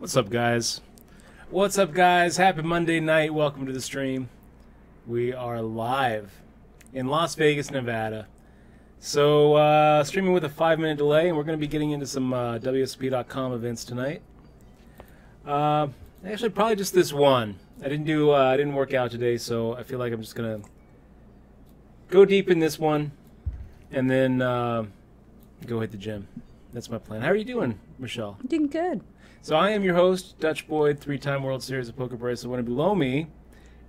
What's up, guys? What's up, guys? Happy Monday night. Welcome to the stream. We are live in Las Vegas, Nevada. So, streaming with a 5-minute delay, and we're going to be getting into some WSOP.com events tonight. Actually, probably just this one. I didn't work out today, so I feel like I'm just going to go deep in this one, and then go hit the gym. That's my plan. How are you doing, Michelle? I'm doing good. So I am your host, Dutch Boyd, 3-time World Series of Poker bracelet winner. Below me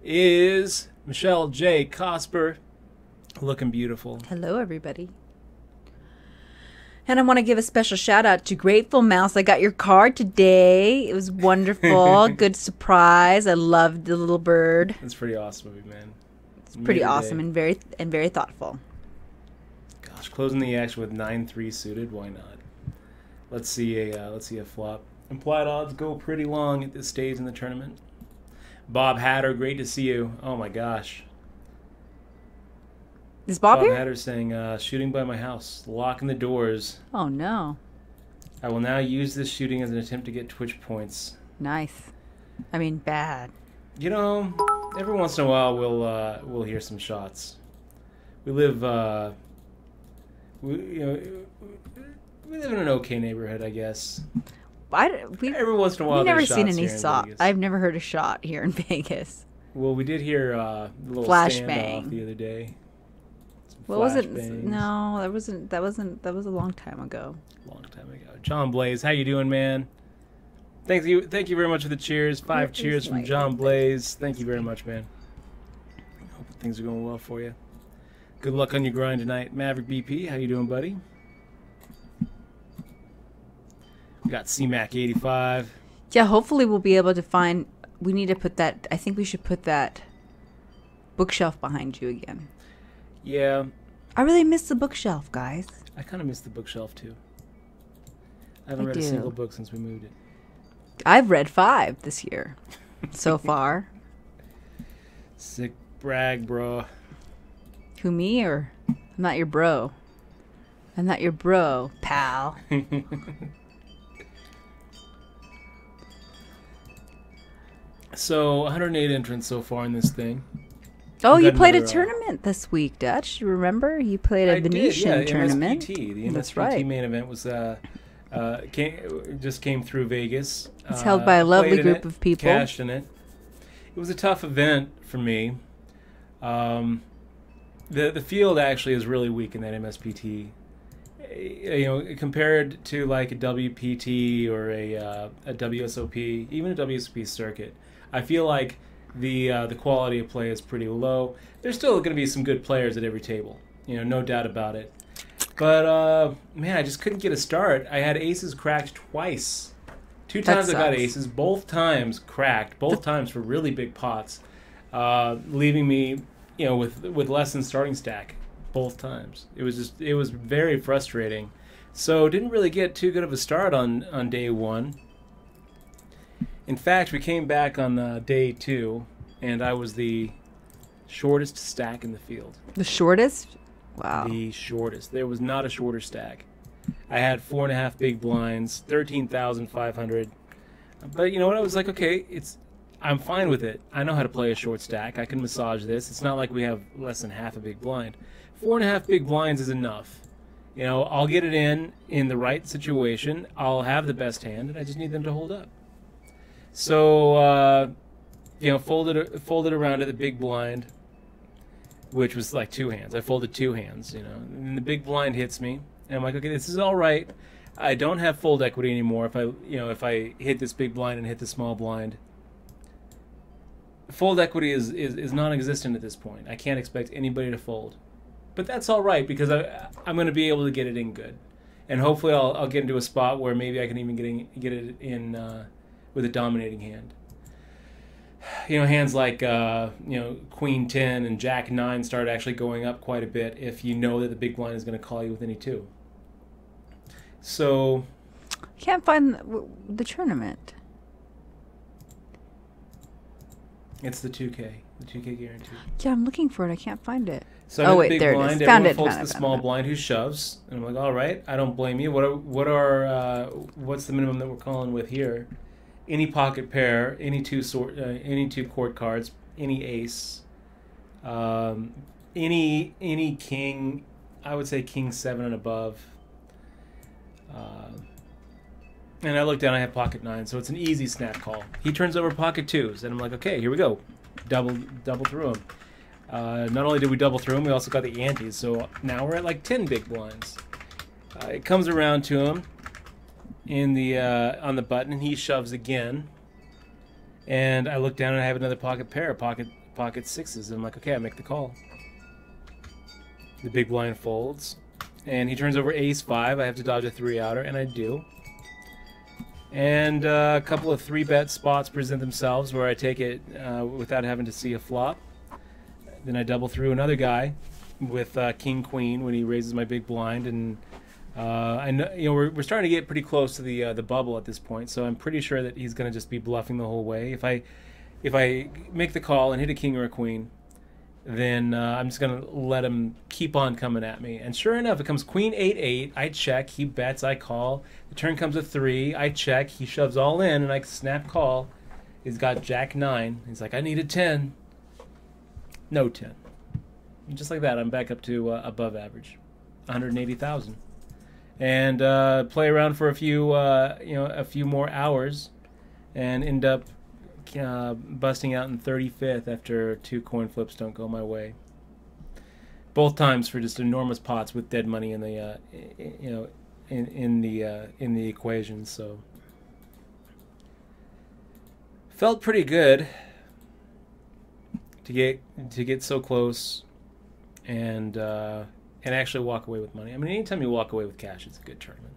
is Michelle J. Cosper, looking beautiful. Hello, everybody. And I want to give a special shout out to Grateful Mouse. I got your card today. It was wonderful. Good surprise. I loved the little bird. That's pretty awesome of you, man. It's pretty awesome and very thoughtful. Gosh, closing the action with 9-3 suited. Why not? Let's see a flop. Implied odds go pretty long at this stage in the tournament. Bob Hatter, great to see you. Oh my gosh. Is Bob here? Bob Hatter saying, shooting by my house, locking the doors. Oh no. I will now use this shooting as an attempt to get Twitch points. Nice. I mean, bad. You know, every once in a while we'll hear some shots. We live we live in an okay neighborhood, I guess. Every once in a while, we've never there's seen shots any here in shot. Vegas. I've never heard a shot here in Vegas. Well, we did hear a little Flashbang standoff the other day. What was it? Flashbangs. No, that wasn't. That was a long time ago. Long time ago. John Blaze, how you doing, man? Thank you very much for the cheers. 5 cheers from John Blaze. Thank you very much, man. Hope things are going well for you. Good luck on your grind tonight. Maverick BP, how you doing, buddy? We got CMAC 85. Yeah, hopefully we'll be able to find. We need to put that. I think we should put that bookshelf behind you again. Yeah. I really miss the bookshelf, guys. I kind of miss the bookshelf, too. I haven't I read a do. single book since we moved it. I've read 5 this year so far. Sick brag, bro. Who, me or? I'm not your bro. I'm not your bro, pal. So, 108 entrants so far in this thing. Oh, We you got played a another, tournament this week, Dutch. You remember? You played a I Venetian did, yeah, tournament. MSPT. The That's MSPT right. main event was just came through Vegas. It's held by a lovely Played in group it, of people. Cashed in it. It was a tough event for me. The field actually is really weak in that MSPT. You know, compared to like a WPT or a WSOP, even a WSOP circuit, I feel like the quality of play is pretty low. There's still going to be some good players at every table, you know, no doubt about it. But man, I just couldn't get a start. I had aces cracked twice. 2 That times I got sucks. aces, both times cracked, both times for really big pots, leaving me, you know, with less than starting stack. Both times. It was very frustrating. So didn't really get too good of a start on day 1. In fact, we came back on day 2, and I was the shortest stack in the field. The shortest? Wow. The shortest. There was not a shorter stack. I had 4.5 big blinds, 13,500. But you know what? I was like, okay, I'm fine with it. I know how to play a short stack. I can massage this. It's not like we have less than half a big blind. 4.5 big blinds is enough. You know, I'll get it in the right situation. I'll have the best hand, and I just need them to hold up. So, you know, folded around to the big blind, which was like 2 hands. I folded 2 hands, you know, and the big blind hits me, and I'm like, okay, this is all right. I don't have fold equity anymore. If I hit this big blind and hit the small blind, fold equity is non-existent at this point. I can't expect anybody to fold. But that's all right, because I'm going to be able to get it in good. And hopefully I'll get into a spot where maybe I can even get it in with a dominating hand. You know, hands like you know, Queen 10 and Jack 9 start actually going up quite a bit if you know that the big blind is going to call you with any 2. So Can't find the tournament. it's the 2K guarantee. Yeah, I'm looking for it. I can't find it. So Oh, I'm wait, in the big there it blind. is. Found Everyone it, folds found the it, small found it. blind who shoves, and I'm like, all right, I don't blame you. What's the minimum that we're calling with here? any pocket pair, any two court cards, any ace, any king. I would say king 7 and above. And I look down, I have pocket 9, so it's an easy snap call. He turns over pocket 2s, and I'm like, okay, here we go. Double through him. Not only did we double through him, we also got the antes, so now we're at like 10 big blinds. It comes around to him in the on the button, and he shoves again. And I look down, and I have another pocket pair, pocket 6s, and I'm like, okay, I make the call. The big blind folds, and he turns over ace 5. I have to dodge a 3-outer, and I do. And a couple of 3-bet spots present themselves where I take it without having to see a flop. Then I double through another guy with king queen when he raises my big blind, and I know we're starting to get pretty close to the bubble at this point. So I'm pretty sure that he's going to just be bluffing the whole way. If I make the call and hit a king or a queen, then I'm just going to let him keep on coming at me. And sure enough, it comes queen 8-8. I check. He bets. I call. The turn comes a 3. I check. He shoves all in, and I snap call. He's got jack 9. He's like, I need a 10. No 10. And just like that, I'm back up to above average, 180,000. And play around for a few more hours, and end up busting out in 35th after 2 coin flips don't go my way. Both times for just enormous pots with dead money in the in the equation. So felt pretty good to get so close and actually walk away with money. I mean, anytime you walk away with cash, it's a good tournament.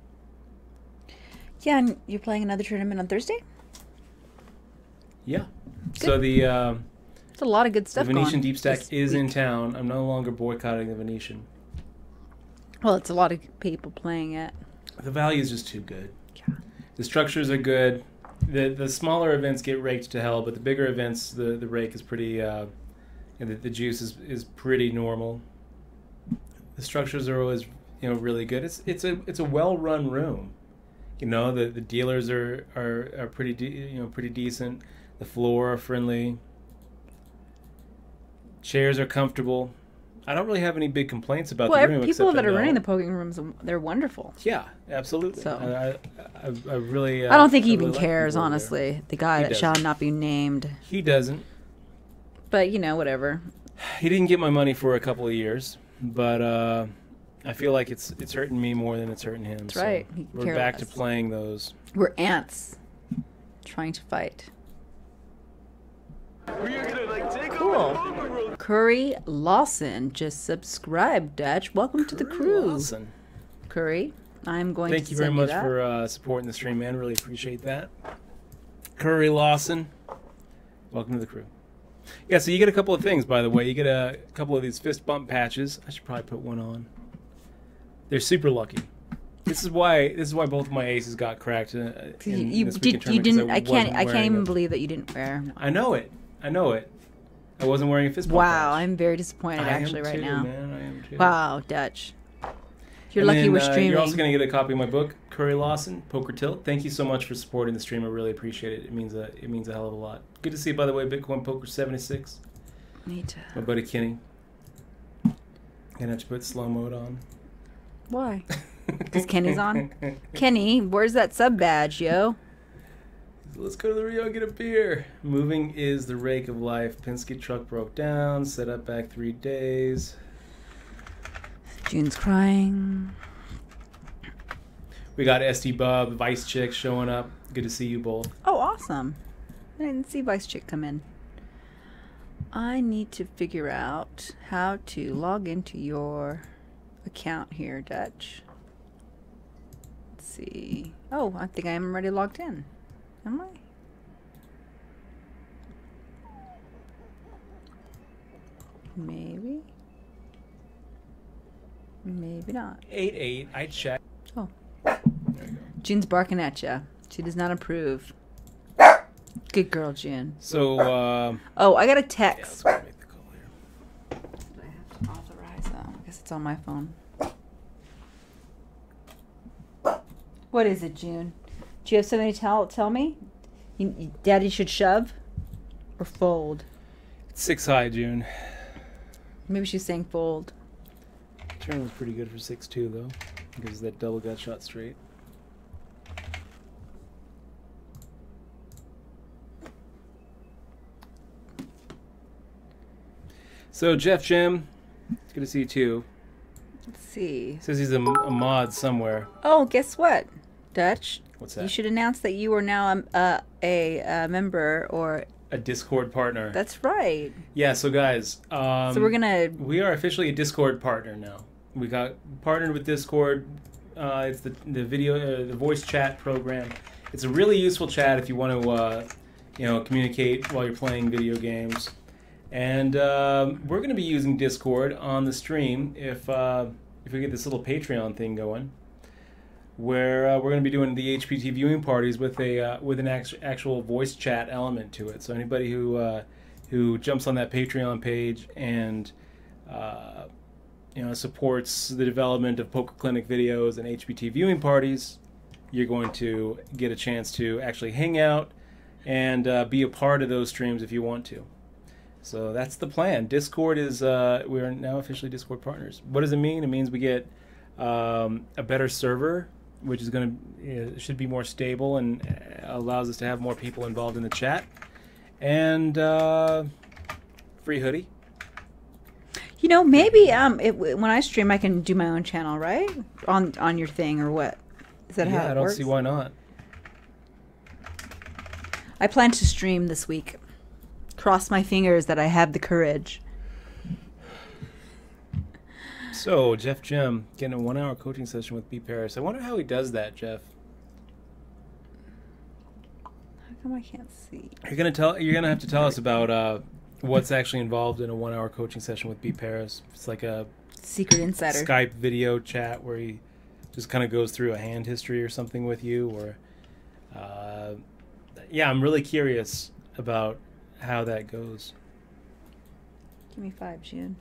Yeah, and you're playing another tournament on Thursday? Yeah. Good. So it's a lot of good stuff. The Venetian going Deep Stack is week. in town. I'm no longer boycotting the Venetian. Well, it's a lot of people playing it. The value is just too good. Yeah. The structures are good. The smaller events get raked to hell, but the bigger events, the rake is pretty. And the juice is pretty normal. The structures are always really good. It's a well run room. The dealers are pretty decent. The floor are friendly. Chairs are comfortable. I don't really have any big complaints about the room. People that are running the poking rooms, they're wonderful. Yeah, absolutely. So I really. I don't think he even really cares, honestly. The guy that shall not be named. He doesn't. But whatever. He didn't get my money for a couple of years, but I feel like it's hurting me more than it's hurting him. That's right. We're back to playing those. We're ants trying to fight. Cool. Curry Lawson just subscribed, Dutch. Welcome to the crew. Lawson. Curry, I'm going Thank to you very send much that. for supporting the stream, man. Really appreciate that. Curry Lawson, welcome to the crew. Yeah, so you get a couple of things, by the way. You get a couple of these fist bump patches. I should probably put one on. They're super lucky. This is why both of my aces got cracked. I can't even believe that you didn't wear them. I know it. I wasn't wearing a fist bump Wow, patch. I'm very disappointed I actually am right too, now. Man, I am too. Wow, Dutch. You're And lucky then, we're streaming. You're also going to get a copy of my book, Curry Lawson, Poker Tilt. Thank you so much for supporting the stream. I really appreciate it. It means a hell of a lot. Good to see you, by the way, Bitcoin Poker 76. Me too. My buddy Kenny. Gonna have to put slow mode on. Why? Because Kenny's on? Kenny, where's that sub badge, yo? Let's go to the Rio and get a beer. Moving is the rake of life. Penske truck broke down. Set up back 3 days. June's crying. We got SD Bub, Vice Chick showing up. Good to see you both. Oh, awesome. I didn't see Vice Chick come in. I need to figure out how to log into your account here, Dutch. Let's see. Oh, I think I am already logged in. Am I? Maybe. Maybe not. 8-8. I checked. Oh. There you go. June's barking at you. She does not approve. Good girl, June. So, Oh, I got a yeah, text. let's make the call here. Do I have to authorize that? I guess it's on my phone. What is it, June? Do you have something to tell me? Daddy should shove or fold. It's 6 high, June. Maybe she's saying fold. Turn was pretty good for 6-2 though, because that double got shot straight. So Jeff Jim, it's good to see you too. Let's see. Says he's a mod somewhere. Oh, guess what, Dutch? What's that? You should announce that you are now a member or A Discord partner. That's right. Yeah. So guys, So we are officially a Discord partner now. We got partnered with Discord. It's the video, the voice chat program. It's a really useful chat if you want to communicate while you're playing video games. And we're going to be using Discord on the stream if we get this little Patreon thing going, where we're going to be doing the HPT viewing parties with an actual voice chat element to it. So anybody who jumps on that Patreon page and supports the development of Poker Clinic videos and HPT viewing parties, you're going to get a chance to actually hang out and be a part of those streams if you want to. So that's the plan. Discord is, we are now officially Discord partners. What does it mean? It means we get a better server, which is going to, should be more stable and allows us to have more people involved in the chat. And free hoodie. You know, maybe when I stream, I can do my own channel, right? On your thing or what? Is that how it works? Yeah, I don't see why not. I plan to stream this week. Cross my fingers that I have the courage. So, Jeff Jim getting a 1-hour coaching session with B. Paris. I wonder how he does that, Jeff. How come I can't see? You're gonna have to tell us about what's actually involved in a 1-hour coaching session with B. Paris. It's like a secret insider Skype video chat where he just kind of goes through a hand history or something with you. Or, yeah, I'm really curious about how that goes. Give me 5, June.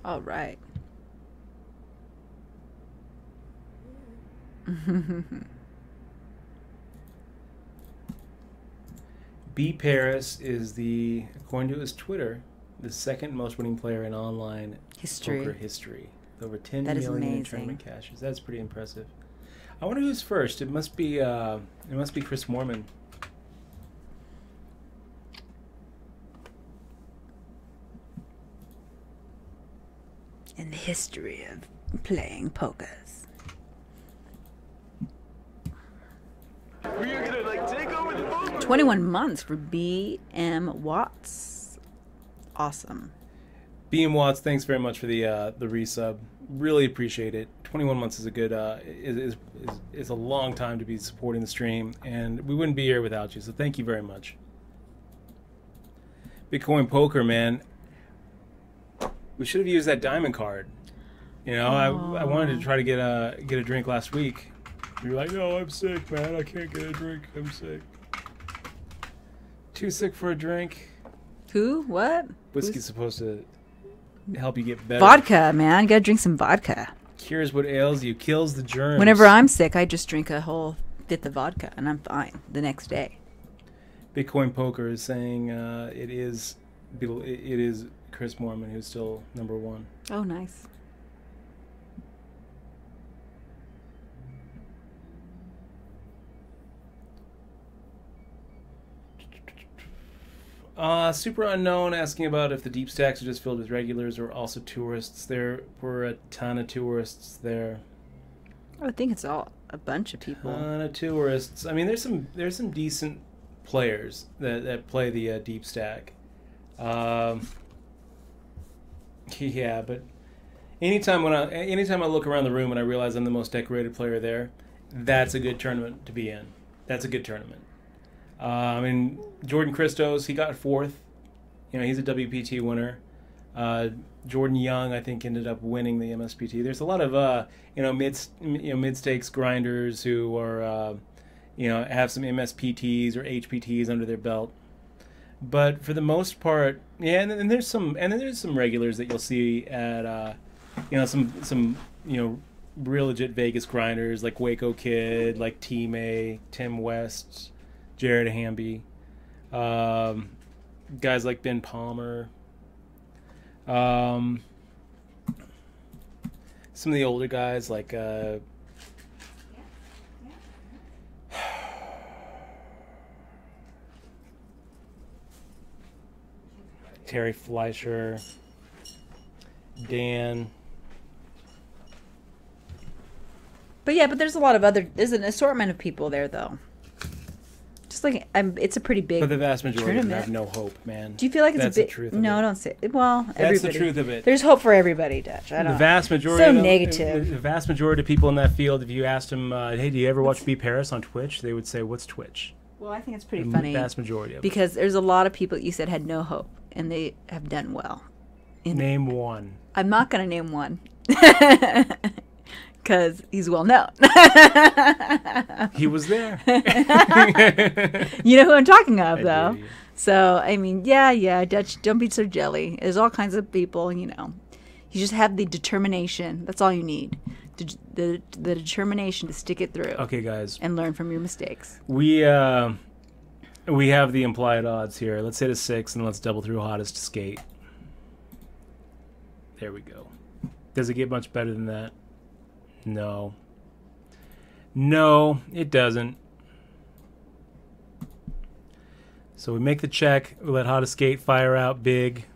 All right. B. Paris is according to his Twitter, the second most winning player in online poker history. Over 10 million in tournament cashes. That's pretty impressive. I wonder who's first. It must be Chris Moorman. In the history of playing pokers. We're gonna take over the boat. 21 months for BM Watts. Awesome. BM Watts, thanks very much for the resub. Really appreciate it. 21 months is a good is a long time to be supporting the stream, and we wouldn't be here without you. So thank you very much. Bitcoin Poker, man. We should have used that diamond card. You know, I wanted to try to get a drink last week. You're like, no, I'm sick, man. I can't get a drink. I'm sick. Too sick for a drink. Who? What? Whiskey's supposed to help you get better. Vodka, man. You gotta drink some vodka. Cures what ails you, kills the germs. Whenever I'm sick, I just drink a whole fifth of vodka, and I'm fine the next day. Bitcoin Poker is saying it is Chris Moorman who's still number one. Oh, nice. Super Unknown asking about if the deep stacks are just filled with regulars or also tourists. There were a ton of tourists there. I would think it's all a bunch of people. Ton of tourists. I mean, there's some decent players that play the deep stack. Yeah, but anytime I look around the room and I realize I'm the most decorated player there, that's a good tournament to be in. That's a good tournament. I mean, Jordan Christos, he got 4th. You know, he's a WPT winner. Jordan Young, I think, ended up winning the MSPT. There's a lot of mid stakes grinders who are have some MSPTs or HPTs under their belt. But for the most part, yeah, and then there's some regulars that you'll see at some real legit Vegas grinders like Waco Kid, like T May, Tim West, Jared Hamby, guys like Ben Palmer, some of the older guys like Terry Fleischer, Dan. But there's a lot of there's an assortment of people there, though. Just like, it's a pretty big But the vast majority of them tournament. have no hope, man. Do you feel like it's That's a bit? the truth of No, it. don't say it. Well, That's everybody. the truth of it. There's hope for everybody, Dutch. I don't. The vast majority So of them, negative. The vast majority of people in that field, if you asked them, hey, do you ever watch B Paris on Twitch? They would say, what's Twitch? Well, I think it's pretty The funny vast majority of because there's a lot of people you said had no hope, and they have done well. them. Name one. I'm not going to name one because he's well known. He was there. You know who I'm talking of, I though. do, yeah. So, I mean, yeah, Dutch, don't be so jelly. There's all kinds of people, you just have the determination. That's all you need. The determination to stick it through Okay, guys. and learn from your mistakes. We have the implied odds here. Let's hit a 6 and let's double through hottest skate. There we go. Does it get much better than that? No. No, it doesn't. So we make the check. We let hottest skate fire out big.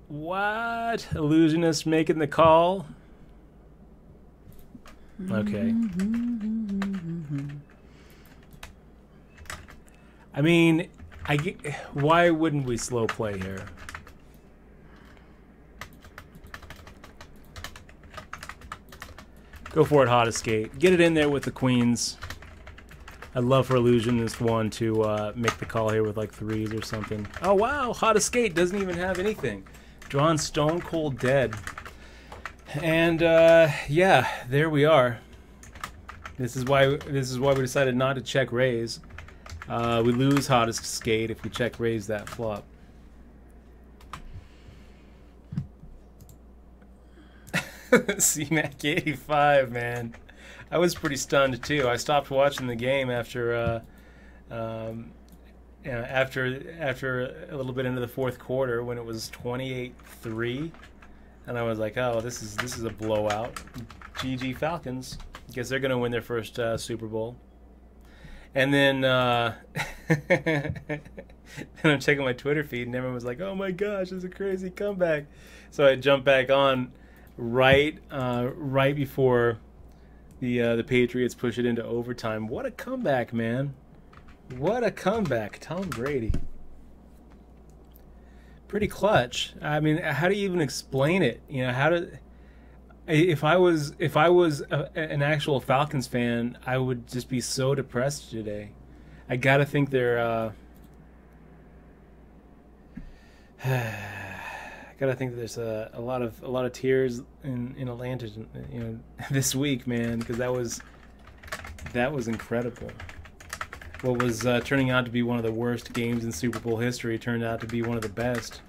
What? Illusionist making the call? Okay. I mean, why wouldn't we slow play here? Go for it, hottest skate. Get it in there with the queens. I'd love for Illusionist 1 to make the call here with like 3s or something. Oh wow, hottest skate doesn't even have anything. Drawn stone cold dead. And yeah, there we are. This is why we decided not to check raise. We lose hottest skate if we check raise that flop. C-Mac 85, man. I was pretty stunned too. I stopped watching the game after after a little bit into the fourth quarter when it was 28-3, and I was like, "Oh, this is a blowout." GG Falcons. Guess they're gonna win their first Super Bowl. And then then I'm checking my Twitter feed, and everyone was like, "Oh my gosh, it's a crazy comeback!" So I jumped back on right before the Patriots push it into overtime. What a comeback, man! What a comeback, Tom Brady. Pretty clutch. I mean, how do you even explain it? You know, if I was an actual Falcons fan, I would just be so depressed today. I gotta think they're. Gotta think that there's a lot of tears in Atlanta, this week, man, because that was incredible. What was turning out to be one of the worst games in Super Bowl history turned out to be one of the best.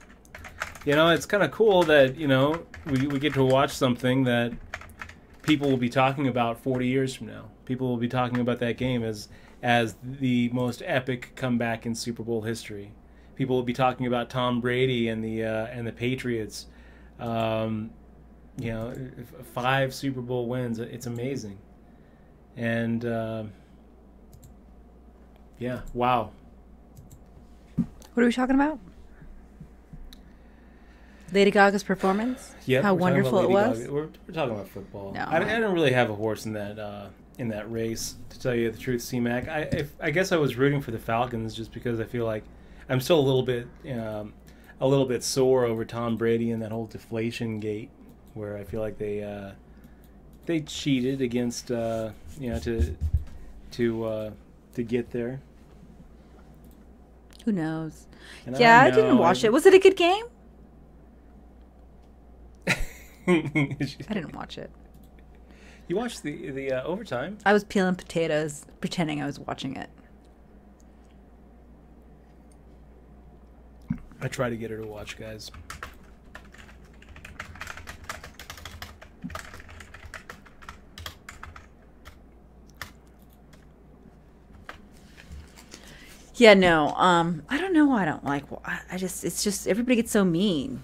It's kind of cool that we get to watch something that people will be talking about 40 years from now. People will be talking about that game as the most epic comeback in Super Bowl history. People will be talking about Tom Brady and the Patriots. 5 Super Bowl wins. It's amazing. And yeah, wow. What are we talking about? Lady Gaga's performance? Yep, How we're talking wonderful about it Lady was? Gaga. We're talking about football. No. I don't really have a horse in that race, to tell you the truth, C-Mac. I guess I was rooting for the Falcons just because I feel like I'm still a little bit sore over Tom Brady and that whole deflation gate, where I feel like they cheated against to get there. Who knows? And Yeah, I didn't watch it. Was it a good game? I didn't watch it. You watched the overtime? I was peeling potatoes, pretending I was watching it. I try to get her to watch, guys. Yeah, no. I don't know why I don't like. It's just everybody gets so mean.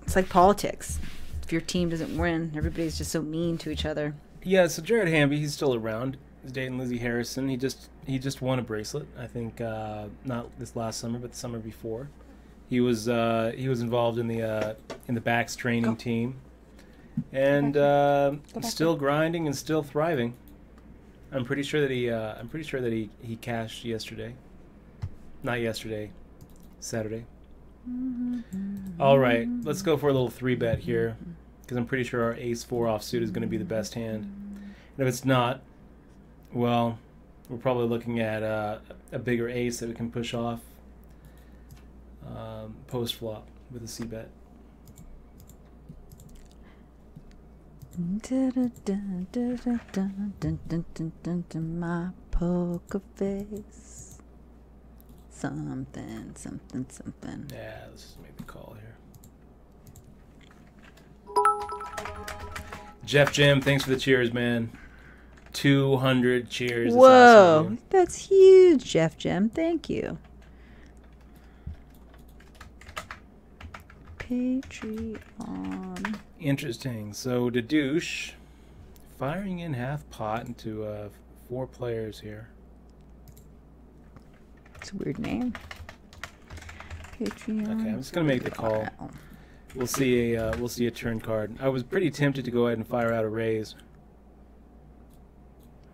It's like politics. If your team doesn't win, everybody's just so mean to each other. Yeah, so Jared Hamby, he's still around. He's dating Lizzie Harrison. He just won a bracelet. I think not this last summer, but the summer before. He was involved in the backs training team, and still grinding and still thriving. I'm pretty sure that he cashed yesterday. Not yesterday, Saturday. All right, let's go for a little 3-bet here, because I'm pretty sure our ace-4 offsuit is going to be the best hand. And if it's not, well, we're probably looking at a bigger ace that we can push off post-flop with a C-bet. My poker face. Something. Yeah, let's just make the call here. Jeff Jim, thanks for the cheers, man. 200 cheers. That's Whoa, awesome, that's huge, Jeff Jim. Thank you. Patreon. Interesting. So the douche firing in half pot into 4 players here. It's a weird name. Patreon. Okay, I'm just gonna make the call. We'll see a turn card. I was pretty tempted to go ahead and fire out a raise.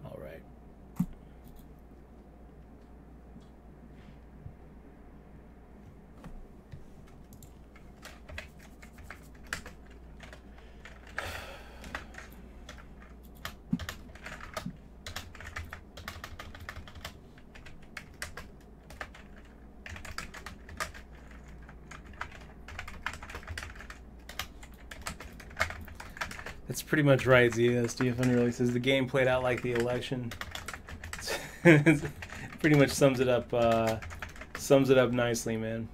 All right. That's pretty much right, Zia. Stephen really says the game played out like the election. Pretty much sums it up nicely, man.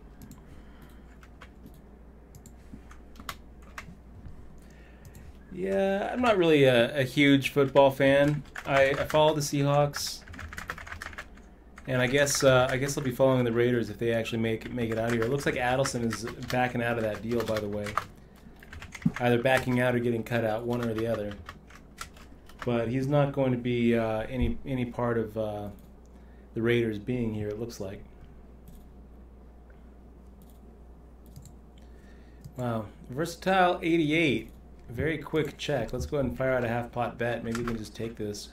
Yeah, I'm not really a huge football fan. I follow the Seahawks, and I guess I'll be following the Raiders if they actually make it out of here. It looks like Adelson is backing out of that deal, by the way. Either backing out or getting cut out, one or the other. But he's not going to be any part of the Raiders being here, it looks like. Wow. Versatile 88. Very quick check. Let's go ahead and fire out a half-pot bet. Maybe we can just take this.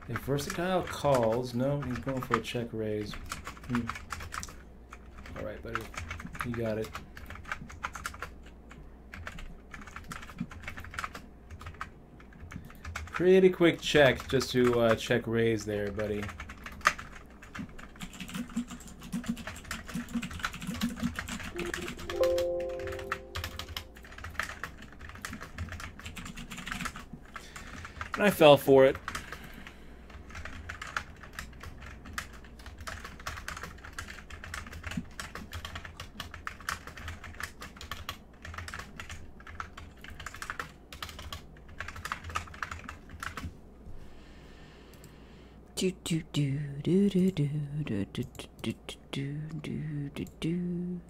If Versatile calls... No, he's going for a check raise. All right, buddy. You got it. Pretty quick check just to check raise there, buddy. And I fell for it. Do do do do do do do do do do do do do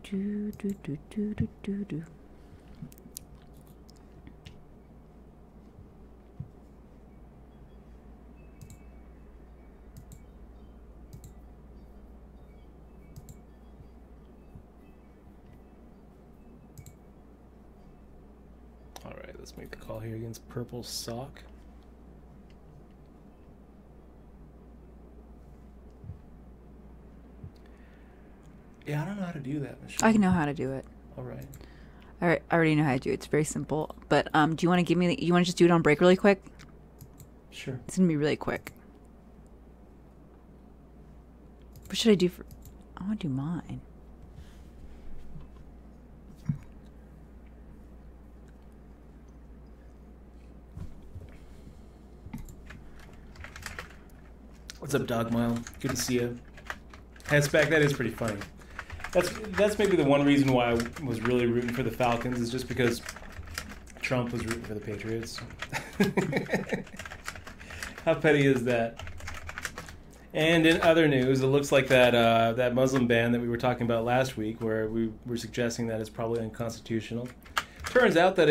do do do do do do. All right, let's make the call here against Purple Sock. Yeah, I don't know how to do that, Michelle. I know how to do it. All right. I already know how to do it. It's very simple. But do you want to give me? You want to just do it on break really quick? Sure. It's gonna be really quick. What should I do for? I want to do mine. What's up, Dog Mile? Good to see you. Hatchback, that is pretty funny. That's maybe the one reason why I was really rooting for the Falcons, is just because Trump was rooting for the Patriots. How petty is that? And in other news, it looks like that Muslim ban that we were talking about last week, where we were suggesting that it's probably unconstitutional. Turns out that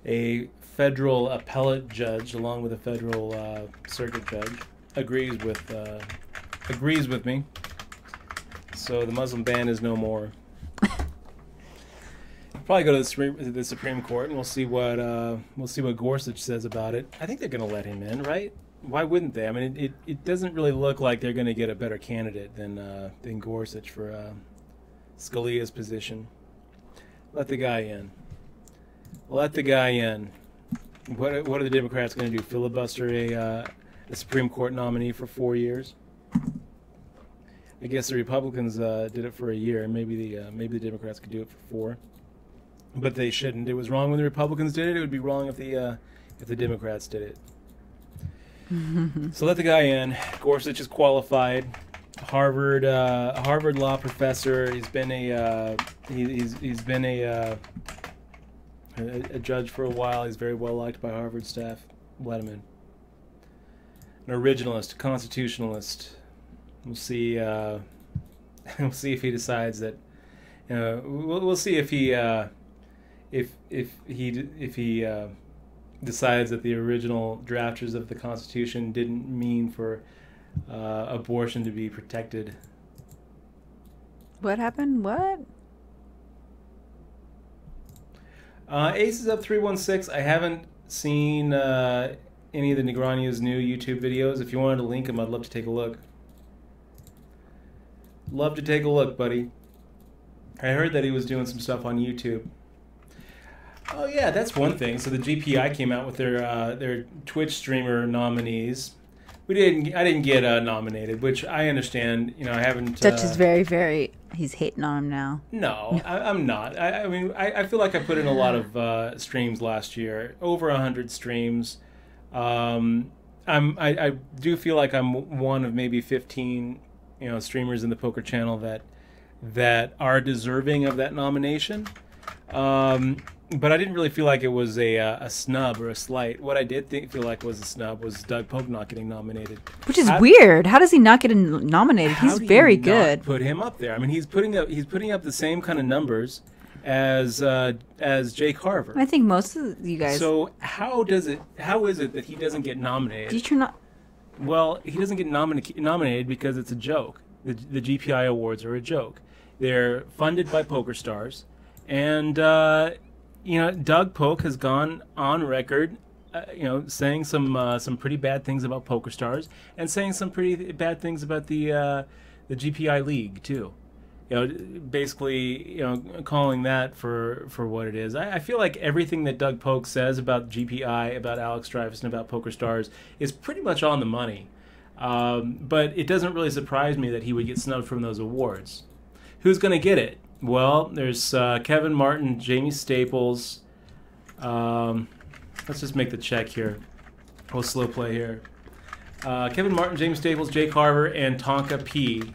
a federal appellate judge, along with a federal circuit judge, agrees with me. So the Muslim ban is no more. Probably go to the Supreme Court, and we'll see what Gorsuch says about it. I think they're going to let him in, right? Why wouldn't they? I mean, it doesn't really look like they're going to get a better candidate than Gorsuch for Scalia's position. Let the guy in. Let the guy in. What are the Democrats going to do? Filibuster a Supreme Court nominee for 4 years? I guess the Republicans did it for a year, and maybe the Democrats could do it for 4. But they shouldn't. It was wrong when the Republicans did it. It would be wrong if the Democrats did it. So let the guy in. Gorsuch is qualified. Harvard law professor. He's been he's been a judge for a while. He's very well liked by Harvard staff. Let him in. An originalist, constitutionalist. We'll see. We'll see if he decides that. We'll see if he decides that the original drafters of the Constitution didn't mean for abortion to be protected. What happened? What? Ace is up 316. I haven't seen any of the Negreanu's new YouTube videos. If you wanted to link them, I'd love to take a look. Love to take a look, buddy. I heard that he was doing some stuff on YouTube. Oh yeah, that's one thing. So the GPI came out with their Twitch streamer nominees. I didn't get nominated, which I understand. You know, I haven't. Dutch is very. He's hating on him now. No, I'm not. I mean, I feel like I put in a lot of streams last year, over 100 streams. I do feel like I'm one of maybe 15, streamers in the poker channel that are deserving of that nomination. But I didn't really feel like it was a snub or a slight. What I did feel like was a snub was Doug Polk not getting nominated. Which is weird. How does he not get nominated? He's very good. Put him up there. I mean, he's putting up the same kind of numbers as Jake Carver. I think most of you guys. So how is it that he doesn't get nominated? Did you not? Well, he doesn't get nominated because it's a joke. The GPI awards are a joke. They're funded by PokerStars, and Doug Polk has gone on record, saying some pretty bad things about PokerStars, and saying some pretty bad things about the GPI League too. Basically, calling that for what it is. I feel like everything that Doug Polk says about GPI, about Alex Dreyfus, and about PokerStars is pretty much on the money. But it doesn't really surprise me that he would get snubbed from those awards. Who's going to get it? Well, there's Kevin Martin, Jamie Staples. Let's just make the check here. We'll slow play here. Kevin Martin, Jamie Staples, Jake Carver, and Tonka P.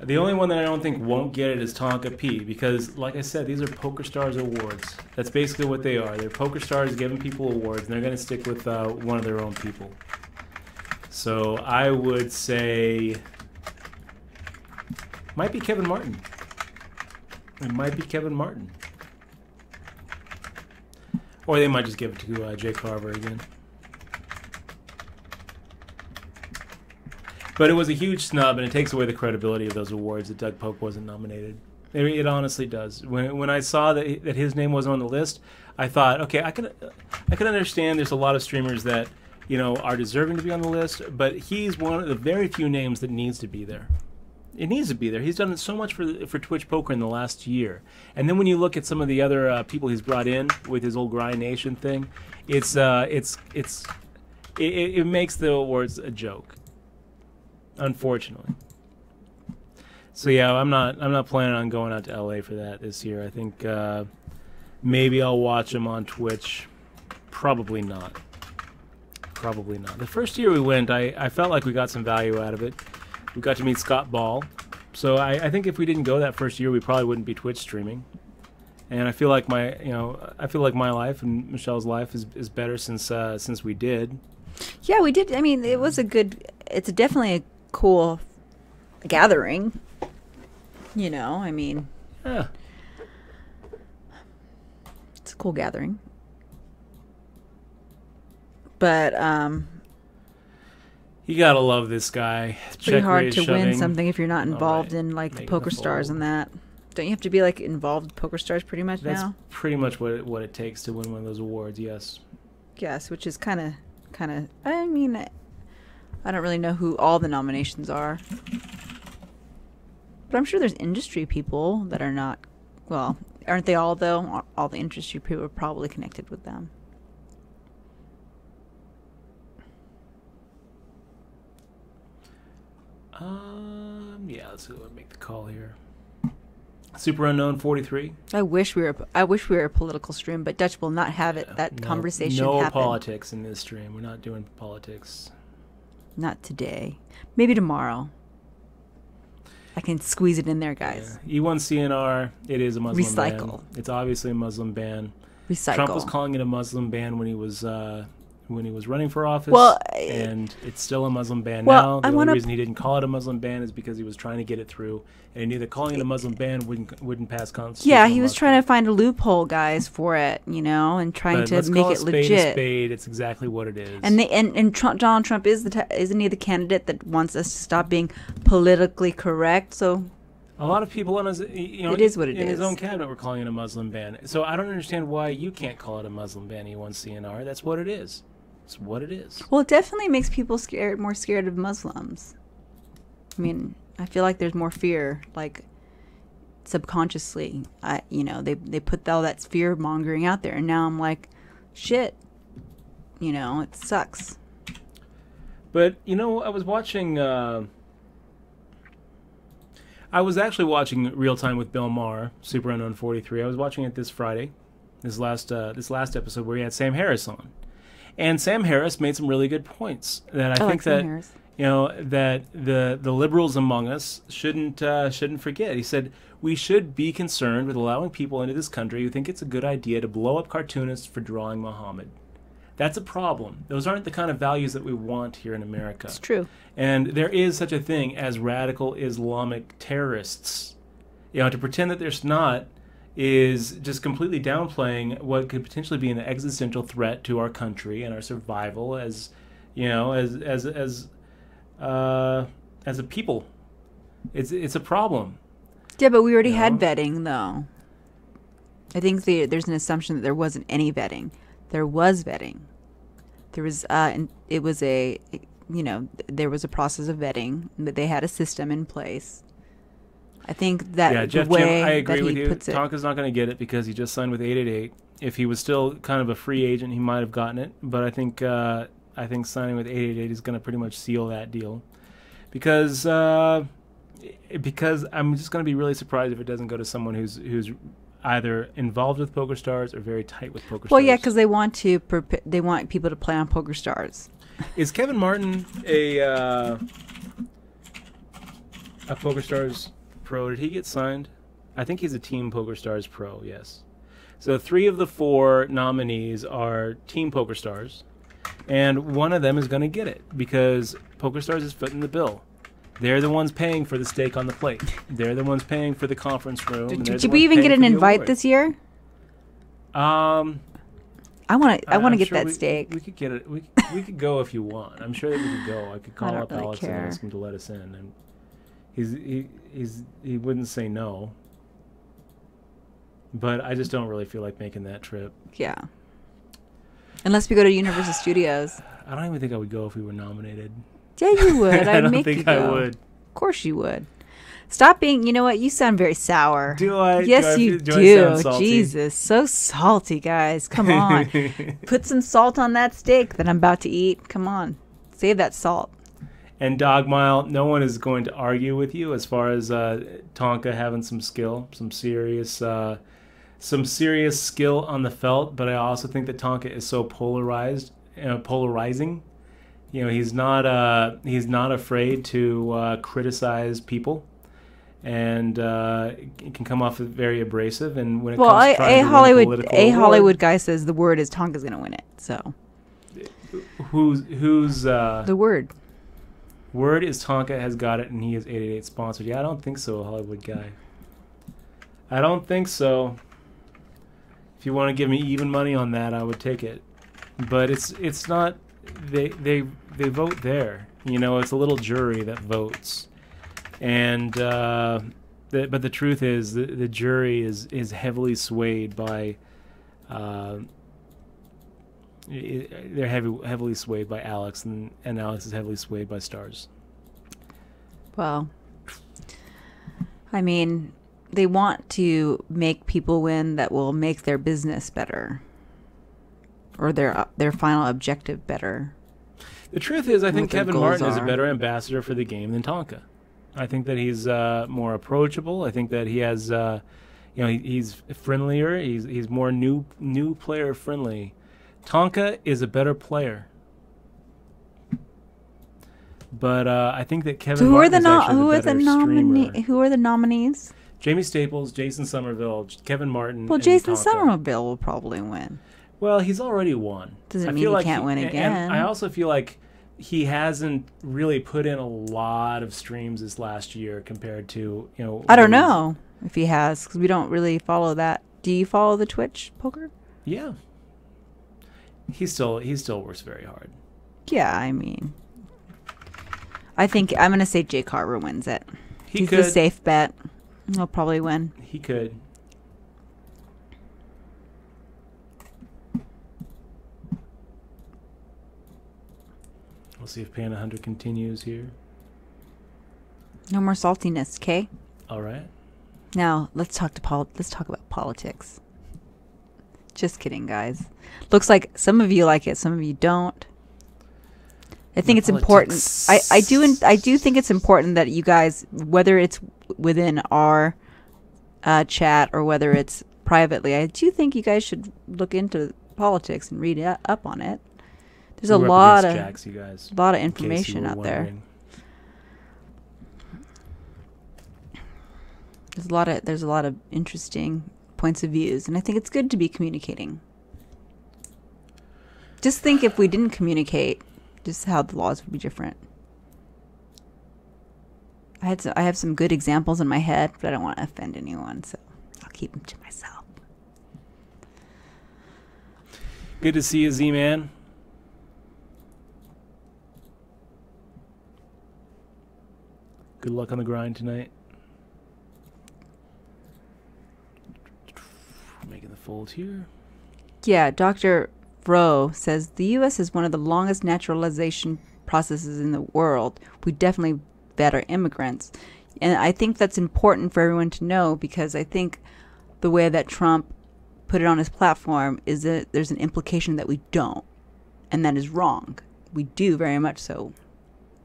The only one that I don't think won't get it is Tonka P, because, like I said, these are PokerStars awards. That's basically what they are. They're PokerStars giving people awards, and they're going to stick with one of their own people. So I would say might be Kevin Martin. It might be Kevin Martin. Or they might just give it to Jake Carver again. But it was a huge snub, and it takes away the credibility of those awards that Doug Polk wasn't nominated. It honestly does. When I saw that his name wasn't on the list, I thought, okay, I can understand there's a lot of streamers that are deserving to be on the list, but he's one of the very few names that needs to be there. It needs to be there. He's done so much for Twitch Poker in the last year. And then when you look at some of the other people he's brought in with his old Grind Nation thing, it makes the awards a joke, unfortunately. So yeah, I'm not planning on going out to LA for that this year. I think maybe I'll watch him on Twitch. Probably not. Probably not. The first year we went, I felt like we got some value out of it. We got to meet Scott Ball. So I think if we didn't go that first year, we probably wouldn't be Twitch streaming. And I feel like my life and Michelle's life is better since we did. Yeah, we did. I mean, it's definitely a cool gathering. You know, I mean, Yeah. it's a cool gathering. But You gotta love this guy. it's pretty hard to win something if you're not involved right. in like the Making Poker the Stars fold. and that. Don't you have to be like involved with Poker Stars pretty much That's now? pretty much what it takes to win one of those awards. Yes. Yes, which is kind of. I mean, I don't really know who all the nominations are, but I'm sure there's industry people that are not. Well, aren't they all though? All the industry people are probably connected with them. Yeah. Let's go and make the call here. Super Unknown 43. I wish we were a political stream, but Dutch will not have it. That conversation No happen. politics in this stream. We're not doing politics. Not today. Maybe tomorrow. I can squeeze it in there, guys. Yeah. E1CNR. It is a Muslim Recycle. ban. It's obviously a Muslim ban. Recycle. Trump was calling it a Muslim ban when he was running for office. Well, and it's still a Muslim ban well, now. The I only wanna- reason he didn't call it a Muslim ban is because he was trying to get it through, and he knew that calling it a Muslim ban wouldn't pass constitutional Yeah, he was muster. trying to find a loophole, guys, for it, you know, and trying But to let's make call it spade legit. A spade. It's exactly what it is. And Donald Trump isn't he the candidate that wants us to stop being politically correct? So a lot of people on his, It is what it in his is. own cabinet were calling it a Muslim ban. So I don't understand why you can't call it a Muslim ban. E1CNR. That's what it is. It's what it is. well, it definitely makes people more scared of Muslims. I mean, I feel like there's more fear, like subconsciously. They put all that fear mongering out there, and now I'm like, shit. It sucks. But I was watching. I was actually watching Real Time with Bill Maher, Super Unknown 43. I was watching it this Friday, this last episode where he had Sam Harris on, and Sam Harris made some really good points that I think like Sam that Harris. that the liberals among us shouldn't forget. He said we should be concerned with allowing people into this country who think it's a good idea to blow up cartoonists for drawing Muhammad. That's a problem. Those aren't the kind of values that we want here in America. It's true. And there is such a thing as radical Islamic terrorists. To pretend that there's not is just completely downplaying what could potentially be an existential threat to our country and our survival as a people. It's a problem. Yeah, but we already You had know? vetting, though. I think there's an assumption that there wasn't any vetting. There was vetting. There was, and it was there was a process of vetting. That they had a system in place. I think that Yeah, the Jeff way Jim, I agree that with he you. puts it, Tonka's not going to get it because he just signed with 888. If he was still kind of a free agent, he might have gotten it. But I think signing with 888 is going to pretty much seal that deal. Because I'm just going to be really surprised if it doesn't go to someone who's either involved with Poker Stars or very tight with Poker Stars. well, yeah, because they want people to play on Poker Stars. Is Kevin Martin a Poker Stars pro? Did he get signed? I think he's a Team Poker Stars pro, yes. So 3 of the 4 nominees are Team Poker Stars, and one of them is going to get it because Poker Stars is footing the bill. They're the ones paying for the steak on the plate. They're the ones paying for the conference room. and they're Did the we ones even paying get an for the invite award. this year? I want to I'm get sure that steak. We could get it. We could go if you want. I'm sure that we could go. I could call don't up really Alex care. and ask him to let us in, and he wouldn't say no. But I just don't really feel like making that trip. Yeah. Unless we go to Universal Studios. I don't even think I would go if we were nominated. Yeah, you would. I I'd don't make think you go. I would. Of course you would. Stop being. You know what? You sound very sour. Do I? Yes, do I, you do. do. I sound salty? Jesus, so salty, guys. Come on. Put some salt on that steak that I'm about to eat. Come on. Save that salt. And Dog Mile, no one is going to argue with you as far as Tonka having some skill, some serious skill on the felt. But I also think that Tonka is so polarizing You know, he's not afraid to criticize people, and it can come off as very abrasive. And when it comes to trying to win a political award, Hollywood guy says the word is Tonka's going to win it. So who's the word? Word is Tonka has got it, and he is 888 sponsored. Yeah, I don't think so, Hollywood guy. I don't think so. If you want to give me even money on that, I would take it. But it's not. They vote there. You know, it's a little jury that votes, and but the truth is the jury is heavily swayed by. They're heavily swayed by Alex, and Alex is heavily swayed by Stars. Well, I mean, they want to make people win that will make their business better, or their final objective better. The truth is, I think What their Kevin goals Martin is a are. better ambassador for the game than Tonka. I think that he's more approachable. I think that he has, he's friendlier. He's more new player friendly. Tonka is a better player, but I think that Kevin Martin is actually the better streamer. Who are the nominees? Jamie Staples, Jason Somerville, Kevin Martin. Well, and Jason Tonka. Somerville will probably win. Well, he's already won. Doesn't I mean feel he like can't win again. And I also feel like he hasn't really put in a lot of streams this last year compared to I don't know if he has, because we don't really follow that. Do you follow the Twitch poker? Yeah. He still works very hard. Yeah, I mean, I think I'm gonna say Jake Carver wins it. He's could. the safe bet. He'll probably win. He could. We'll see if Panda Hunter continues here. No more saltiness, okay? All right. Now let's talk about politics. Just kidding, guys. Looks like some of you like it, some of you don't. I think it's important. I do think it's important that you guys, whether it's within our chat or whether it's privately, I do think you guys should look into politics and read up on it. There's a lot of Jacks, you guys, information out there. There's a lot of interesting points of views, and I think it's good to be communicating. Just think if we didn't communicate, just how the laws would be different. I have some good examples in my head, but I don't want to offend anyone, so I'll keep them to myself. Good to see you, Z-Man. Good luck on the grind tonight. Making the fold here. Yeah, Dr. Rowe says the U.S. is one of the longest naturalization processes in the world. We definitely vet our immigrants. And I think that's important for everyone to know, because I think the way that Trump put it on his platform is that there's an implication that we don't. And that is wrong. We do very much so.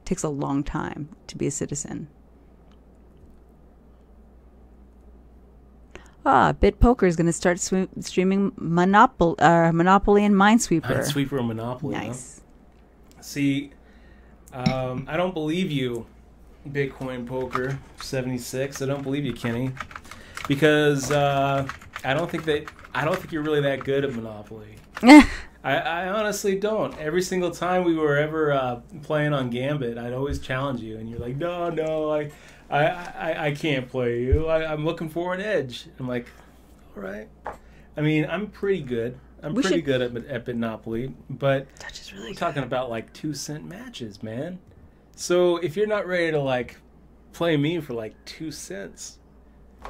It takes a long time to be a citizen. BitPoker is going to start streaming Monopoly and Minesweeper. Minesweeper and Monopoly. Nice. Huh? See, I don't believe you, Bitcoin Poker 76. I don't believe you, Kenny, because I don't think you're really that good at Monopoly. I honestly don't. Every single time we were ever playing on Gambit, I'd always challenge you, and you're like, no, I can't play you. I'm looking for an edge. I'm like, all right. I mean, I'm pretty good. I'm pretty good at Monopoly, but we're talking about like 2-cent matches, man. So if you're not ready to like play me for like 2 cents,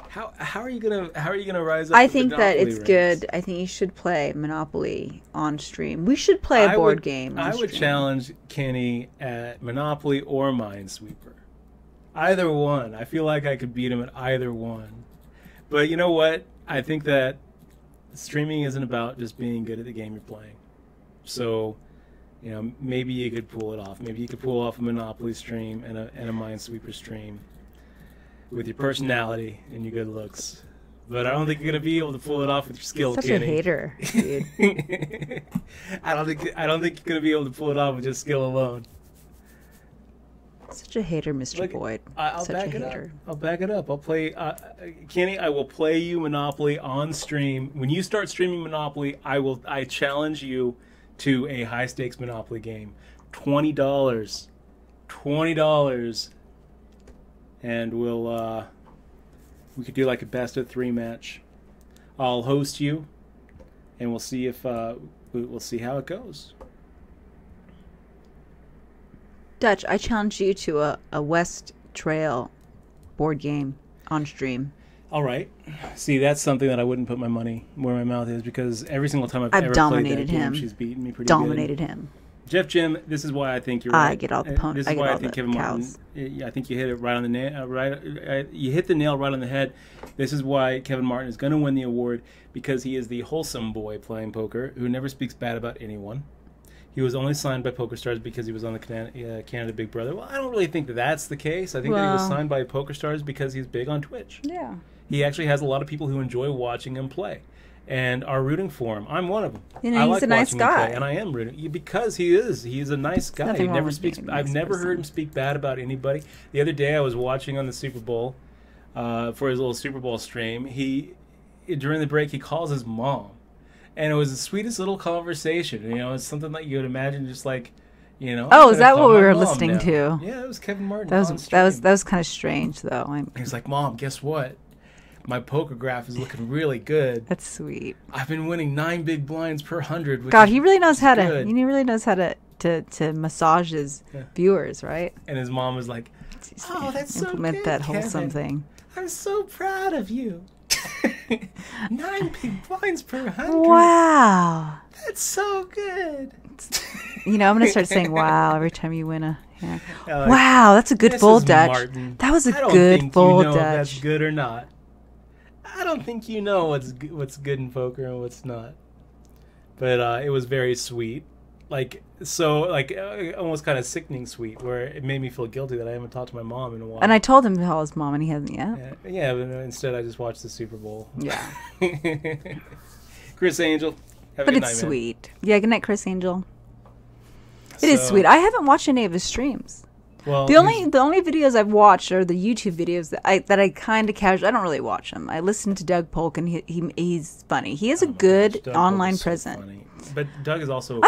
how are you gonna rise up? I think that it's ranks? good. I think you should play Monopoly on stream. We should play a board game. I would challenge Kenny at Monopoly or Minesweeper. Either one. I feel like I could beat him at either one. But you know what? I think that streaming isn't about just being good at the game you're playing. So, maybe you could pull it off. Maybe you could pull off a Monopoly stream and a Minesweeper stream with your personality and your good looks. but I don't think you're gonna be able to pull it off with your skill, Such Kenny. a hater, dude. I don't think you're gonna be able to pull it off with just skill alone. Such a hater, Mr. Look, Boyd. I'll Such back a it hater. up. I'll back it up. I'll play, Kenny. I will play you Monopoly on stream. When you start streaming Monopoly, I challenge you to a high stakes Monopoly game. $20, and we could do like a best of 3 match. I'll host you, and we'll see if we'll see how it goes. Dutch, I challenge you to a West Trail board game on stream. All right. See, that's something that I wouldn't put my money where my mouth is, because every single time I've I've ever dominated played that game, him. she's beaten me pretty Dominated good. him. Jeff Jim, this is why I think you're right. I get all the This is I get why all I think the Kevin cows. Martin. I think you hit it right on the nail. You hit the nail right on the head. This is why Kevin Martin is going to win the award, because he is the wholesome boy playing poker who never speaks bad about anyone. He was only signed by PokerStars because he was on the Canada Big Brother. Well, I don't really think that that's the case. I think that he was Well- signed by PokerStars because he's big on Twitch. Yeah. He actually has a lot of people who enjoy watching him play and are rooting for him. I'm one of them. You know, I he's like a nice watching him play, guy. and I am rooting because he is. He's a nice guy. nothing He wrong never with speaks. being a nice I've never heard person. him speak bad about anybody. The other day, I was watching on the Super Bowl for his little Super Bowl stream. During the break, he calls his mom, and it was the sweetest little conversation. You know, it's something that you would imagine, just like, you know. Oh, I'm is gonna that call what we my were mom listening now. to? Yeah, it was Kevin Martin. That on was stream. kind of strange though. He was like, "Mom, guess what? My poker graph is looking really good. That's sweet. I've been winning 9 big blinds per 100. Which God, is he really knows how to. good." He really knows how to massage his viewers, right? And his mom was like, "Oh, that's so Implement good, that wholesome Kevin. thing. I'm so proud of you. 9 big blinds per 100. Wow. That's so good." You know, I'm gonna start saying "wow" every time you win a. Yeah. Like, Wow, that's a good "Mrs. fold, Dutch. Martin, That was a I don't good think fold, you know if Dutch. that's good or not. I don't think you know what's good in poker and what's not." But it was very sweet, almost kind of sickening sweet, where it made me feel guilty that I haven't talked to my mom in a while. And I told him to tell his mom, and he hasn't yet. Yeah, but instead I just watched the Super Bowl. Yeah. Chris Angel, have a But good it's night, man. sweet. Yeah, good night, Chris Angel. It is So- sweet. I haven't watched any of his streams. Well, The only videos I've watched are the YouTube videos that I kind of casually. I don't really watch them. I listen to Doug Polk, and he's funny. He has a good Doug online Polk is so presence. funny. But Doug is also I'm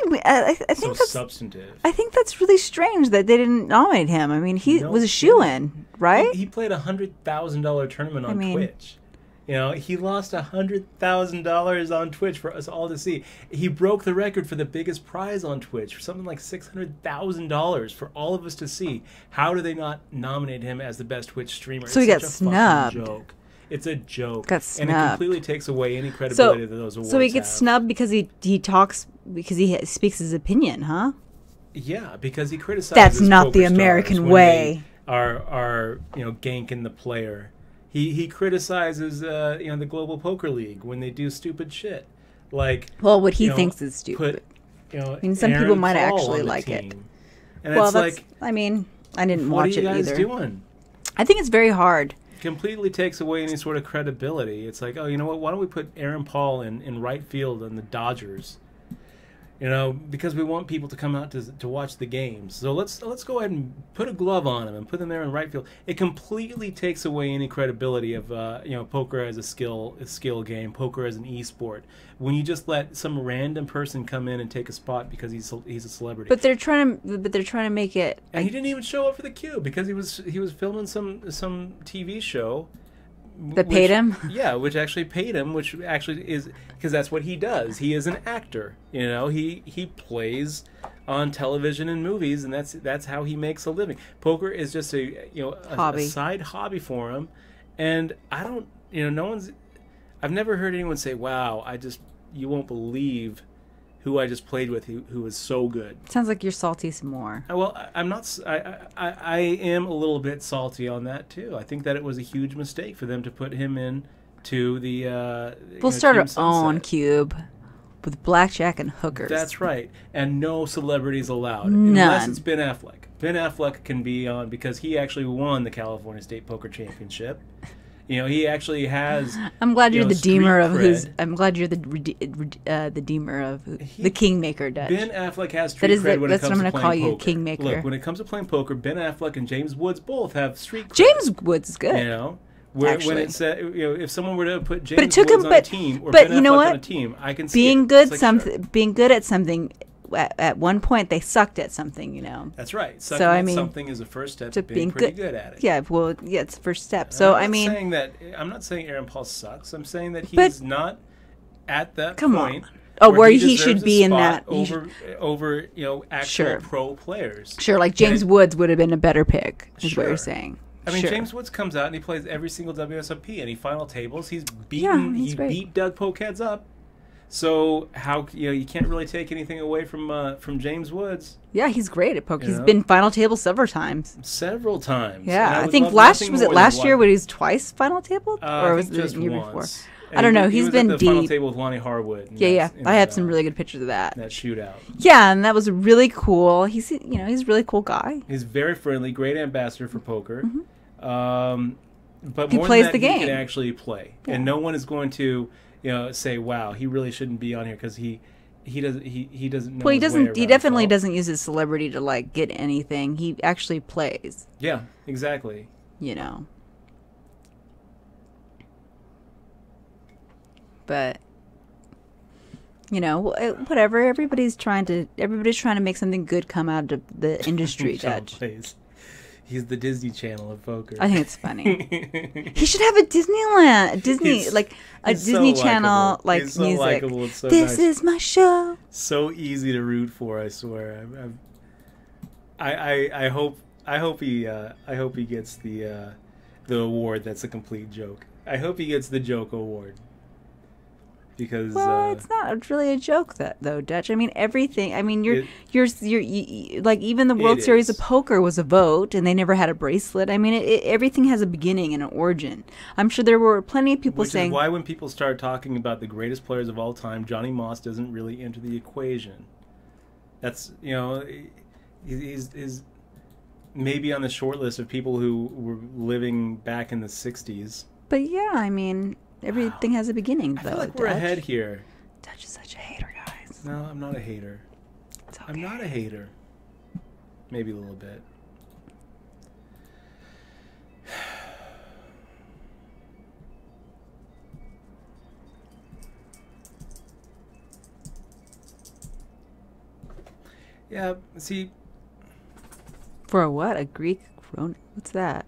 really. I so think that's. substantive. I think that's really strange that they didn't nominate him. I mean, he No was a shoe in, right? He played $100,000 tournament on mean- Twitch. You know, he lost $100,000 on Twitch for us all to see. He broke the record for the biggest prize on Twitch, for something like $600,000 for all of us to see. How do they not nominate him as the best Twitch streamer? So he It's got such a fucking snubbed. Joke. It's a joke. Got And it snubbed. completely takes away any credibility that those awards So he gets have. snubbed because he talks because he speaks his opinion, huh? Yeah, because he criticizes. That's not the poker stars American when way. they Are ganking the player. He criticizes the Global Poker League when they do stupid shit, like Well, what he you know, thinks is stupid. I mean, some people might actually on the like it. team. And Well, it's that's. like, I mean, I didn't what watch are you it guys either. doing? I think it's very hard. Completely takes away any sort of credibility. It's like, oh, you know what? Why don't we put Aaron Paul in right field on the Dodgers? You know, because we want people to come out to watch the games. So let's go ahead and put a glove on him and put him there in right field. It completely takes away any credibility of poker as a skill game, poker as an esport. When you just let some random person come in and take a spot because he's a celebrity. But they're trying to make it. And he didn't even show up for the cue because he was filming some TV show That paid him? Yeah, which actually paid him, which actually is because that's what he does. He is an actor. You know, he plays on television and movies, and that's how he makes a living. Poker is just a Hobby. side hobby for him, and I don't. No one's. I've never heard anyone say, "Wow, you won't believe who I just played with, who was so good." Sounds like you're salty some more. Well, I'm not. I am a little bit salty on that too. I think that it was a huge mistake for them to put him in to the. We'll start Team our own Sunset. cube with blackjack and hookers. That's right, and no celebrities allowed, None. unless it's Ben Affleck. Ben Affleck can be on because he actually won the California State Poker Championship. You know, he actually has. I'm glad you're the deemer of street who's. cred. I'm glad you're the deemer of the kingmaker, Dutch. Ben Affleck has street That is cred the- when that's it what comes I'm to gonna playing call you, poker. kingmaker. Look, when it comes to playing poker, Ben Affleck and James Woods both have street cred. James Woods is good. You know, where when Actually. it said, you know, if someone were to put James it took Woods him- on a but- team or but Ben you know Affleck what? on a team, I can see Being it. good, It's like, sure. being good at something. At one point, they sucked at something. You know. That's right. So, Sucking I at mean, something is a first step to to being being pretty good- good at it. Yeah. Well, yeah, it's the first step. So I'm I not mean, saying that I'm not saying Aaron Paul sucks. I'm saying that But- he's not at that Come point. on. Oh, where he deserves should a be in spot that- he over you know actual Sure. pro players. sure, like James And- Woods would have been a better pick. Is what Sure. you're saying. I mean, Sure. James Woods comes out and he plays every single WSOP and he final tables. He's Yeah, beaten. he's he great. beat Doug Pokeheads up. So how you can't really take anything away from James Woods Yeah, he's great at poker. You He's know? been final table several times. several times. And Yeah, I would think love last nothing was it more last than year one. when he was twice final table, I or was think it just the year once. before? And I don't know. He He's was been at the final deep. table with Lonnie Harwood. Yeah. In I have that, some really good pictures of that. that shootout. Yeah, and that was really cool. He's he's a really cool guy. He's very friendly, great ambassador for poker. But He more plays than that, the he game. can actually play, Yeah. and no one is going to say, "Wow, he really shouldn't be on here," because he doesn't know. Well, he his way doesn't. He around definitely golf. doesn't use his celebrity to like get anything. He actually plays. Yeah, exactly. You know. But whatever. Everybody's trying to make something good come out of the industry, Sean Dutch. plays. He's the Disney Channel of poker. I think it's funny. He should have a Disney He's- like a he's so Disney Channel likable. like He's so music. likable. It's so This nice. is my show. So easy to root for. I swear. I hope he gets the award. That's a complete joke. I hope he gets the joke award. Because Well, it's not really a joke though, Dutch. I mean, everything. I mean, you're like even the World It Series of is. Poker was a vote, and they never had a bracelet. I mean, everything has a beginning and an origin. I'm sure there were plenty of people which saying, is why when people start talking about the greatest players of all time, Johnny Moss doesn't really enter the equation. That's he's maybe on the short list of people who were living back in the '60s. but yeah, I mean, everything has a beginning. I Though, feel like we're Dutch. ahead here. Dutch is such a hater, guys. No, I'm not a hater. It's I'm okay. not a hater. Maybe a little bit. Yeah, see, For a what? A Greek Ronin? What's that?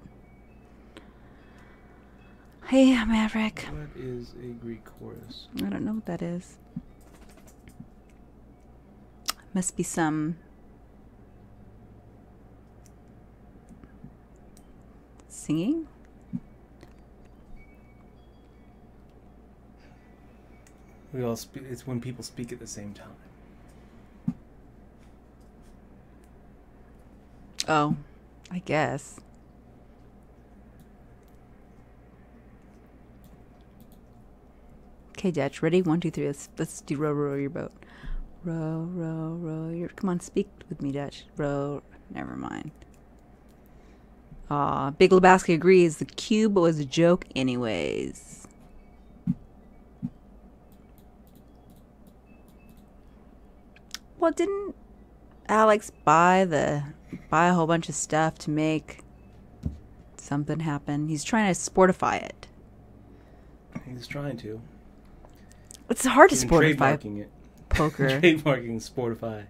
Hey, Maverick. what is a Greek chorus? I don't know what that is. Must be some singing? It's when people speak at the same time. Oh, I guess. Okay, Dutch, ready? 1, 2, 3. Let's do row, row your boat. Row, row, row your. Come on, speak with me, Dutch. Row. Never mind. Aw, Big Lebowski agrees. The cube was a joke, anyways. Well, didn't Alex buy a whole bunch of stuff to make something happen? He's trying to sportify it. He's trying to. It's hard to Even sportify trademarking it. poker. Trademarking Sportify.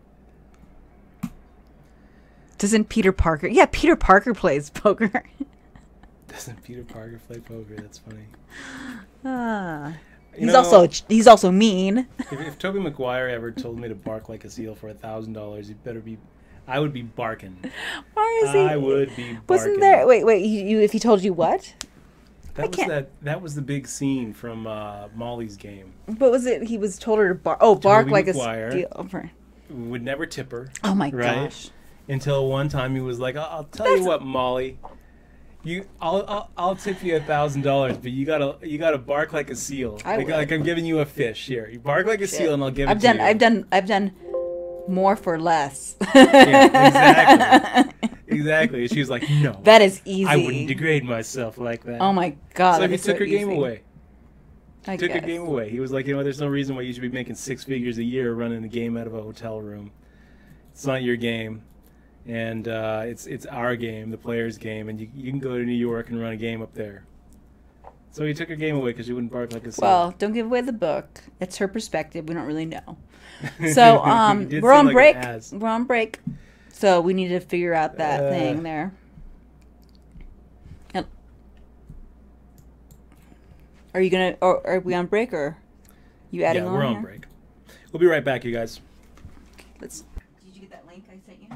Doesn't Peter Parker? Yeah, Peter Parker plays poker. Doesn't Peter Parker play poker? That's funny. Ah, You he's know, he's also mean. if Tobey Maguire ever told me to bark like a seal for $1,000, he better be. I would be barking. Why is he? I would be barking. Wasn't there? Wait. You if he told you what? I That was can't- that was the big scene from Molly's Game. What was it? He was told her to bark. Oh, bark Tobey like Maguire. a steel. Would never tip her. Oh my Right? gosh. Until one time he was like, "I'll tell you what, Molly, I'll tip you $1,000, but you gotta bark like a seal. I would. Like I'm giving you a fish here. You bark like a seal, and I'll give it I've to you." done more for less. Yeah, exactly. Exactly. She was like, no. That is easy. I wouldn't degrade myself like that. Oh my god. So that he is took her game easy. away. I Took her guess. game away. He was like, there's no reason why you should be making 6 figures a year running a game out of a hotel room. It's not your game. And it's our game, the player's game, and you can go to New York and run a game up there. So he took her game away because she wouldn't bark like a seal. Well, don't give away the book. It's her perspective. We don't really know. So It did we're seem on like break. it has. We're on break. So we need to figure out that thing there. And- Are you gonna? Or are we on break? Or you adding Yeah, on? we're on here? break. We'll be right back, you guys. Let's. Did you get that link I sent you?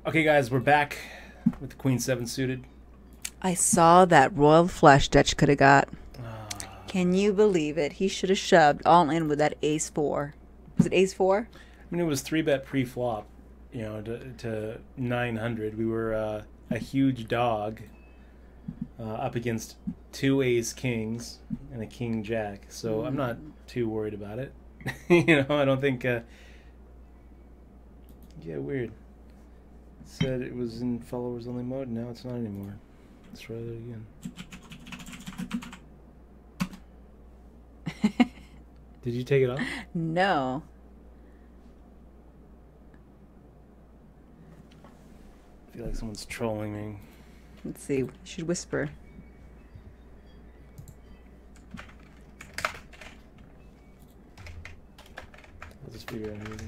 Okay, guys, we're back with the Queen 7 suited. I saw that royal flush Dutch could have got. Can you believe it? He should have shoved all in with that ace 4. Was it ace 4? I mean, it was 3-bet pre-flop, you know, to 900. We were a huge dog up against 2 ace kings and a king jack. So I'm not too worried about it. You know, I don't think... yeah, weird. It said it was in followers only mode. Now it's not anymore. Let's try that again. Did you take it off? No. I feel like someone's trolling me. Let's see. You should whisper. I'll just figure out who it is.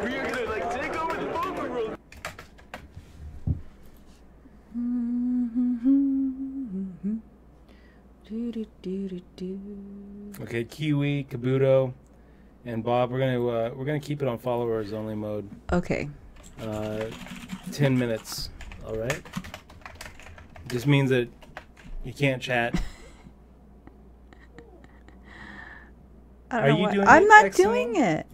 We are gonna like take over the poker world. Okay, Kiwi, Kabuto, and Bob. We're gonna keep it on followers only mode. Okay. 10 minutes. All right. Just means that you can't chat. I don't Are know you what- doing I'm it, not Exo? doing it.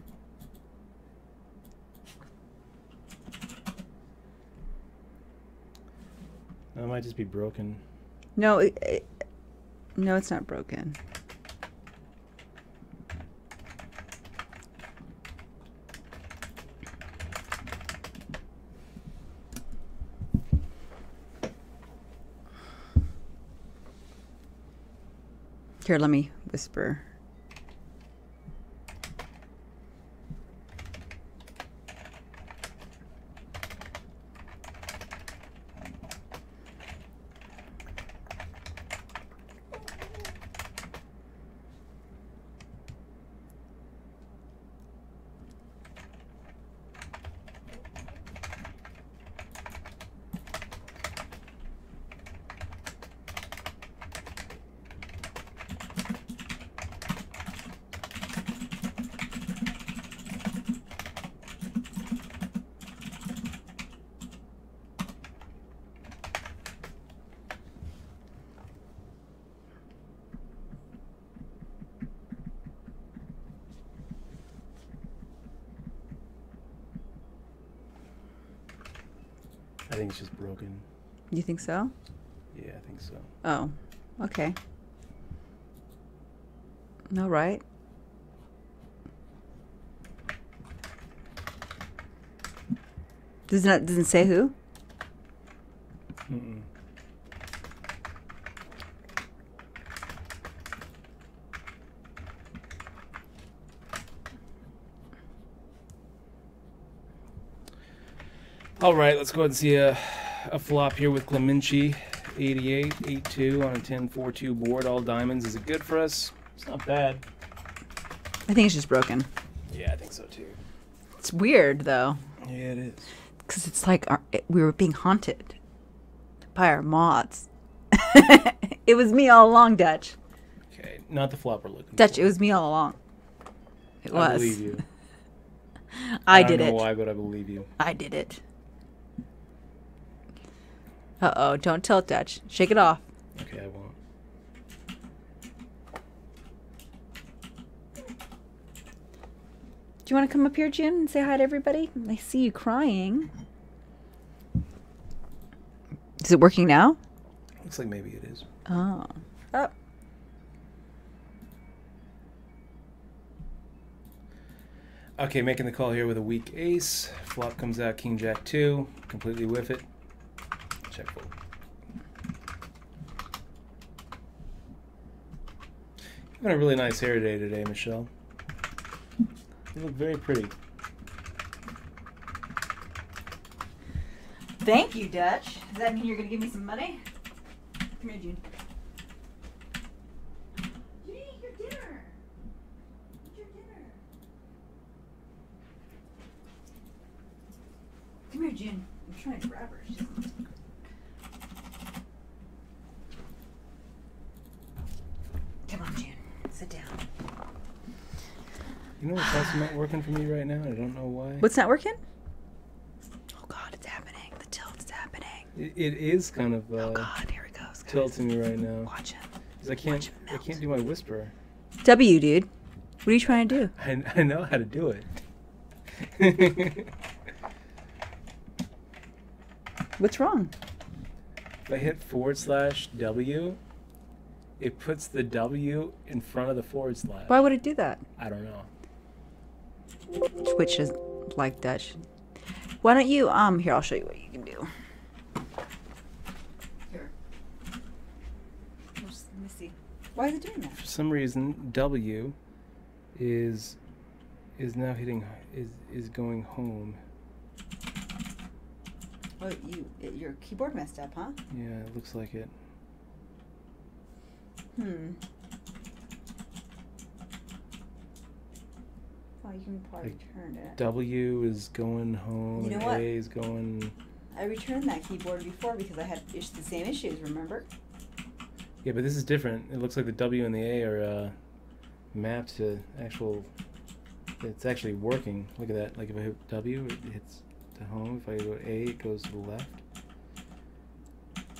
That might just be broken. No, no, it's not broken. Here, let me whisper. I think it's just broken. You think so? Yeah, I think so. Oh, okay. All right. Doesn't say who? Mm-mm. All right, let's go ahead and see a flop here with Clemenci, 88, 8-2 on a 10-4-2 board, all diamonds. Is it good for us? It's not bad. I think it's just broken. Yeah, I think so too. It's weird though, Yeah, it is. because it's like we were being haunted by our mods. It was me all along, Dutch. Okay, not the flop we're looking Dutch, for. it was me all along. It was. I believe you. I don't did know it. why, but I believe you. I did it. Uh-oh, don't tilt, Dutch. Shake it off. Okay, I won't. Do you want to come up here, Jim, and say hi to everybody? I see you crying. Is it working now? Looks like maybe it is. Oh. Oh. Okay, making the call here with a weak ace. Flop comes out, King Jack 2. Completely whiff it. Check fold. You're having a really nice hair day today, Michelle. You look very pretty. Thank you, Dutch. Does that mean you're going to give me some money? Come here, June. June, your dinner. Eat your dinner. Come here, June. I'm trying to grab her. She doesn't- Come on, June. Sit down. You know what's also not working for me right now? I don't know why. What's not working? Oh God, it's happening. The tilt's happening. It is kind of Oh God, here it goes. Guys. tilting me right now. Watch him. 'Cause I can't do my whisper. W, dude. What are you trying to do? I know how to do it. What's wrong? If I hit /W, it puts the W in front of the /. Why would it do that? I don't know. Twitch is like Dutch. Why don't you here, I'll show you what you can do. Here. Let me see. Why is it doing that? For some reason, W is now hitting is going home. Oh, your keyboard messed up, huh? Yeah, it looks like it. Well, you can probably return it. W is going home. You know and what? A is going. I returned that keyboard before because I had the same issues, remember? Yeah, but this is different. It looks like the W and the A are mapped to actual. It's actually working. Look at that. Like if I hit W, it hits to home. If I go A, it goes to the left.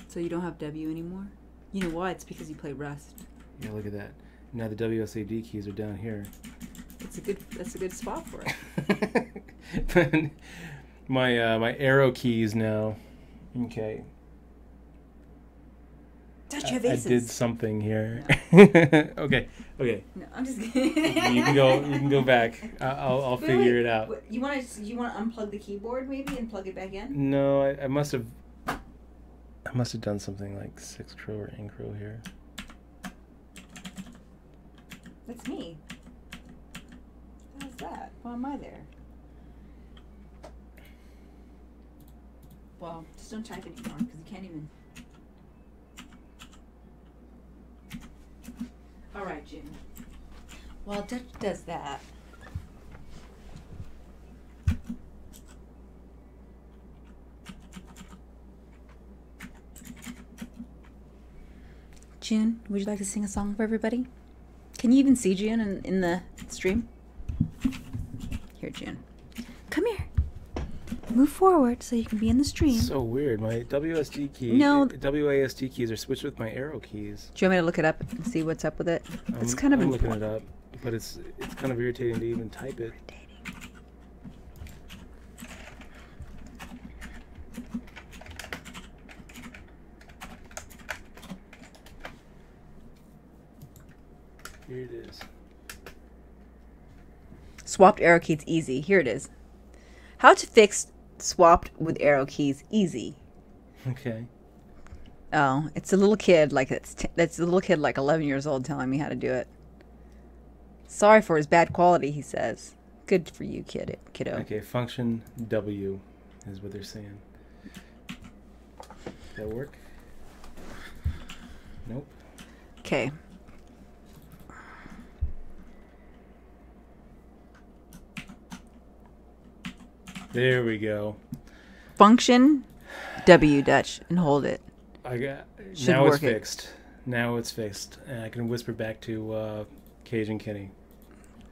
So you don't have W anymore? You know why? It's because you play Rust. Yeah, look at that. Now the WSAD keys are down here. That's a good spot for it. But my arrow keys now. Okay. Touch your I vases. did something here. No. Okay. No, I'm just kidding. You can go back. I'll Wait, figure wait. it out. You want to unplug the keyboard maybe and plug it back in? No, I must have done something like 6-crow or incrow here. That's me. How's that? Why am I there? Well, just don't type anymore because you can't even. All right, Jim. While Dutch does that. June, would you like to sing a song for everybody? Can you even see June in the stream? Here, June. Come here. Move forward so you can be in the stream. So weird. My WASD keys are switched with my arrow keys. Do you want me to look it up and see what's up with it? It's kind of I'm looking it up, but it's kind of irritating to even type it. Here it is. Swapped arrow keys easy. Here it is. How to fix swapped with arrow keys easy. Okay. Oh, it's a little kid like that's a little kid like 11 years old telling me how to do it. Sorry for his bad quality, he says. Good for you, kiddo. Okay, function W is what they're saying. Does that work? Nope. Okay. There we go. Function W, Dutch, and hold it. Now it's work it. fixed. Now it's fixed, and I can whisper back to Cajun Kenny.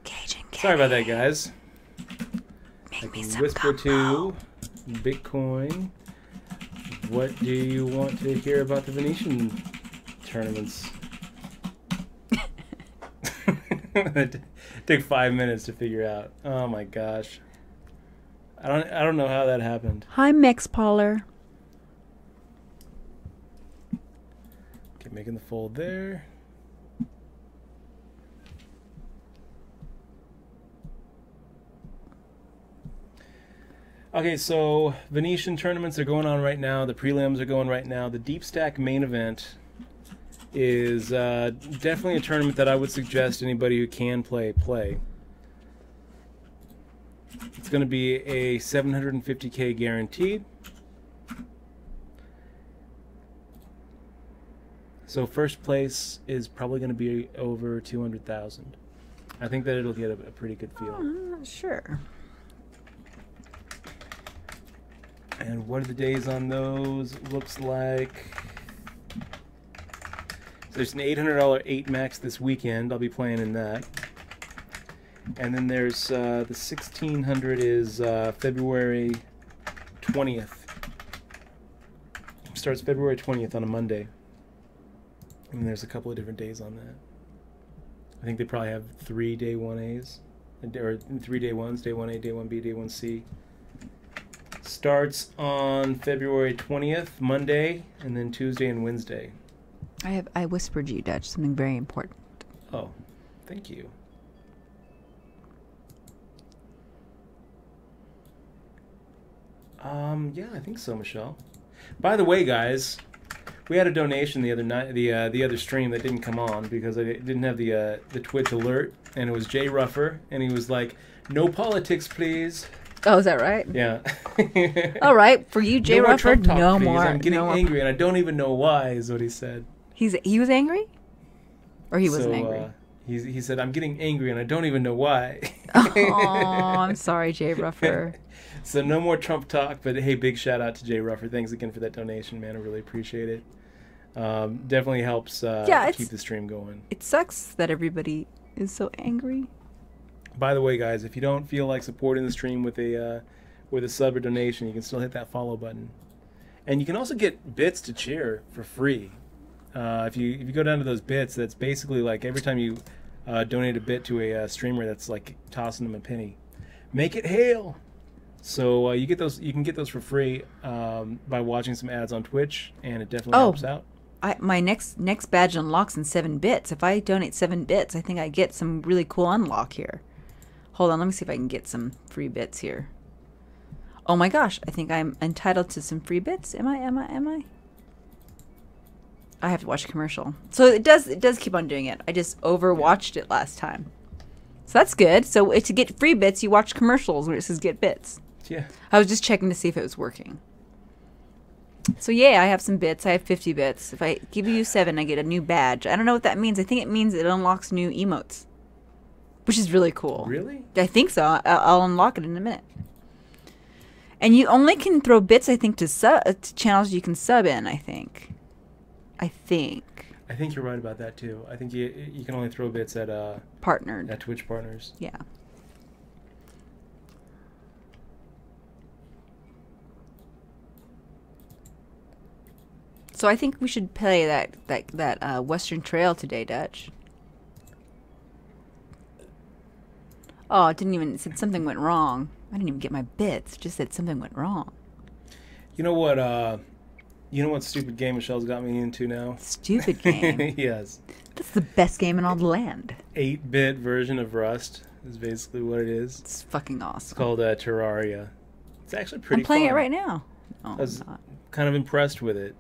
Cajun Kenny. Sorry about that, guys. I Make me can some whisper gumbo. to Bitcoin. What do you want to hear about the Venetian tournaments? It took 5 minutes to figure out. Oh my gosh. I don't know how that happened. Hi, Mexpaller. Okay, making the fold there. Okay, so Venetian tournaments are going on right now. The prelims are going right now. The Deep Stack main event is definitely a tournament that I would suggest anybody who can play. It's going to be a 750K guaranteed. So first place is probably going to be over 200,000. I think that it'll get a pretty good feel. I'm not sure. And what are the days on those? Looks like there's an $800 8 max this weekend. I'll be playing in that. And then there's the 1600 is February 20th. Starts February 20th on a Monday. And there's a couple of different days on that. I think they probably have 3 day 1As. Or 3 day 1s, day 1A, day 1B, day 1C. Starts on February 20th, Monday, and then Tuesday and Wednesday. I whispered you, Dutch, something very important. Oh, thank you. Yeah, I think so, Michelle. By the way, guys, we had a donation the other night, the other stream that didn't come on because I didn't have the Twitch alert, and it was Jay Ruffer, and he was like, "No politics, please." Oh, is that right? Yeah. All right, for you, Jay No more Ruffer, Trump talk, no please. more. I'm getting no more. angry, and I don't even know why. Is what he said. He was angry, or he wasn't angry. He said, "I'm getting angry, and I don't even know why." Oh, I'm sorry, Jay Ruffer. So no more Trump talk, but hey, big shout out to Jay Ruffer. Thanks again for that donation, man. I really appreciate it. Definitely helps keep the stream going. It sucks that everybody is so angry. By the way, guys, if you don't feel like supporting the stream with a sub or donation, you can still hit that follow button, and you can also get bits to cheer for free. If you go down to those bits, that's basically like every time you donate a bit to a streamer, that's like tossing them a penny. Make it hail. So you get those. You can get those for free by watching some ads on Twitch, and it definitely helps out. My next badge unlocks in 7 bits. If I donate 7 bits, I think I get some really cool unlock here. Hold on, let me see if I can get some free bits here. Oh my gosh, I think I'm entitled to some free bits. Am I? I have to watch a commercial. So it does keep on doing it. I just overwatched it last time. So that's good. So to get free bits, you watch commercials where it says get bits. Yeah. I was just checking to see if it was working. So yeah, I have some bits. I have 50 bits. If I give you 7, I get a new badge. I don't know what that means. I think it means it unlocks new emotes, which is really cool. Really? I think so. I'll unlock it in a minute. And you only can throw bits, I think, to channels you can sub in, I think. I think you're right about that too. I think you can only throw bits at partnered. At Twitch partners. Yeah. So I think we should play that Western Trail today, Dutch. Oh, it said something went wrong. I didn't even get my bits. It just said something went wrong. You know what stupid game Michelle's got me into now? Stupid game? Yes. That's the best game in all the land. 8-bit version of Rust is basically what it is. It's fucking awesome. It's called Terraria. It's actually pretty I'm playing fun. it right now. Oh, I was kind of impressed with it.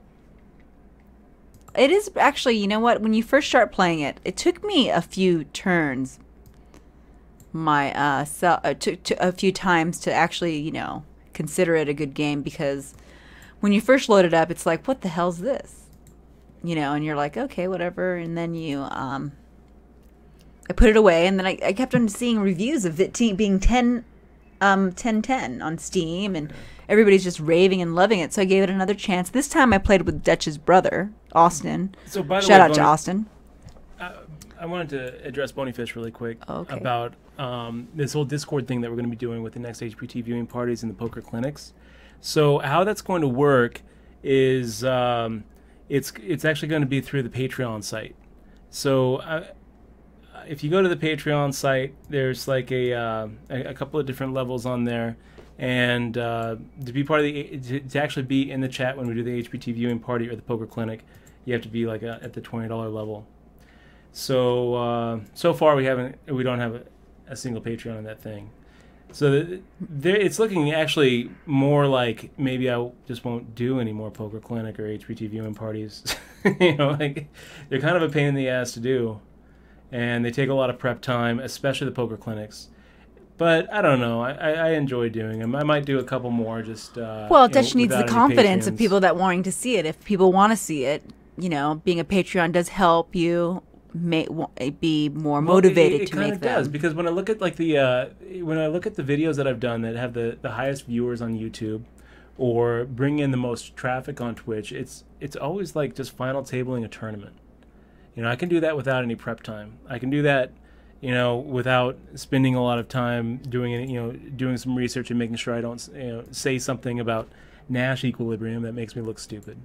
It is actually, you know what? When you first start playing it, it took me a few turns. Took a few times to actually, consider it a good game, because when you first load it up, it's like, what the hell's this? And you're like, okay, whatever. And then I put it away, and then I kept on seeing reviews of it being 10 on Steam, and everybody's just raving and loving it. So I gave it another chance. This time I played with Dutch's brother, Austin. So by the Shout way, out to Austin. I wanted to address Bonyfish really quick Okay. about this whole Discord thing that we're going to be doing with the next HPT viewing parties and the poker clinics. So how that's going to work is it's actually going to be through the Patreon site. So if you go to the Patreon site, there's like a couple of different levels on there, and to be part of to actually be in the chat when we do the HPT viewing party or the poker clinic, you have to be like at the $20 level. So so far we don't have a single Patreon on that thing. So it's looking actually more like maybe I just won't do any more poker clinic or HPT viewing parties. Like they're kind of a pain in the ass to do, and they take a lot of prep time, especially the poker clinics. But I don't know. I enjoy doing them. I might do a couple more. Just Dutch needs the without any confidence of patrons. people that wanting to see it. If people want to see it, being a Patreon does help you be more motivated to make them. It kind of does, because when I look at the videos that I've done that have the highest viewers on YouTube, or bring in the most traffic on Twitch, it's always like just final tabling a tournament. I can do that without any prep time. I can do that you know, without spending a lot of time doing it, you know, doing some research and making sure I don't, you know, say something about Nash equilibrium that makes me look stupid.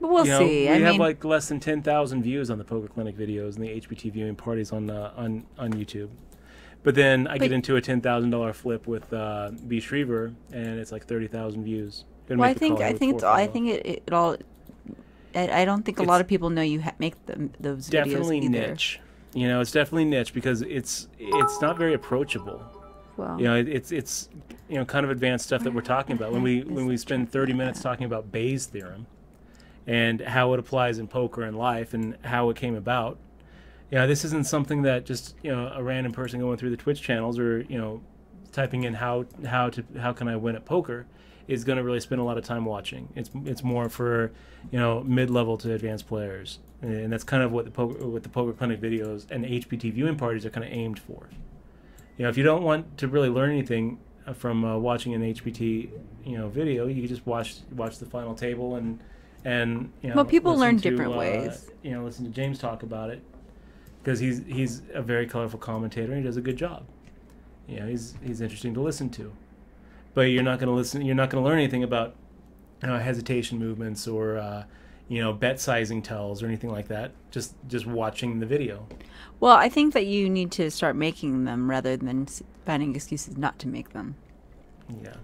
But we'll You know, see. we I have mean, like less than 10,000 views on the Poker Clinic videos and the HPT viewing parties on YouTube. But then I get into a $10,000 flip with B. Shriver, and it's like 30,000 views. Gonna well, make the call with four I follow-up. think it all. I don't think a lot of people know you make those Definitely videos either. niche. You know, it's definitely niche because it's not very approachable. Well, You know, it's you know, kind of advanced stuff that we're talking about when we spend 30 minutes talking about Bayes' theorem and how it applies in poker and life and how it came about. You know, this isn't something that just, you know, a random person going through the Twitch channels or, you know, typing in how can I win at poker is going to really spend a lot of time watching. It's more for, you know, mid-level to advanced players, and that's kind of what the Poker Clinic videos and HPT viewing parties are kind of aimed for. You know, if you don't want to really learn anything from watching an HPT, you know, video, you can just watch the final table and you know. Well, people listen learn to, different ways. You know, listen to James talk about it because he's a very colorful commentator and he does a good job. You know, he's interesting to listen to, but you're not going to listen. You're not going to learn anything about hesitation movements or you know, bet sizing tells or anything like that. Just watching the video. well, I think that you need to start making them rather than finding excuses not to make them. Yeah,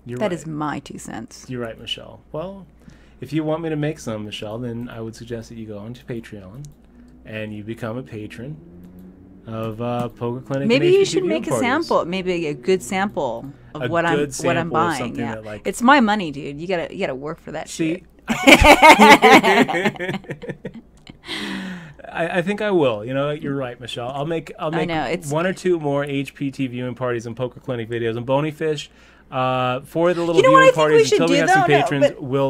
you're That right. is my 2 cents. You're right, Michelle. Well, if you want me to make some, Michelle, then I would suggest that you go onto Patreon and you become a patron of Poker Clinic. Maybe and you HPT should make a viewing parties. sample, maybe a good sample of A what good I'm sample of buying. something Yeah, that, like- it's my money, dude. You gotta work for that See, shit. I think I will. You know, you're right, Michelle. I'll make know, it's- 1 or 2 more HPT viewing parties and Poker Clinic videos and Bonyfish. For the little You know what I viewing think we parties, should until we do, have some though? No,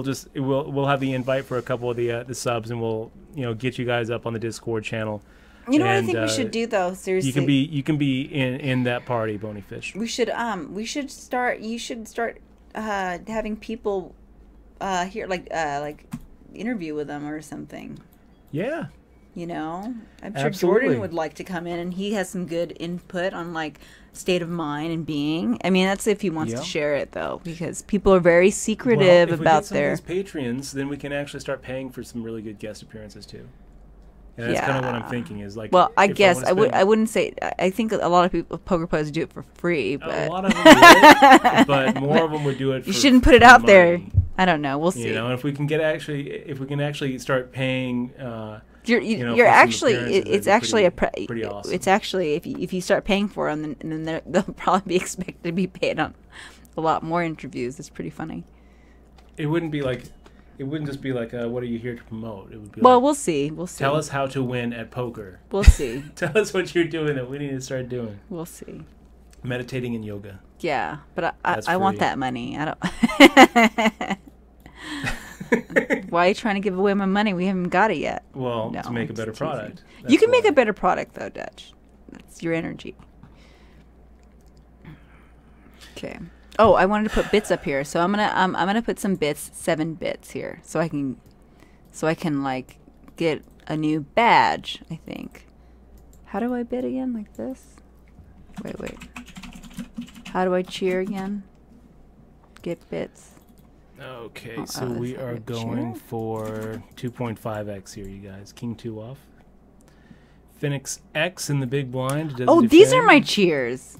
patrons, but- we'll have the invite for a couple of the subs, and we'll, you know, get you guys up on the Discord channel. You know what I And, think we should do though? Seriously, You can be in that party, Bonyfish. we should start. You should start having people here, like interview with them or something. Yeah. You know, I'm sure Absolutely. Jordan would like to come in, and he has some good input on like state of mind and being. I mean, that's if he wants Yeah. to share it though, because people are very Well, secretive if we about get some their. of these Patreons, then we can actually start paying for some really good guest appearances too. And that's kind of what I'm Yeah. thinking is like. Well, I if guess wanna I would. spend- I wouldn't say. I think a lot of people, poker players, do it for free, but A lot of them would, but more of them would do it. For, you shouldn't put it for out there. money. I don't know. We'll see. You know, and if we can actually start paying. You're know, you're for some actually appearances, it's that'd be actually pretty awesome. it's actually if you start paying for them, then they'll probably be expected to be paid on a lot more interviews. It's pretty funny. It wouldn't be like. It wouldn't just be like, what are you here to promote? It would be Well, like, we'll see. We'll see. tell us how to win at poker. We'll see. Tell us what you're doing that we need to start doing. We'll see. Meditating and yoga. Yeah, but That's I want free. that money. I don't. Why are you trying to give away my money? We haven't got it yet. Well, No, to make a I'm better just teasing. product. You That's can make why. a better product though, Dutch. That's your energy. Okay. Oh, I wanted to put bits up here, so I'm gonna put some bits, 7 bits here, so I can like get a new badge. I think. How do I bid again? Like this? Wait. How do I cheer again? Get bits. Okay, Oh, so that's we not are a going chair. for 2.5x here, you guys. King 2 off. Phoenix X in the big blind. Does Oh, it these are defend? my cheers.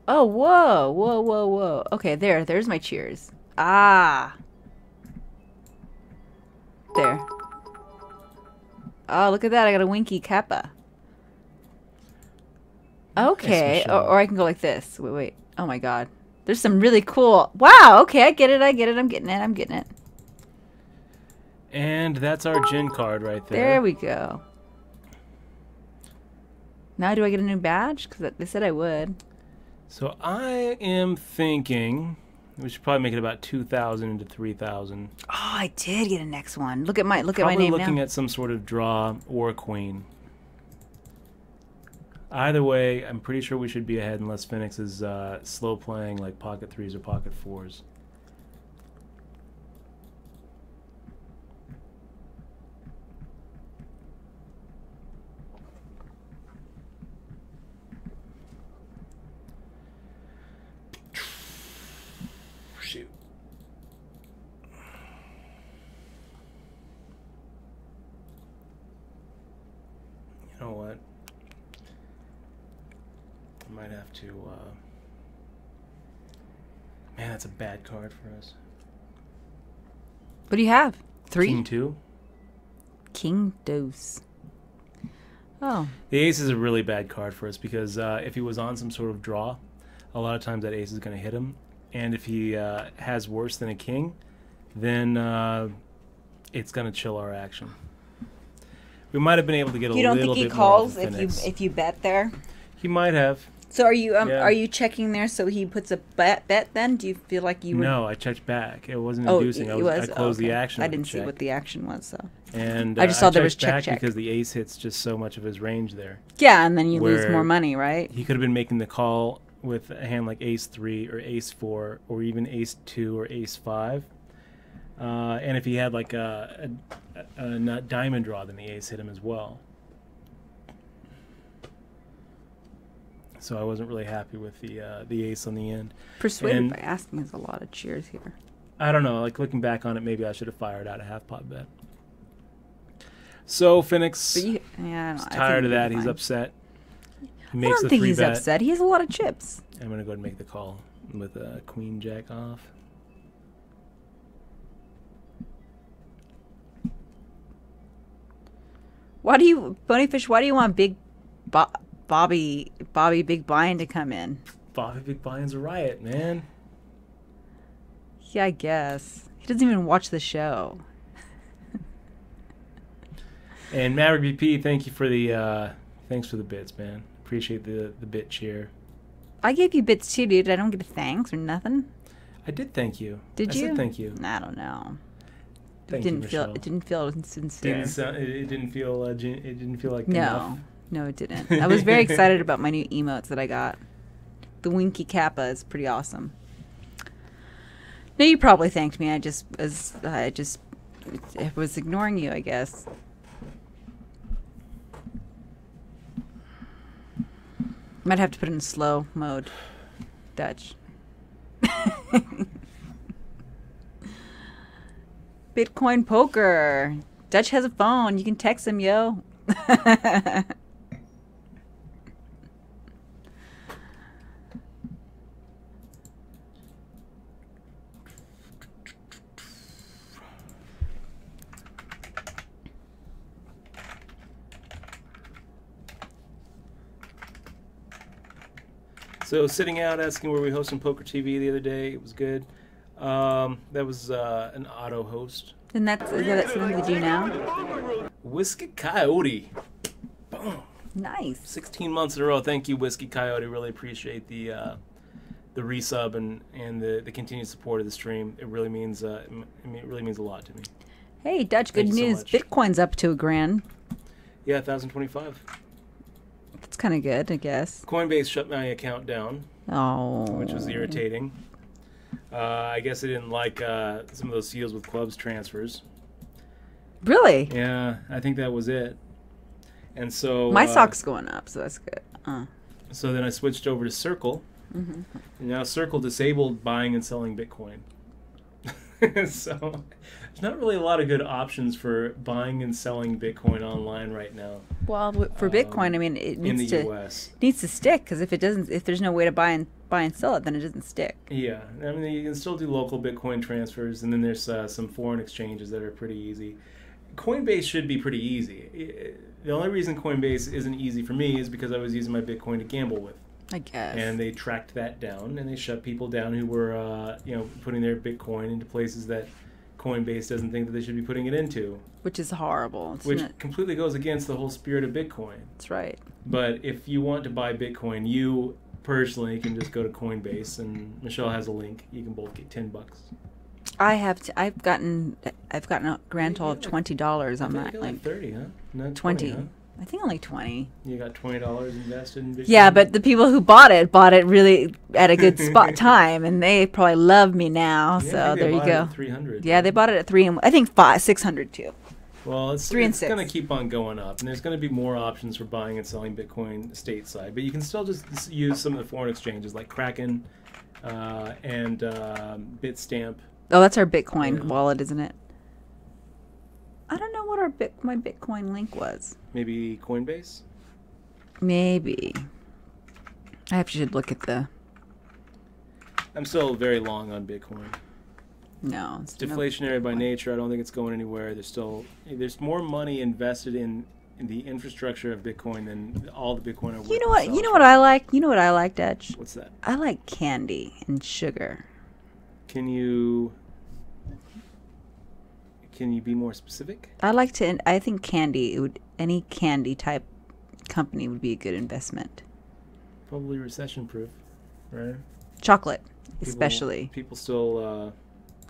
Oh, whoa. Okay, there's my cheers. Ah. There. Oh, look at that. I got a Winky Kappa. Okay. Michelle. Or I can go like this. Wait. Oh my god. There's some really cool. Wow, okay, I get it. I'm getting it. And that's our Gin card right there. There we go. Now do I get a new badge? Because they said I would. So I am thinking we should probably make it about 2,000 into 3,000. Oh, I did get a next one. Look at my Probably name looking now. at some sort of draw or a queen. Either way, I'm pretty sure we should be ahead unless Phoenix is slow playing like pocket 3s or pocket 4s. You know what? I might have to. Man, that's a bad card for us. What do you have? 3? King 2. King deuce. Oh. The ace is a really bad card for us because if he was on some sort of draw, a lot of times that ace is going to hit him. And if he has worse than a king, then it's going to chill our action. We might have been able to get a You don't little think he bit more off calls of Phoenix. if you bet there? He might have. So are you Yeah. are you checking there so he puts a bet then? Do you feel like you were... No, I checked back. It wasn't Oh, inducing. I closed the action. I with a didn't see check. what the action was, so. And I just saw there was checked check, back because the ace hits just so much of his range there. Yeah, and then you lose Where- more money, right? He could have been making the call with a hand like ace 3 or ace 4 or even ace 2 or ace 5. And if he had like a nut diamond draw, then the ace hit him as well. So I wasn't really happy with the ace on the end. Persuaded and- by asking is a lot of cheers here. I don't know. Like looking back on it, maybe I should have fired out a half pot bet. So Phoenix But you, yeah, I don't, is tired of that. He's fine. upset. He I makes don't the think 3 he's bet. upset. He has a lot of chips. I'm gonna go ahead and make the call with Queen Jack off. Why do you, Bunnyfish? Why do you want Big Bobby Big Blind to come in? Bobby Big Blind's a riot, man. Yeah, I guess he doesn't even watch the show. And Maverick BP, thank you for the thanks for the bits, man. Appreciate the bit cheer. I gave you bits too, dude. I don't get a thanks or nothing. I did thank you. Did I you? said thank you. I don't know. Thank it you, didn't feel. Michelle. It didn't feel sincere. It didn't feel. It didn't feel like No, enough. no, it didn't. I was very excited about my new emotes that I got. The Winky Kappa is pretty awesome. No, you probably thanked me. I was ignoring you, I guess. Might have to put it in slow mode, Dutch. Bitcoin poker. Dutch has a phone. You can text him, yo. So sitting out asking where we hosting Poker TV the other day. It was good. That was an auto host. And is that something to do now? Whiskey Coyote. Boom. Nice. 16 months in a row. Thank you, Whiskey Coyote. Really appreciate the resub and the continued support of the stream. It really means it really means a lot to me. Hey, Dutch, good Thank you so news. much. Bitcoin's up to $1,000. Yeah, 1,025. That's kind of good, I guess. Coinbase shut my account down, Oh. which was irritating. I guess I didn't like some of those seals with clubs transfers. Really? Yeah, I think that was it. And so My stock's going up, so that's good. So then I switched over to Circle. Mm-hmm. And now Circle disabled buying and selling Bitcoin. So there's not really a lot of good options for buying and selling Bitcoin online right now Well, for Bitcoin, I mean, it in the needs to U.S. stick, because if there's no way to buy and sell it, then it doesn't stick. Yeah, I mean you can still do local Bitcoin transfers, and then there's some foreign exchanges that are pretty easy. Coinbase should be pretty easy. The only reason Coinbase isn't easy for me is because I was using my Bitcoin to gamble with. I guess. And they tracked that down, and they shut people down who were, putting their Bitcoin into places that Coinbase doesn't think that they should be putting it into. Which is horrible. It's Which not- completely goes against the whole spirit of Bitcoin. That's right. But if you want to buy Bitcoin, you personally can just go to Coinbase, and Michelle has a link. You can both get $10. I've gotten a grand total of $20 on I that. think you got like 30, huh? Not 20. huh? I think only 20. You got $20 invested in Bitcoin? Yeah, but the people who bought it really at a good spot time, and they probably love me now. Yeah, I So think they there you bought it go. at 300. Yeah, they bought it at 3 and I think 600 too. Well, it's 3 and it's going to 6. keep on going up, and there's going to be more options for buying and selling Bitcoin stateside. But you can still just use some of the foreign exchanges like Kraken and Bitstamp. Oh, that's our Bitcoin Yeah. wallet, isn't it? I don't know what my Bitcoin link was. Maybe Coinbase. Maybe. I have to look at the... I'm still very long on Bitcoin. No. It's deflationary by nature. I don't think it's going anywhere. There's more money invested in the infrastructure of Bitcoin than all the Bitcoin are worth. You know what? You know what I like? You know what I like, Dutch? What's that? I like candy and sugar. Can you be more specific? I think candy, any candy type company would be a good investment. Probably recession proof, right? Chocolate, especially. People still...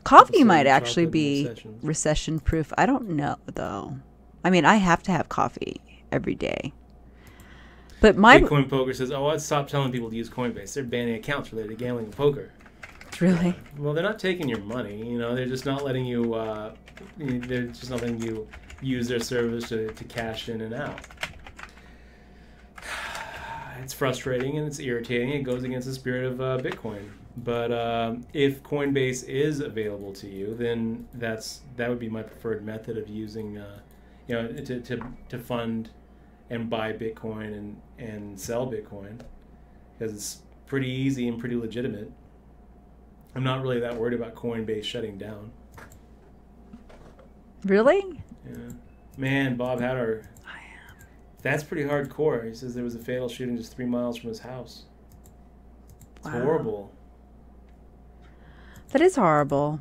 Coffee still might eat actually chocolate in be recessions. recession proof. I don't know, though. I mean, I have to have coffee every day. But my... Bitcoin Poker says, I'd stop telling people to use Coinbase. They're banning accounts related to gambling and poker. Really? Well, they're not taking your money. They're just not letting you... they're just not letting you use their service to cash in and out. It's frustrating and it's irritating. It goes against the spirit of Bitcoin. But if Coinbase is available to you, then that would be my preferred method of using, to fund and buy Bitcoin and sell Bitcoin, because it's pretty easy and pretty legitimate. I'm not really that worried about Coinbase shutting down. Really? Yeah, man, Bob Hatter. That's pretty hardcore. He says there was a fatal shooting just 3 miles from his house. It's horrible. That is horrible.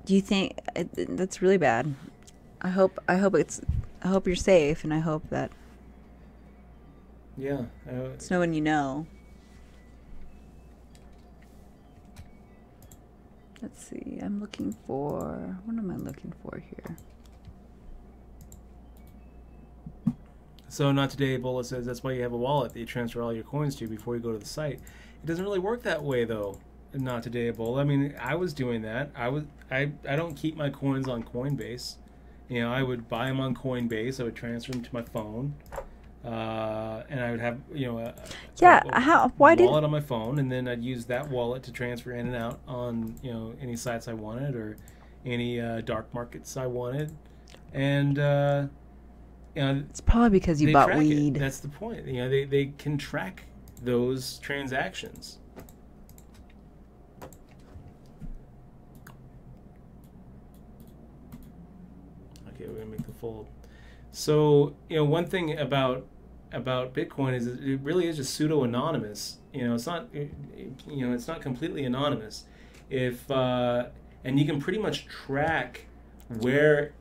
Do you think that's really bad? I hope you're safe, and I hope that Yeah. it's no one you know. Let's see. I'm looking for... What am I looking for here? So Not Today Ebola says that's why you have a wallet that you transfer all your coins to before you go to the site. It doesn't really work that way, though. Not Today Ebola. I mean, I was doing that. I don't keep my coins on Coinbase. I would buy them on Coinbase. I would transfer them to my phone, and I would have a wallet on my phone, and then I'd use that wallet to transfer in and out on any sites I wanted or any dark markets I wanted, and it's probably because you bought weed. That's the point. They can track those transactions. Okay, we're gonna make the fold. So one thing about Bitcoin is it really is just pseudo anonymous. It's not it's not completely anonymous. And you can pretty much track where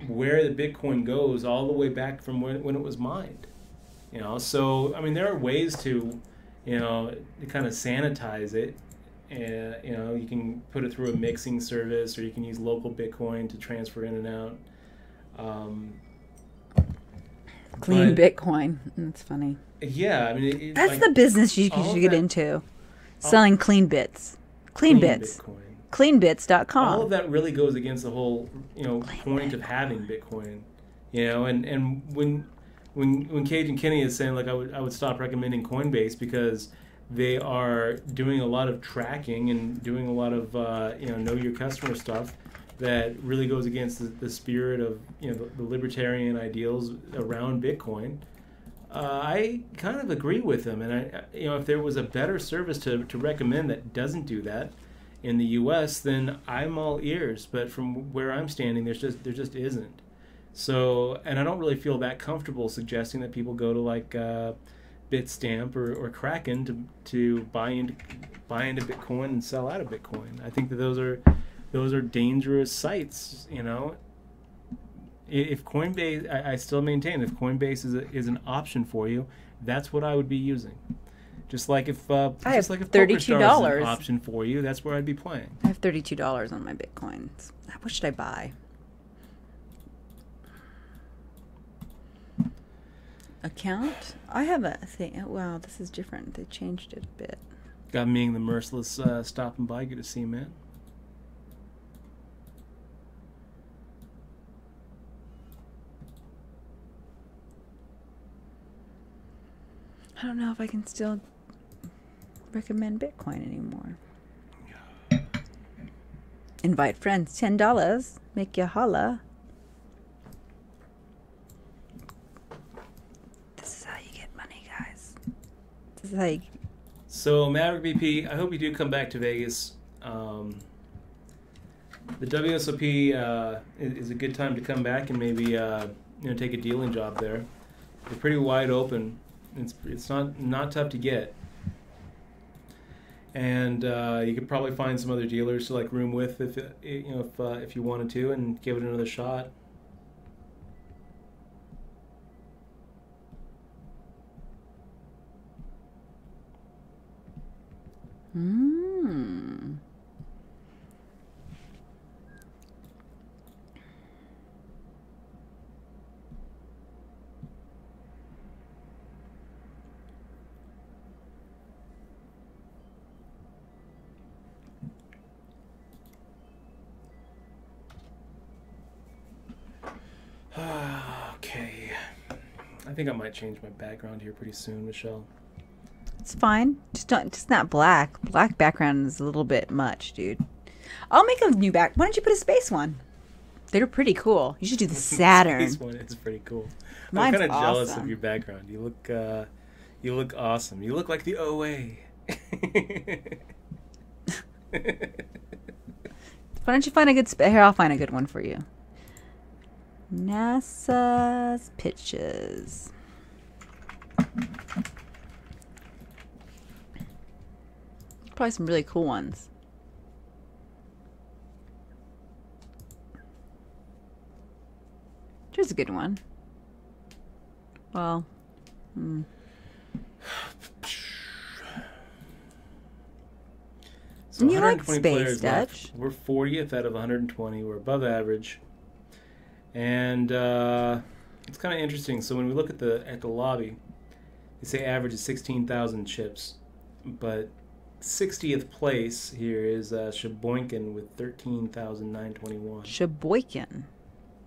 the Bitcoin goes all the way back from when it was mined. So I mean there are ways to kind of sanitize it. You can put it through a mixing service, or you can use local Bitcoin to transfer in and out. Clean Bitcoin. That's funny. Yeah, I mean that's the business you should get into. Selling clean bits. Clean bits. Bitcoin. Cleanbits.com. All of that really goes against the whole point of having Bitcoin. And when Cage and Kenny is saying, like, I would stop recommending Coinbase because they are doing a lot of tracking and doing a lot of know your customer stuff that really goes against the spirit of the libertarian ideals around Bitcoin. I kind of agree with them, and I if there was a better service to recommend that doesn't do that in the U.S., then I'm all ears. But from where I'm standing, there just isn't. So, and I don't really feel that comfortable suggesting that people go to like Bitstamp or Kraken to buy into Bitcoin and sell out of Bitcoin. I think that those are dangerous sites. If Coinbase, I still maintain, if Coinbase is an option for you, that's what I would be using. Just like if I have $32 $32 is an option for you, that's where I'd be playing. I have $32 on my Bitcoins. What should I buy? Account? I have a thing. Wow, this is different. They changed it a bit. Got me the merciless stopping by. Good to see you, man. I don't know if I can still recommend Bitcoin anymore. Invite friends, $10. Make you holla. This is how you get money, It's like, So Maverick BP, I hope you do come back to Vegas. The WSOP is a good time to come back and maybe take a dealing job there. They're pretty wide open. It's not tough to get, and you could probably find some other dealers to like room with if you wanted to and give it another shot. Okay. I think I might change my background here pretty soon, Michelle. it's fine. Just not black. Black background is a little bit much, dude. I'll make a new back. Why don't you put a space one? They're pretty cool. You should do the Saturn. This one is pretty cool. Mine's I'm kind of jealous awesome. of your background. You look awesome. You look like the OA. Why don't you find a good here, I'll find a good one for you. NASA's pitches. Probably some really cool ones. Here's a good one. Well, So You like 120 space, players left. Dutch. We're 40th out of 120. We're above average, and it's kind of interesting. So when we look at the lobby, they say average is 16,000 chips, but 60th place here is Sheboygan with 13,921. Sheboygan.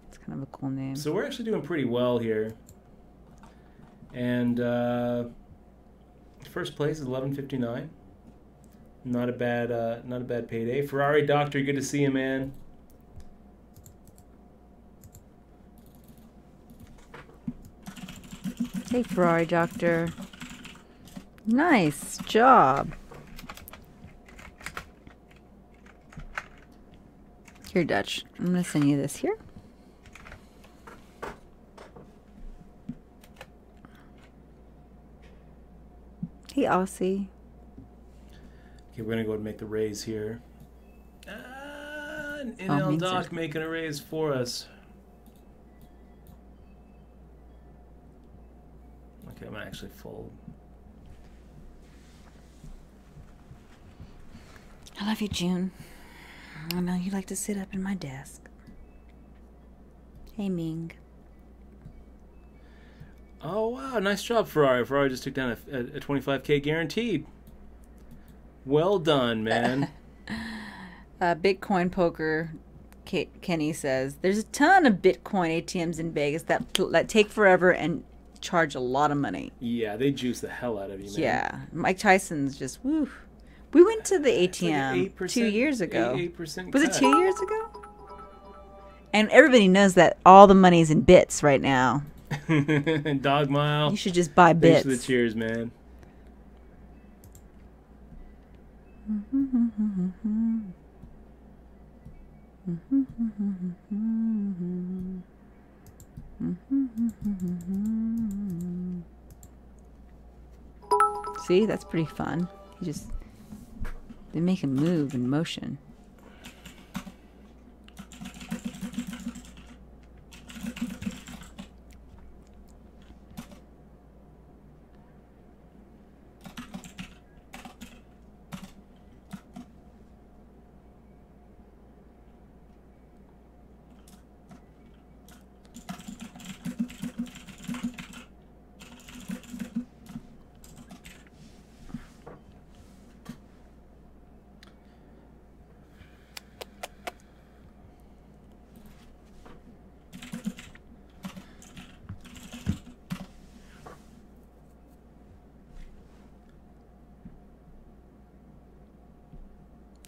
It's kind of a cool name. So we're actually doing pretty well here, and first place is 1159. Not a bad payday. Ferrari Doctor, good to see you, man. Hey, Ferrari Doctor. Nice job. Here, Dutch. I'm going to send you this here. Hey, Aussie. Okay, we're gonna go ahead and make the raise here. An Oh, NL means Doc there's- making a raise for us. Okay, I'm gonna actually fold. I love you, June. I know you like to sit up in my desk. Hey, Ming. Oh wow, nice job, Ferrari. Ferrari just took down a 25K guaranteed. Well done, man. Bitcoin Poker, Kenny says, there's a ton of Bitcoin ATMs in Vegas that take forever and charge a lot of money. Yeah, they juice the hell out of you, man. Yeah. Mike Tyson's just, woo. We went to the It's like ATM an 8%, 2 years ago. 8% Was it cut. 2 years ago? And everybody knows that all the money's in bits right now. Dog mile. You should just buy Thanks bits. for the cheers, man. See, that's pretty fun. They make him move in motion.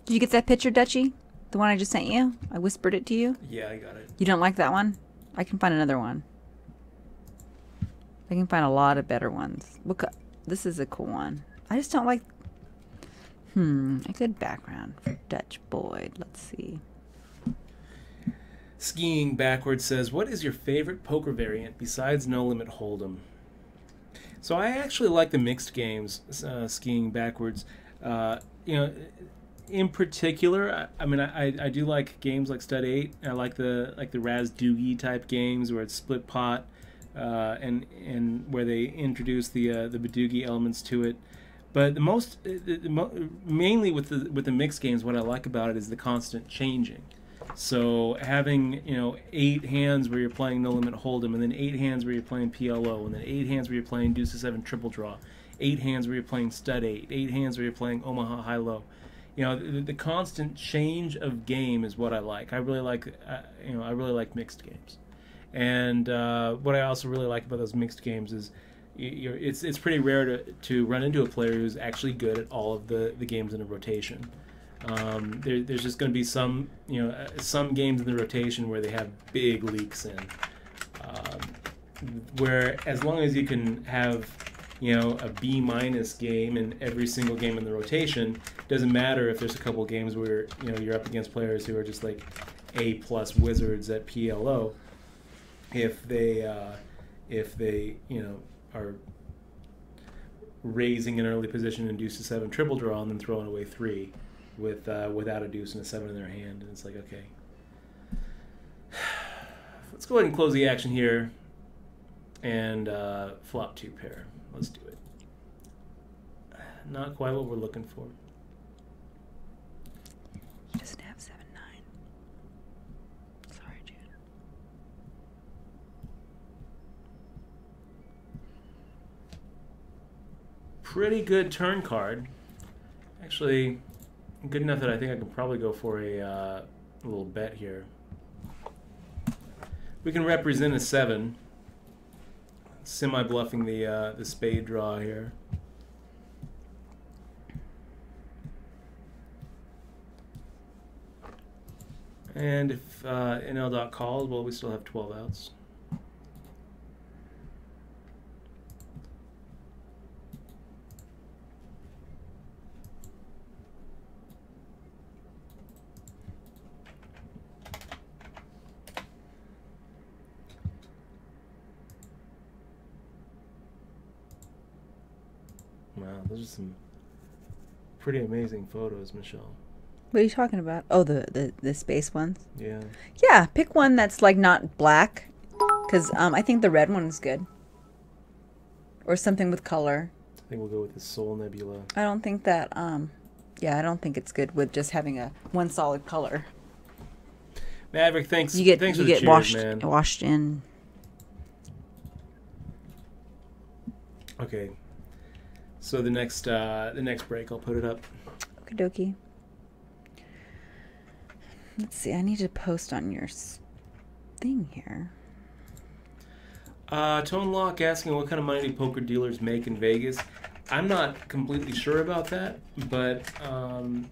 Did you get that picture, Dutchie? The one I just sent you? I whispered it to you. Yeah, I got it. You don't like that one? I can find another one. I can find a lot of better ones. This is a cool one. I just don't like. A good background for Dutch Boyd. Let's see. Skiing Backwards says, what is your favorite poker variant besides No Limit Hold'em? So I actually like the mixed games, Skiing Backwards. In particular, I do like games like Stud 8. I like the Raz Doogie type games where it's split pot, and where they introduce the Badoogie elements to it. But mainly with the mixed games, what I like about it is the constant changing. So having 8 hands where you're playing No Limit Hold'em, and then 8 hands where you're playing PLO, and then 8 hands where you're playing Deuce to 7 Triple Draw, 8 hands where you're playing Stud 8, 8 hands where you're playing Omaha High Low. The constant change of game is what I like. I really like mixed games, and what I also really like about those mixed games is it's pretty rare to run into a player who's actually good at all of the games in a rotation. There's just going to be some games in the rotation where they have big leaks in, where as long as you can have a B- game in every single game in the rotation, doesn't matter if there's a couple games where you're up against players who are just like A+ wizards at PLO. If they are raising an early position in Deuce to 7 Triple Draw and then throwing away 3 without a deuce and a 7 in their hand, and it's like, okay, let's go ahead and close the action here and flop 2 pair. Let's do it. Not quite what we're looking for. He doesn't have 7-9. Sorry, June. Pretty good turn card. Actually, good enough that I think I can probably go for a little bet here. We can represent a 7. Semi-bluffing the spade draw here. And if NL. calls, well, we still have 12 outs. Wow, those are some pretty amazing photos, Michelle. What are you talking about? Oh, the space ones? Yeah. Yeah, pick one that's like not black, because I think the red one is good. Or something with color. I think we'll go with the Soul Nebula. I don't think that, I don't think it's good with just having one solid color. Maverick, thanks. You get thanks for the get cheers, man. washed in. Okay. So the next break, I'll put it up. Okie dokie. Let's see. I need to post on your thing here. Tone Lock asking what kind of money do poker dealers make in Vegas. I'm not completely sure about that, but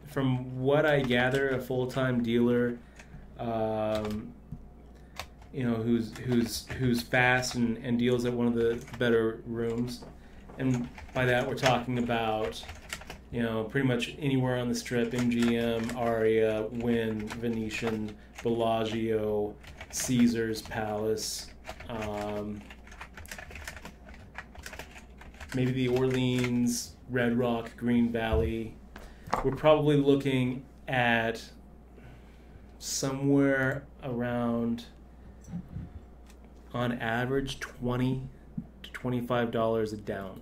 from what I gather, a full-time dealer, who's fast and deals at one of the better rooms, and by that we're talking about pretty much anywhere on the Strip: MGM, Aria, Wynn, Venetian, Bellagio, Caesars Palace. Maybe the Orleans, Red Rock, Green Valley. We're probably looking at somewhere around, on average, $20 to $25 a down.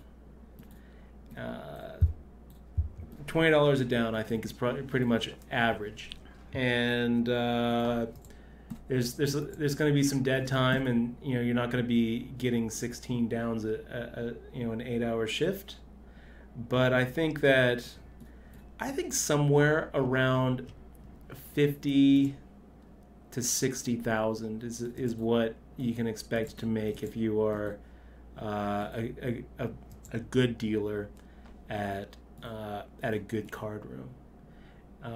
$20 a down, I think, is pretty much average, and there's going to be some dead time, and you're not going to be getting 16 downs an 8-hour shift, but I think somewhere around 50 to 60,000 is what you can expect to make if you are a good dealer at a good card room.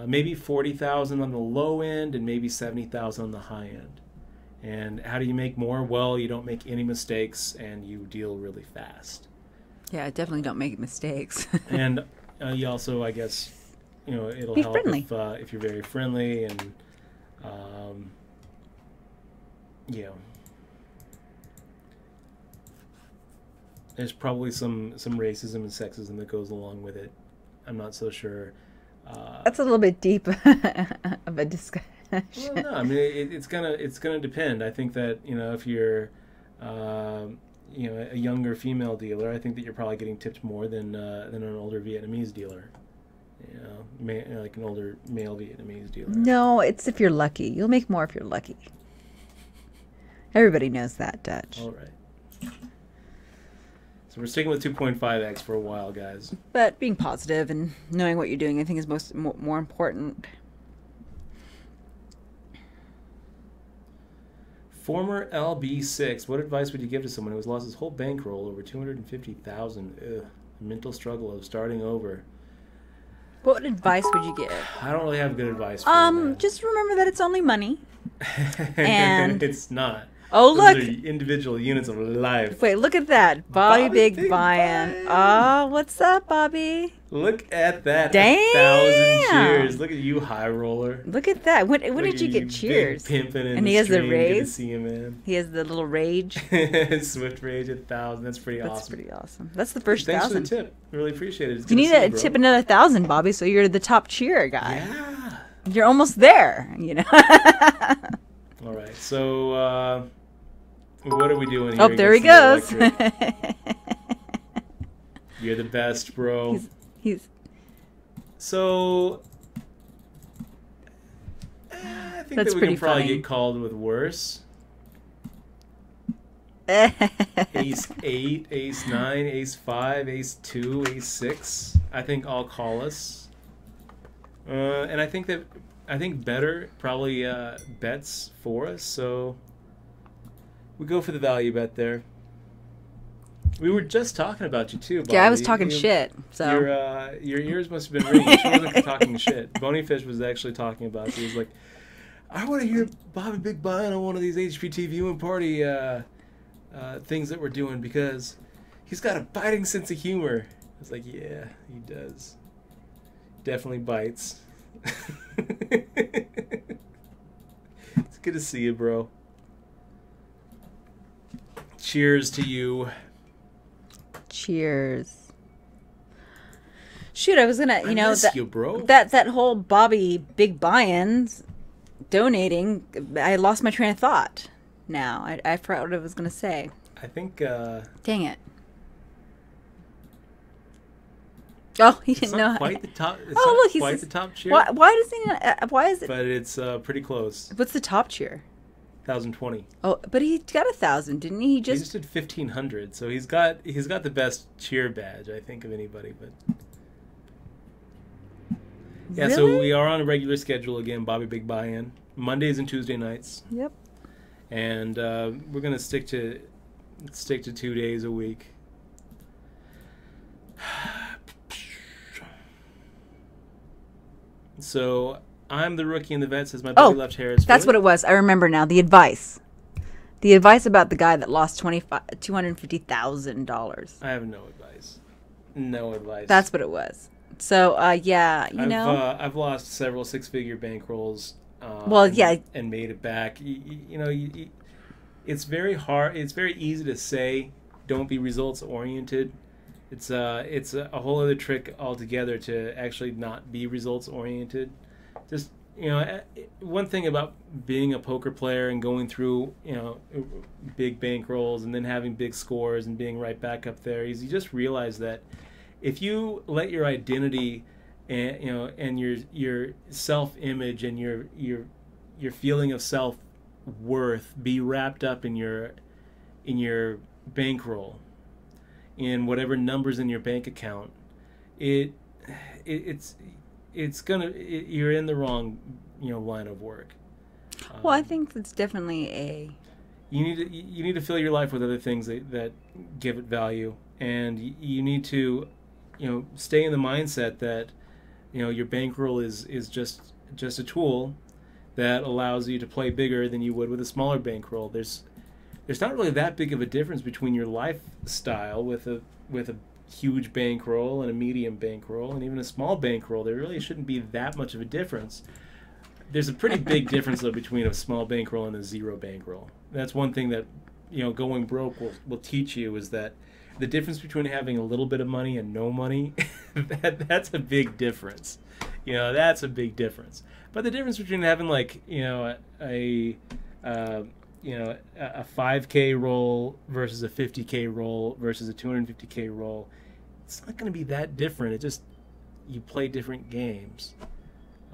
Maybe 40,000 on the low end and maybe 70,000 on the high end. And how do you make more? Well, you don't make any mistakes and you deal really fast. Yeah, definitely don't make mistakes. And you also, I guess, it'll Be help friendly. if you're very friendly and, there's probably some racism and sexism that goes along with it. I'm not so sure. That's a little bit deep of a discussion. Well, no, I mean it's gonna depend. I think that if you're a younger female dealer, I think that you're probably getting tipped more than an older Vietnamese dealer. Like an older male Vietnamese dealer. No, it's if you're lucky. You'll make more if you're lucky. Everybody knows that, Dutch. All right. So we're sticking with 2.5x for a while, guys. But being positive and knowing what you're doing, I think, is more important. Former LB6, what advice would you give to someone who has lost his whole bankroll over $250,000? Mental struggle of starting over. What advice would you give? I don't really have good advice for you. Just remember that it's only money. And it's not. Oh, Those look. are individual units of life. Wait, look at that. Bobby Bobby Big Big Buy-In. Buy-In. Oh, what's up, Bobby? Look at that. Damn. 1,000 cheers. Look at you, high roller. Look at that. When Look did at you get cheers? Big pimping in And the he has the stream. Good to raise? see you, man. He has the little rage. Swift Rage 1,000. That's pretty That's awesome. pretty awesome. That's the first Thanks 1,000. for the tip. Really appreciate it. It's You good need to see to bro. tip another 1,000, Bobby, so you're the top cheer guy. Yeah. You're almost there, All right. So, what are we doing here? Oh, there he against goes. the electric? You're the best, bro. He's So, I think That's that we pretty can probably funny. get called with worse. Ace 8, Ace 9, Ace 5, Ace 2, Ace 6. I think all call us. And I think better probably bets for us. So we go for the value bet there. We were just talking about you too, Bobby. yeah, I was talking shit. So Your ears must have been ringing. She wasn't talking shit. Bonyfish was actually talking about it. He was like, I want to hear Bobby Big Buy-In on one of these HPT viewing party things that we're doing because he's got a biting sense of humor. I was like, yeah, he does. Definitely bites. It's good to see you, bro. Cheers to you. cheers. Shoot, I was gonna, I miss that you, bro. that whole Bobby Big Buy-ins donating. I lost my train of thought. Now I forgot what I was gonna say. I think Dang it. Oh, he it's didn't not know. quite the top. It's Oh, not look, he's quite just- the top cheer. Why does he? Why is it? But it's pretty close. What's the top cheer? 1,020. Oh, but he got 1,000, didn't he? He just did 1,500, so he's got the best cheer badge I think of anybody. But yeah, so Really? we are on a regular schedule again. Bobby Big Buy-In Mondays and Tuesday nights, Yep. and we're gonna stick to 2 days a week. So I'm the rookie in the vet, says my buddy left Harris. That's what it was. I remember now. The advice. The advice about the guy that lost $250,000. I have no advice. No advice. That's what it was. So, yeah, I've lost several six-figure bankrolls. Well, yeah. and made it back. It's very hard. It's very easy to say, don't be results oriented. It's a whole other trick altogether to actually not be results oriented. Just one thing about being a poker player and going through big bankrolls and then having big scores and being right back up there is you just realize that if you let your identity and your self-image and your feeling of self-worth be wrapped up in your bankroll, in whatever numbers in your bank account, you're in the wrong line of work. Well, I think that's definitely You need to fill your life with other things that give it value, and you need to stay in the mindset that your bankroll is just a tool that allows you to play bigger than you would with a smaller bankroll. There's not really that big of a difference between your lifestyle with a huge bankroll and a medium bankroll and even a small bankroll, there really shouldn't be that much of a difference. There's a pretty big difference, though, between a small bankroll and a zero bankroll. That's one thing that, going broke will teach you, is that the difference between having a little bit of money and no money, that's a big difference. That's a big difference. But the difference between having a 5K roll versus a 50K roll versus a 250K roll, it's not going to be that different. It just, you play different games.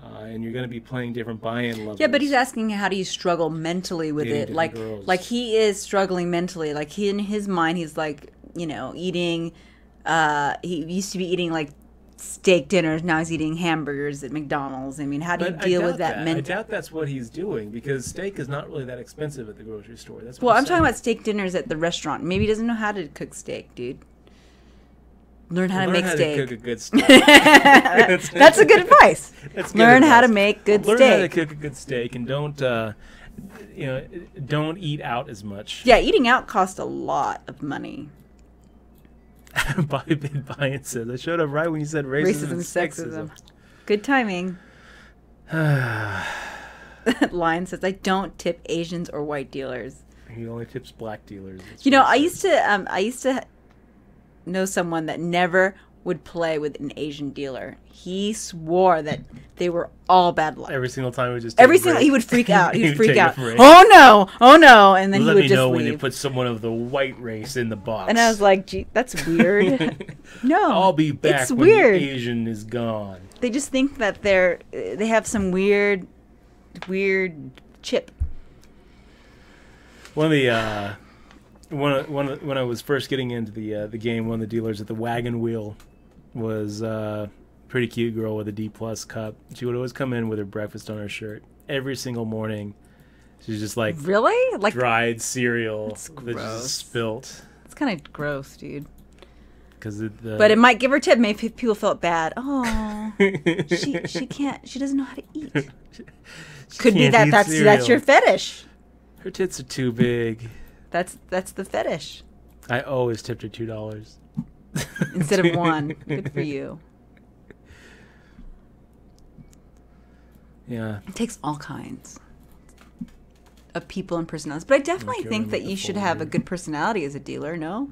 And you're going to be playing different buy-in levels. Yeah, but he's asking how do you struggle mentally with it. Like he is struggling mentally. Like he, in his mind, he's like, eating, he used to be eating like steak dinners. Now he's eating hamburgers at McDonald's. I mean, how do you deal with that mentally? I doubt that's what he's doing, because steak is not really that expensive at the grocery store. That's what I'm talking about steak dinners at the restaurant. Maybe he doesn't know how to cook steak, dude. Learn how to make steak. Learn how to cook a good steak. That's a good advice. Learn how to make good steak. Learn how to cook a good steak, and don't eat out as much. Yeah, eating out costs a lot of money. Bobby Biden says, I showed up right when you said racism and sexism. Good timing. Lion says, I don't tip Asians or white dealers. He only tips black dealers. I used to know someone that never would play with an Asian dealer. He swore that they were all bad luck. Every single time he would freak out. He would freak out. Oh no! And then he would just leave. Let me know when you put someone of the white race in the box. And I was like, gee, that's weird. No, I'll be back it's when weird. The Asian is gone. They just think that they have some weird chip. One of the when I was first getting into the game, one of the dealers at the Wagon Wheel was a pretty cute girl with a D+ cup. She would always come in with her breakfast on her shirt every single morning. She's just like, really, like dried cereal that just spilt. It's kind of gross, dude. But it might give her tip. Maybe people felt bad. Oh, she can't. She doesn't know how to eat. Could be that's your fetish. Her tits are too big. That's the fetish. I always tipped her $2 instead of $1. Good for you. Yeah. It takes all kinds of people and personalities, but I definitely think that you should have a good personality as a dealer. No,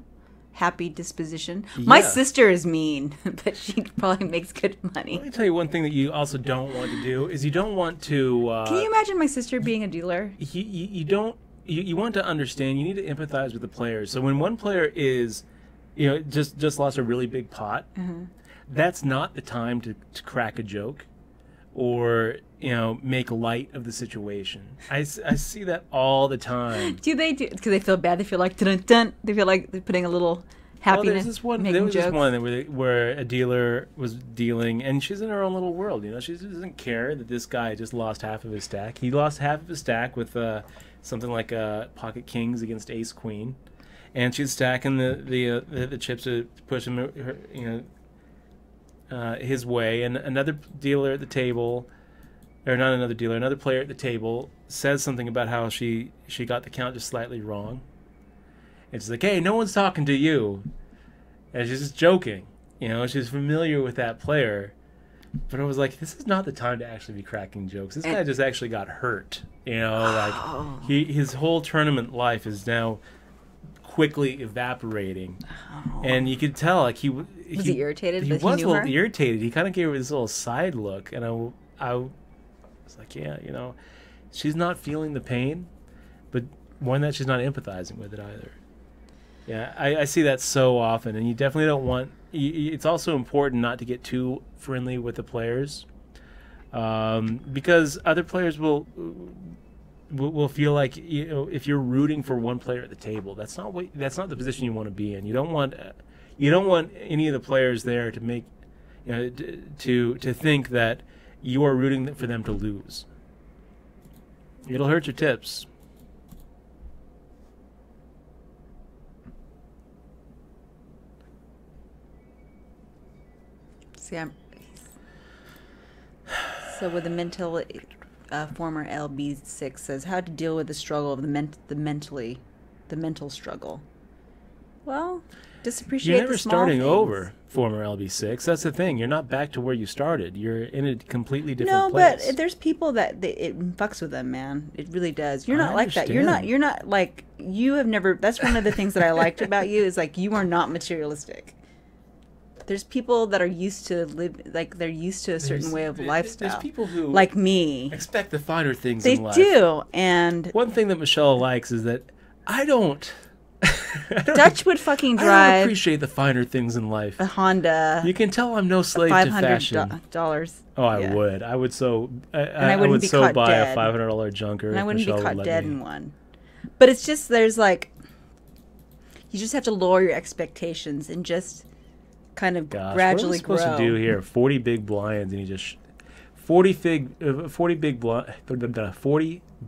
happy disposition. Yeah. My sister is mean, but she probably makes good money. Let me tell you one thing that you also don't want to do is you don't want to. Can you imagine my sister being a dealer? You don't. You want to understand. You need to empathize with the players. So when one player is, just lost a really big pot, that's not the time to crack a joke, or make light of the situation. I see that all the time. Do they do? Because they feel bad. They feel like dun-dun. They feel like they're putting a little happiness. There was this one where a dealer was dealing, and she's in her own little world. She doesn't care that this guy just lost half of his stack. He lost half of his stack with something like pocket kings against ace queen, and she's stacking the chips to push him his way. And another dealer at the table, or not another dealer, another player at the table says something about how she got the count just slightly wrong. And she's like, hey, no one's talking to you. And she's just joking. She's familiar with that player. But I was like, this is not the time to actually be cracking jokes. This guy just actually got hurt. His whole tournament life is now quickly evaporating. And you could tell, like, was he irritated? He was a little irritated. He kind of gave her this little side look. And I was like, yeah, she's not feeling the pain, but more than that, she's not empathizing with it either. Yeah, I see that so often, and you definitely don't want. It's also important not to get too friendly with the players, because other players will feel like if you're rooting for one player at the table, that's not the position you want to be in. You don't want any of the players there to make to think that you are rooting for them to lose. It'll hurt your tips. See, so with the mental, former LB6 says how to deal with the struggle of the mental struggle. Well, just appreciate You're never the small starting things. over, former LB6. That's the thing. You're not back to where you started. You're in a completely different No, place. but there's people that it fucks with them, man. It really does. You're I not like that. understand. You're not like, you have never, that's one of the things that I liked about you is like, you are not materialistic. There's people that are used to live, like they're used to a certain way of lifestyle. There's people who like me. expect the finer things They in life. do. And One thing that Michelle likes is that I don't. Dutch would fucking I don't drive appreciate the finer things in life. a Honda. You can tell I'm no slave to fashion. $500. Oh, I Yeah. would. I would so. I wouldn't would be so caught buy dead. a $500 junker. And I if wouldn't Michelle be caught would let dead me. in one. But it's just, there's like, you just have to lower your expectations and just kind of Gosh, gradually what am I supposed grow. to do here? 40 big blinds, and he just 40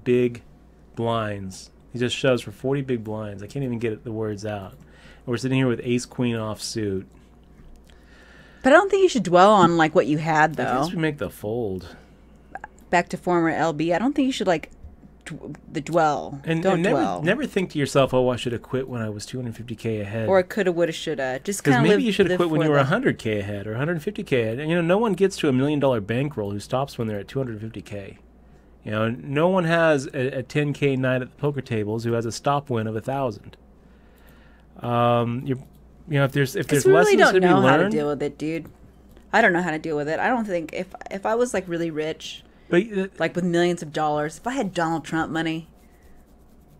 big blinds. He just shoves for 40 big blinds. I can't even get the words out. And we're sitting here with Ace Queen off suit. But I don't think you should dwell on like what you had I though. guess we make the fold. Back to former LB. I don't think you should like dwell. And Don't never, dwell. never think to yourself, "Oh, I should have quit when I was 250K ahead." Or coulda, woulda, shoulda. Just Because kind of maybe live. you should have live quit when for you were the- 100K ahead or 150K ahead. And, no one gets to $1 million bankroll who stops when they're at 250K. No one has a 10K night at the poker tables who has a stop win of 1,000. If there's Because we lessons really don't to be know how to learned, deal with it, dude. I don't know how to deal with it. I don't think if I was like really rich, but like with millions of dollars, if I had Donald Trump money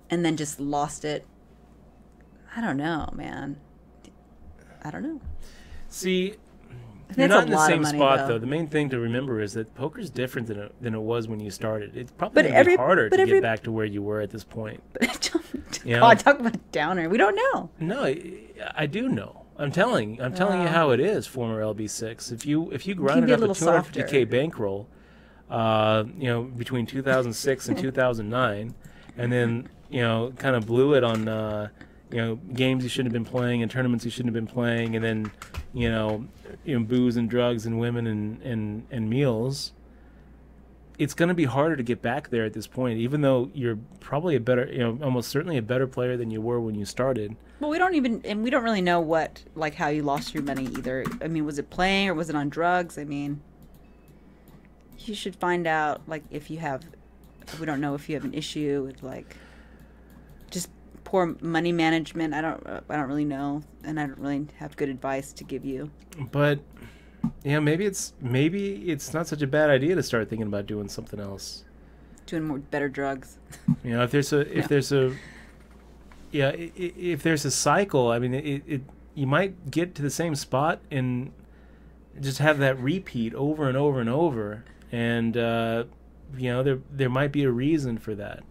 and then just lost it, I don't know, man. I don't know. see, think you're that's a not in the lot of same money, spot though. though. The main thing to remember is that poker's different than it was when you started. It's probably But going to be every- harder but to every- get back to where you were at this point. Yeah. God, talk about a downer. We don't know. No, I do know. I'm telling you how it is, former LB6. If you grind be it a up to little 250K softer. bankroll, between 2006 and 2009, and then kind of blew it on games you shouldn't have been playing and tournaments you shouldn't have been playing, and then booze and drugs and women and meals. It's going to be harder to get back there at this point, even though you're probably a better, almost certainly a better player than you were when you started. Well, we don't really know what, like, how you lost your money either. I mean, was it playing or was it on drugs? I mean, you should find out, like, we don't know if you have an issue with, like, just poor money management. I don't really know, and I don't really have good advice to give you. But maybe it's not such a bad idea to start thinking about doing something else. Doing better drugs. If there's a cycle, I mean, you might get to the same spot and just have that repeat over and over and over, and there might be a reason for that.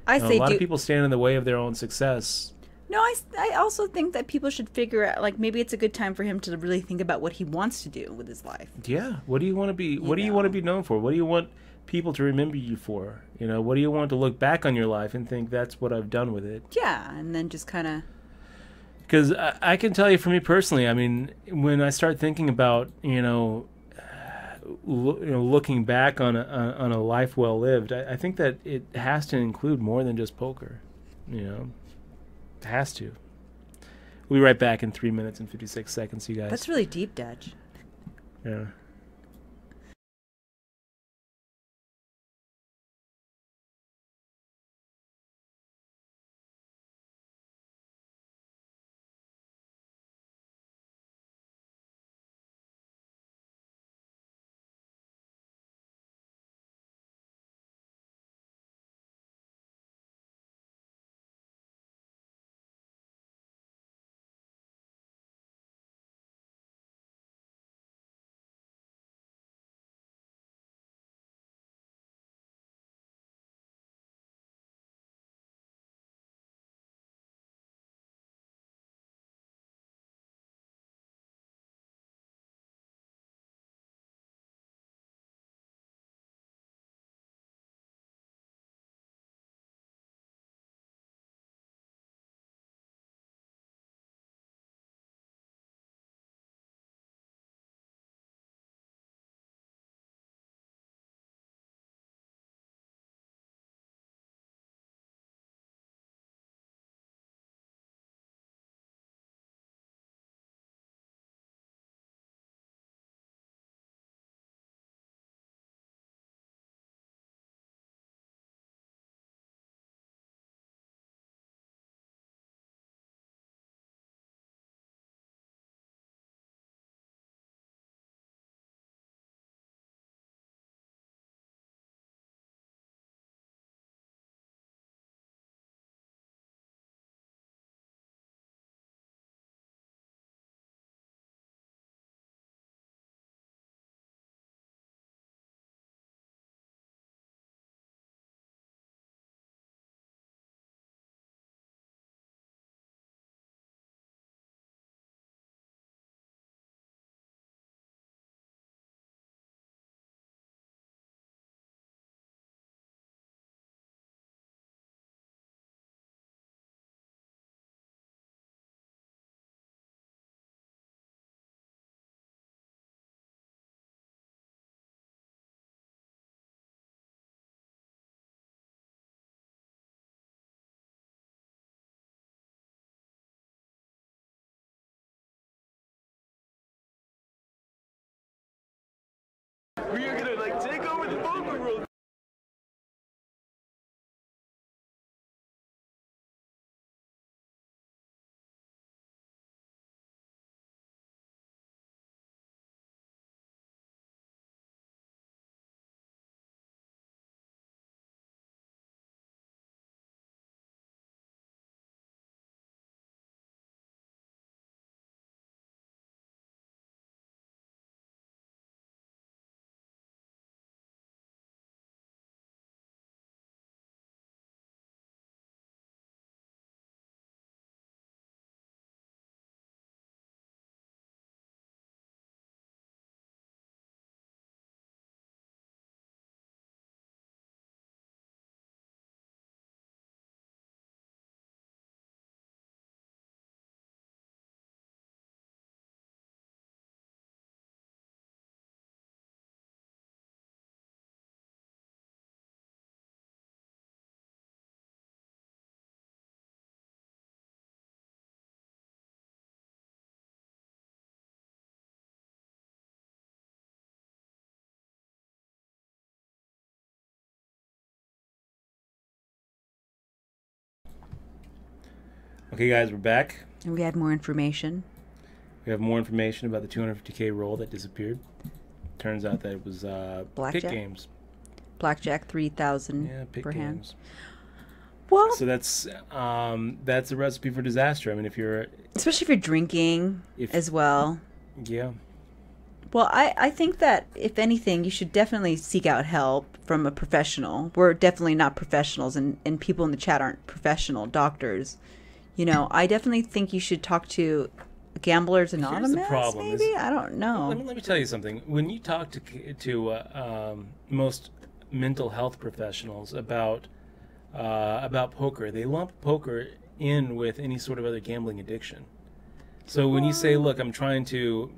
I A say lot do. of people stand in the way of their own success. No, I also think that people should figure out, like, maybe it's a good time for him to really think about what he wants to do with his life. Yeah. What do you want to be? What do you want to be known for? What do you want people to remember you for? What do you want to look back on your life and think that's what I've done with it? Yeah, and then just kind of. Because I can tell you, for me personally, I mean, when I start thinking about looking back on a life well lived, I think that it has to include more than just poker. It has to. We'll be right back in 3 minutes and 56 seconds, you guys. That's really deep, Dutch. Yeah. Okay, guys, we're back. And we had more information. We have more information about the 250K roll that disappeared. Turns out that it was Blackjack? pick games. Blackjack 3,000 Yeah, pick per hand. games. Well, So that's a recipe for disaster. I mean, if you're, especially if you're drinking as well. yeah, Well, I think that if anything, you should definitely seek out help from a professional. We're definitely not professionals, and people in the chat aren't professional doctors. You know, I definitely think you should talk to Gamblers Anonymous. problem is- Maybe I don't know. let me tell you something. When you talk to most mental health professionals about poker, they lump poker in with any sort of other gambling addiction. So when you say, "Look, I'm trying to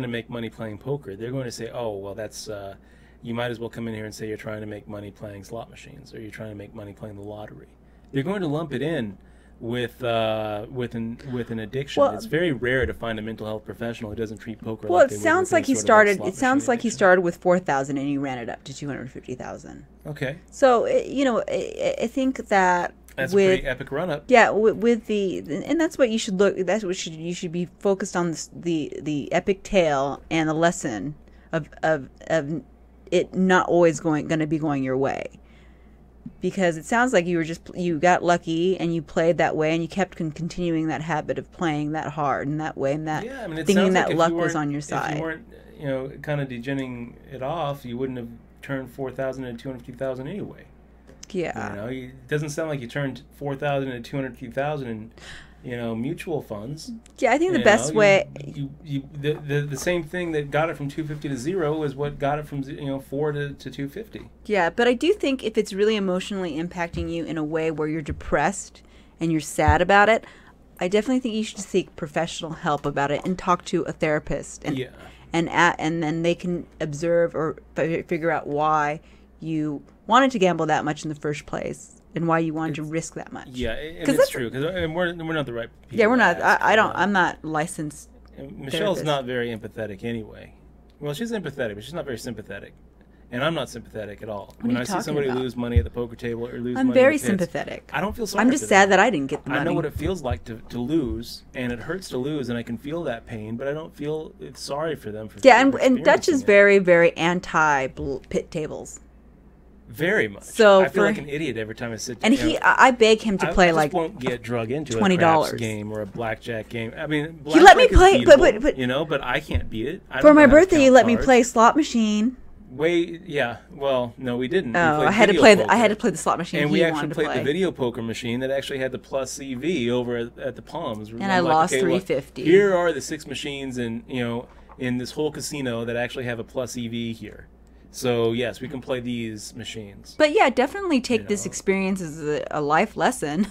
make money playing poker," they're going to say, "Oh, well, that's you might as well come in here and say you're trying to make money playing slot machines or you're trying to make money playing the lottery." They're going to lump it in with an addiction. Well, it's very rare to find a mental health professional who doesn't treat poker. Well, like it they would sounds with like any he sort of, started. slot It sounds machine like he addiction. started with 4,000 and you ran it up to 250,000. Okay, So I think that that's a with pretty epic run up. yeah, with the and that's what you should look. That's what you should be focused on the epic tale and the lesson of it not always going to be going your way. Because it sounds like you got lucky and you played that way and you kept continuing that habit of playing that hard and that way and that Yeah, I mean, it thinking sounds that like if luck you was weren't- on your If side. you weren't, kind of degenerating it off, you wouldn't have turned 4,000 into 250,000 anyway. Yeah. It doesn't sound like you turned 4,000 into 250,000 in, mutual funds. Yeah, I think the You best know, way. the same thing that got it from 250 to 0 is what got it from 4 to 250. Yeah, but I do think if it's really emotionally impacting you in a way where you're depressed and you're sad about it, I definitely think you should seek professional help about it and talk to a therapist. And Yeah. and then they can observe or figure out why you wanted to gamble that much in the first place and why you wanted to risk that much. Yeah, and 'Cause it's that's- true because we're not the right people. Yeah, we're not. to ask, I don't. you know. I'm not licensed. And Michelle's therapist. not very empathetic anyway. Well, she's empathetic, but she's not very sympathetic. And I'm not sympathetic at all. are When you I see talking somebody about? lose money at the poker table or lose I'm money very in the pits, sympathetic. I don't feel sorry I'm just for sad them. that I didn't get the money. I know what it feels like to lose, and it hurts to lose, and I can feel that pain, but I don't feel sorry for them. Yeah, and Dutch is experiencing it. very, very anti pit tables. Very much. So I feel for- like an idiot every time I sit down. And I beg him to play I just like won't get drug into $20 a craps game or a blackjack game. I mean, He let me blackjack is play, but- beatable, but I can't beat it. I for don't my know how to birthday. count You let me cards. play slot machine. Yeah. Well, no, we didn't. We Oh, played I had to video play. poker. I had to play the slot machine. And he we wanted actually to played play. the video poker machine that actually had the plus EV over at the Palms. And I lost $350. Here are the 6 machines in this whole casino that actually have a plus EV here. So yes, we can play these machines. But yeah, definitely take this know. experience as a life lesson.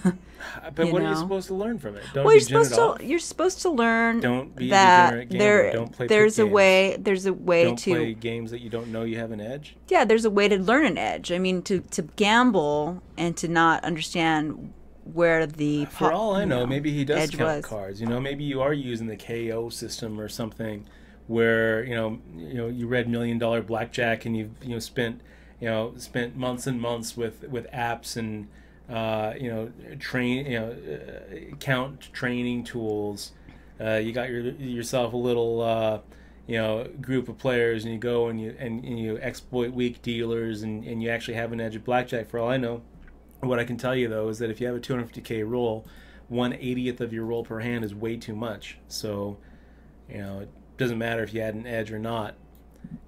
But what are you know. supposed to learn from it? Don't Well, degenerate you're supposed to learn Don't be a that degenerate gambler. Don't play there's pit a games. there's a way Don't to play games that you don't know you have an edge. yeah, there's a way to learn an edge. I mean, to gamble and to not understand where the For all I know, you maybe he does edge count was. cards. Maybe you are using the KO system or something, where you read $1 Million Blackjack and you've spent months and months with apps and count training tools. You got yourself a little group of players, and you go and you exploit weak dealers, and you actually have an edge at blackjack. For all I know, what I can tell you though is that if you have a 250K roll, 1/80th of your roll per hand is way too much. So it doesn't matter if you had an edge or not.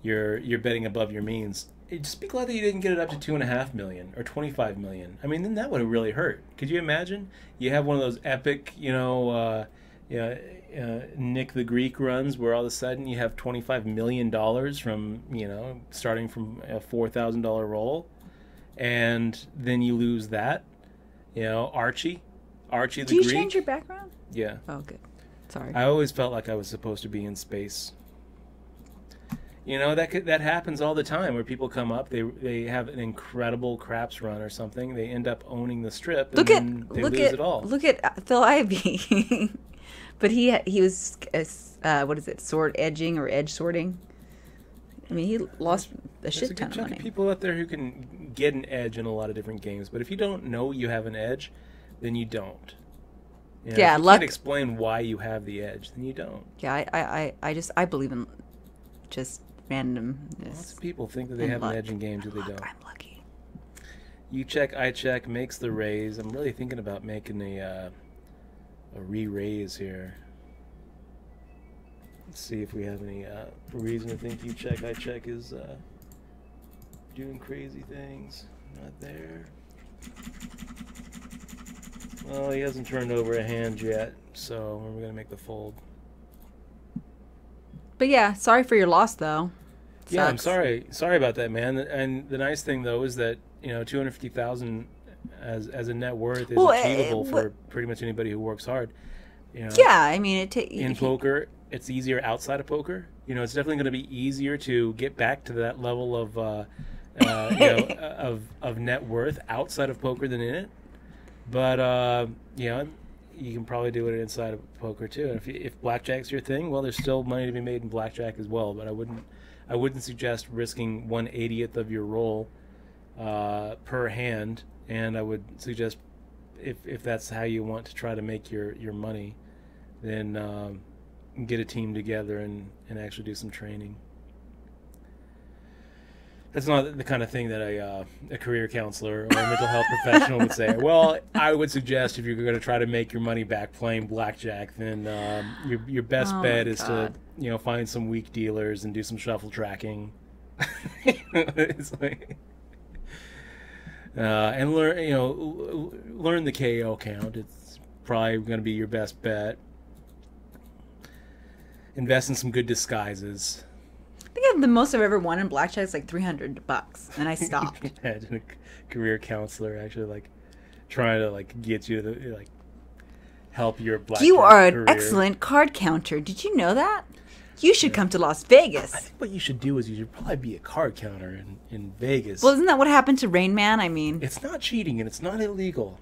You're betting above your means. Just be glad that you didn't get it up to 2.5 million or 25 million. I mean, then that would have really hurt. Could you imagine? You have one of those epic, Nick the Greek runs where all of a sudden you have $25 million from, starting from a $4,000 roll, and then you lose that. Archie the Greek. Do you change your background? Yeah. Oh, good. Sorry. I always felt like I was supposed to be in space. That happens all the time where people come up, they have an incredible craps run or something, they end up owning the strip, and then they lose it all. Look at Phil Ivey. But he was what is it? Sword edging or edge sorting? I mean, he lost a There's shit a ton good of chunk money. of people out there who can get an edge in a lot of different games, but if you don't know you have an edge, then you don't. You know, Yeah, if you luck- can't explain why you have the edge, then you don't. Yeah, I believe in just Lots randomness. of people think that they And have luck. an edge in games that they Luck, don't. I'm lucky. You check, I check, makes the raise. I'm really thinking about making a re-raise here. Let's see if we have any reason to think you check, I check is doing crazy things. Not there. Well, he hasn't turned over a hand yet, so we're going to make the fold. But yeah, sorry for your loss though. Yeah, I'm Sucks. sorry. Sorry about that, man. And the nice thing though is that, you know, 250,000 as a net worth is Well, achievable but- for pretty much anybody who works hard. You know, Yeah, I mean in poker, it's easier outside of poker. You know, it's definitely going to be easier to get back to that level of you know, of net worth outside of poker than in it. But you know, you can probably do it inside of poker too. And if blackjack's your thing, well, there's still money to be made in blackjack as well. But I wouldn't suggest risking 1/80th of your roll per hand. And I would suggest if that's how you want to try to make your money, then get a team together and actually do some training. That's not the kind of thing that a career counselor or a mental health professional would say. Well, I would suggest if you're going to try to make your money back playing blackjack, then your best Oh bet my is God. to find some weak dealers and do some shuffle tracking. It's like, and learn the KO count. It's probably going to be your best bet. Invest in some good disguises. I think the most I've ever won in blackjack is like $300, and I stopped. Imagine a career counselor actually like trying to like get you to like help your blackjack You are an career. excellent card counter. Did you know that? You should come to Las Vegas. I think what you should do is you should probably be a card counter in Vegas. Well, isn't that what happened to Rain Man? I mean, It's not cheating and it's not illegal,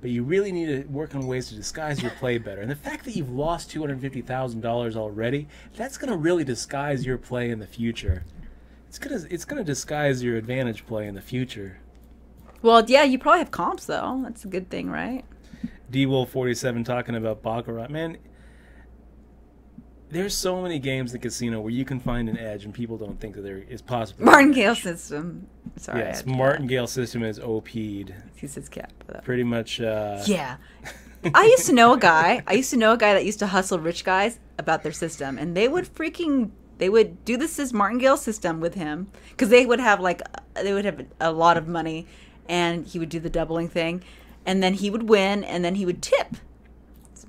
but you really need to work on ways to disguise your play better. And the fact that you've lost $250,000 already, that's going to really disguise your play in the future. It's gonna disguise your advantage play in the future. well, yeah, you probably have comps though. That's a good thing, right? D-Wolf47 talking about Baccarat. Man, there's so many games in casino where you can find an edge and people don't think that there is possible. Martingale system. Sorry, Yes, Martingale system is OP'd. He says cap. Pretty much. Yeah. I used to know a guy that used to hustle rich guys about their system, and they would do this Martingale system with him because they would have a lot of money, and he would do the doubling thing, and then he would win, and then he would tip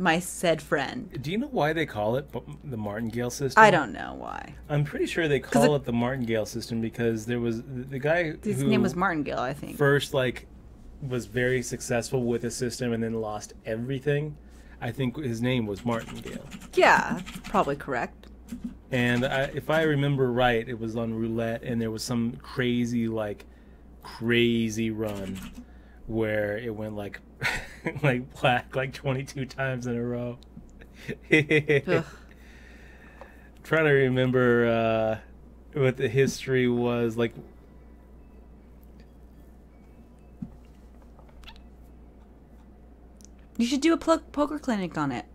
my said friend. Do you know why they call it the Martingale system? I don't know why. I'm pretty sure they call it the Martingale system because there was the guy His who name was Martingale, I think. first was very successful with the system and then lost everything. I think his name was Martingale. Yeah, probably correct. And if I remember right, it was on roulette, and there was some crazy run where it went like black 22 times in a row. Ugh. Trying to remember what the history was like. You should do a poker clinic on it.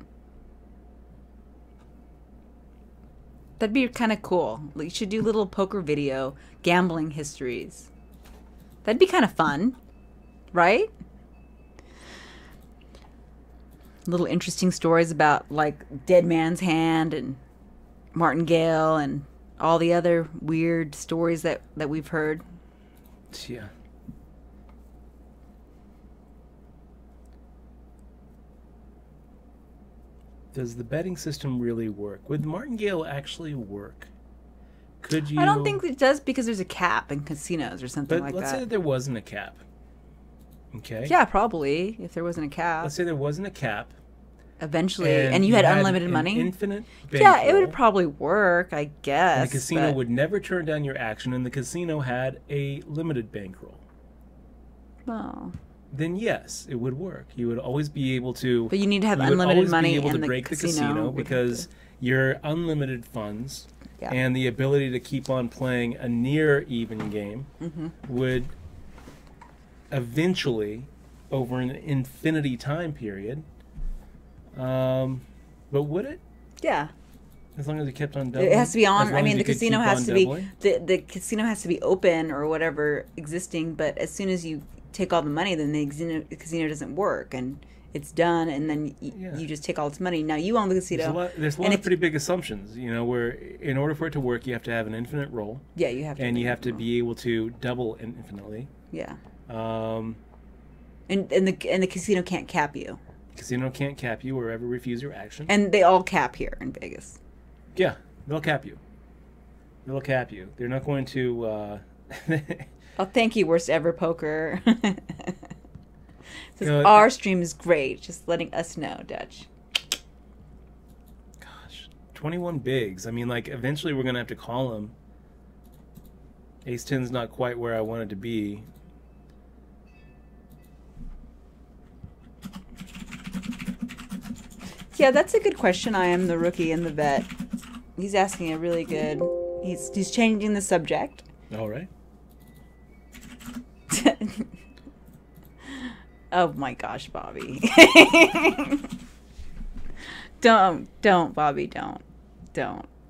That'd be kind of cool. You should do little poker video gambling histories. That'd be kind of fun, right? Little interesting stories about like Dead Man's Hand and Martingale and all the other weird stories that we've heard. Yeah. Does the betting system really work? Would Martingale actually work? Could you? I don't think it does because there's a cap in casinos or something But like let's say that. that there wasn't a cap. Okay. Yeah, probably if there wasn't a cap. Let's say there wasn't a cap. Eventually, and you had unlimited an money. Infinite. Yeah, it bankroll, would probably work, I guess. And the casino but- would never turn down your action, and the casino had a limited bankroll. Oh. Then yes, it would work. You would always be able to. But you need to have you would unlimited always money be able in to the break the casino casino would have because your unlimited funds Yeah. and the ability to keep on playing a near even game Mm-hmm. would eventually, over an infinity time period, But would it? Yeah. As long as it kept on doubling? It has to be As on. long I as mean, you the could casino keep has on to be doubling? the casino has to be open or whatever existing. But as soon as you take all the money, then the casino doesn't work and it's done. And then Yeah. you just take all its money. Now you own the casino. There's a lot and of pretty big assumptions, where in order for it to work, you have to have an infinite roll, Yeah, you have to. and you have to be able to double infinitely. Yeah. Um, And the casino can't cap you. Casino can't cap you or ever refuse your action. And they all cap here in Vegas. Yeah, they'll cap you. They'll cap you. They're not going to. Oh, thank you, Worst Ever Poker. Says, You know, our stream is great. Just letting us know, Dutch. Gosh, 21 bigs. I mean, like, eventually we're going to have to call him. Ace 10's not quite where I wanted to be. Yeah, that's a good question. I am the rookie and the vet. He's asking a really good. He's changing the subject. All right. Oh my gosh, Bobby. Don't, Bobby, don't.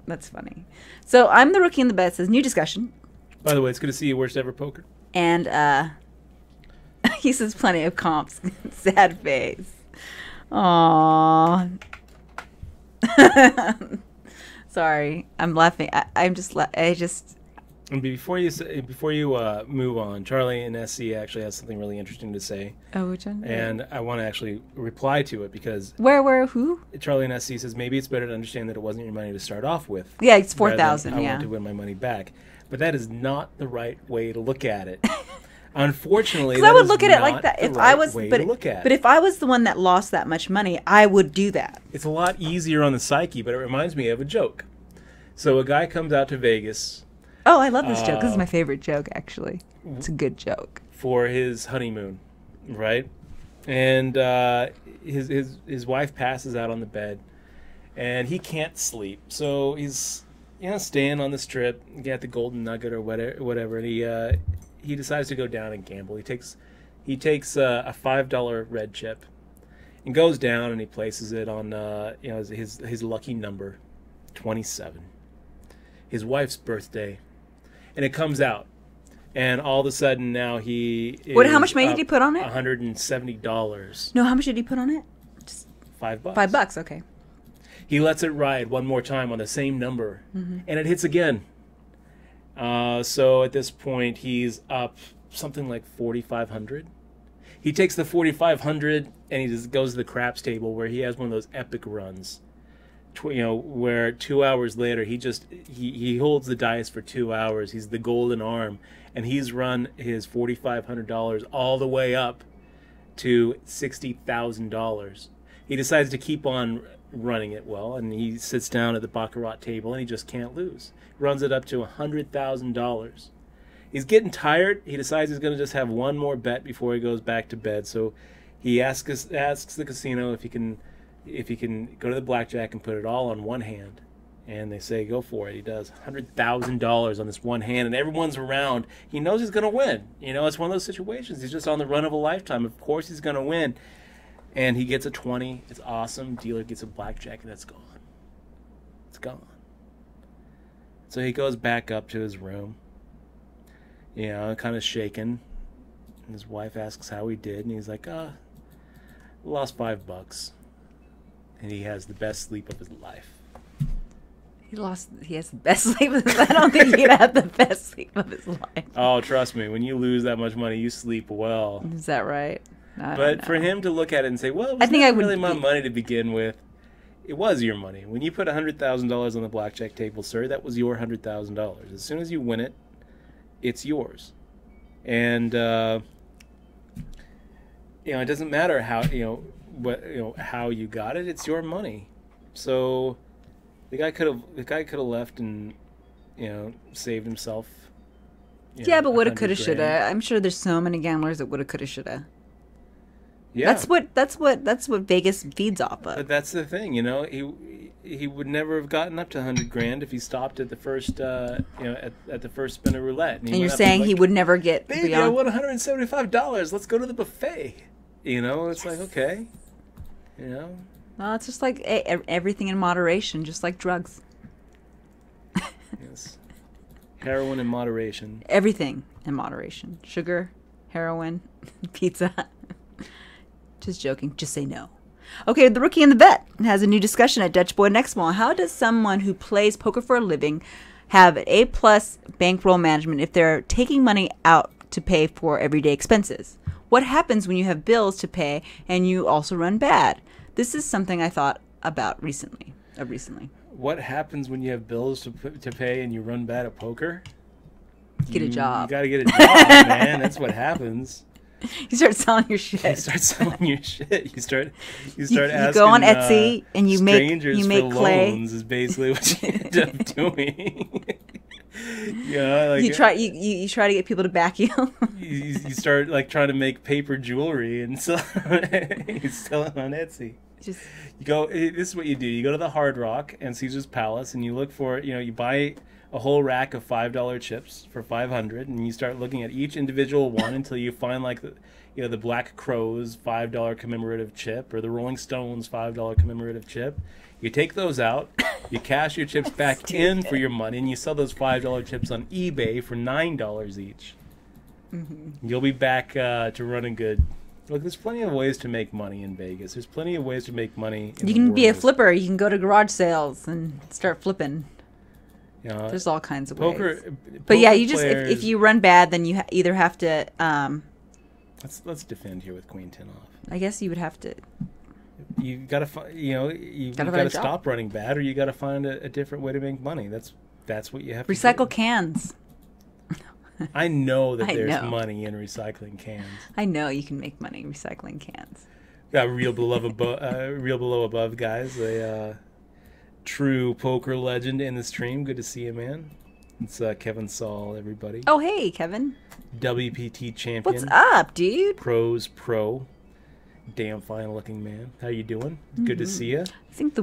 That's funny. So I'm the rookie in the vet. Says new discussion. By the way, it's good to see you, Worst Ever Poker. And he says plenty of comps. Sad face. Aww. Sorry, I'm laughing. I'm just. And before you move on, Charlie and SC actually has something really interesting to say, Oh, which one? and I want to actually reply to it because Where, who? Charlie and SC says maybe it's better to understand that it wasn't your money to start off with. Yeah, it's rather than 4,000. I Yeah. want to win my money back, but that is not the right way to look at it. Unfortunately, Because I that would is look at it not like that. the If right I was, way but to look at but it. if I was the one that lost that much money, I would do that. It's a lot easier on the psyche, but it reminds me of a joke. So a guy comes out to Vegas Oh, I love this joke. This is my favorite joke, actually. It's a good joke. for his honeymoon, right? And his wife passes out on the bed, and he can't sleep. So he's staying on the strip, get the Golden Nugget or whatever. And he decides to go down and gamble. He takes a $5 red chip, and goes down and he places it on his lucky number, 27, his wife's birthday. And it comes out, and all of a sudden now he is How much money did he put on it? $170. No, how much did he put on it? Just $5. $5. Okay. He lets it ride one more time on the same number, and it hits again. So at this point, he's up something like $4,500. He takes the $4,500 and he just goes to the craps table where he has one of those epic runs. Where 2 hours later he holds the dice for 2 hours. He's the golden arm, and he's run his $4,500 all the way up to $60,000. He decides to keep on running it well, and he sits down at the baccarat table and he just can't lose. Runs it up to $100,000. He's getting tired. He decides he's going to just have one more bet before he goes back to bed. So he asks the casino if he can go to the blackjack and put it all on one hand. And they say, go for it. He does $100,000 on this one hand, and everyone's around. He knows he's going to win. It's one of those situations. He's just on the run of a lifetime. Of course he's going to win. And he gets a 20. It's awesome. Dealer gets a blackjack, and that's gone. It's gone. So he goes back up to his room, kind of shaken. And his wife asks how he did, and he's like, lost $5. And he has the best sleep of his life. He has the best sleep of his life. I don't think he'd have the best sleep of his life. Oh, trust me, when you lose that much money, you sleep well. Is that right? I don't But for know. him to look at it and say, well, it I was think not I would really my be- money to begin with. It was your money. When you put $100,000 on the blackjack table, sir, that was your $100,000. As soon as you win it, it's yours. And, it doesn't matter how, how you got it. It's your money. So the guy could have left and saved himself. Yeah, but woulda, coulda, $100,000. shoulda. I'm sure there's so many gamblers that woulda, coulda, shoulda. Yeah, That's what Vegas feeds off but of. that's the thing. He would never have gotten up to $100,000 if he stopped at the first at the first spin of roulette. And you're saying he would never get Baby, I beyond. won $175. Let's go to the buffet. It's like, okay. Well, it's just like everything in moderation, just like drugs. Yes. Heroin in moderation. Everything in moderation. Sugar, heroin, pizza. Just joking. Just say no. Okay, the Rookie and the Vet has a new discussion at Dutch Boy Next Mall. How does someone who plays poker for a living have an A-plus bankroll management if they're taking money out to pay for everyday expenses? What happens when you have bills to pay and you also run bad? This is something I thought about recently. What happens when you have bills to pay and you run bad at poker? Get a job. You got to get a job, man. That's what happens. You start selling your shit. You start selling your shit. You start You asking. go on Etsy and you make for clay. Loans is basically what you end up doing. Like you try to get people to back you. you start like trying to make paper jewelry and sell it on Etsy. You go. This is what you do. You go to the Hard Rock and Caesar's Palace, and you look for. You buy a whole rack of $5 chips for $500, and you start looking at each individual one until you find like the Black Crowes $5 commemorative chip or the Rolling Stones $5 commemorative chip. You take those out, you cash your chips back in for your money, and you sell those $5 chips on eBay for $9 each. Mm-hmm. You'll be back to running good. Look, there's plenty of ways to make money in Vegas. There's plenty of ways to make money. You can be a flipper. You can go to garage sales and start flipping. There's all kinds of ways. But yeah, you just if you run bad, then you either have to. Let's defend here with Queen 10 off. I guess you would have to. You gotta gotta stop running bad, or you gotta find a different way to make money. That's what you have to recycle cans. I know that there's money in recycling cans. I know you can make money recycling cans. Got Real Below Above guys. True poker legend in the stream. Good to see you, man. It's Kevin Saul, everybody. Oh, hey, Kevin. WPT champion. What's up, dude? Pros pro. Damn fine looking man. How you doing? Mm-hmm. Good to see you. I think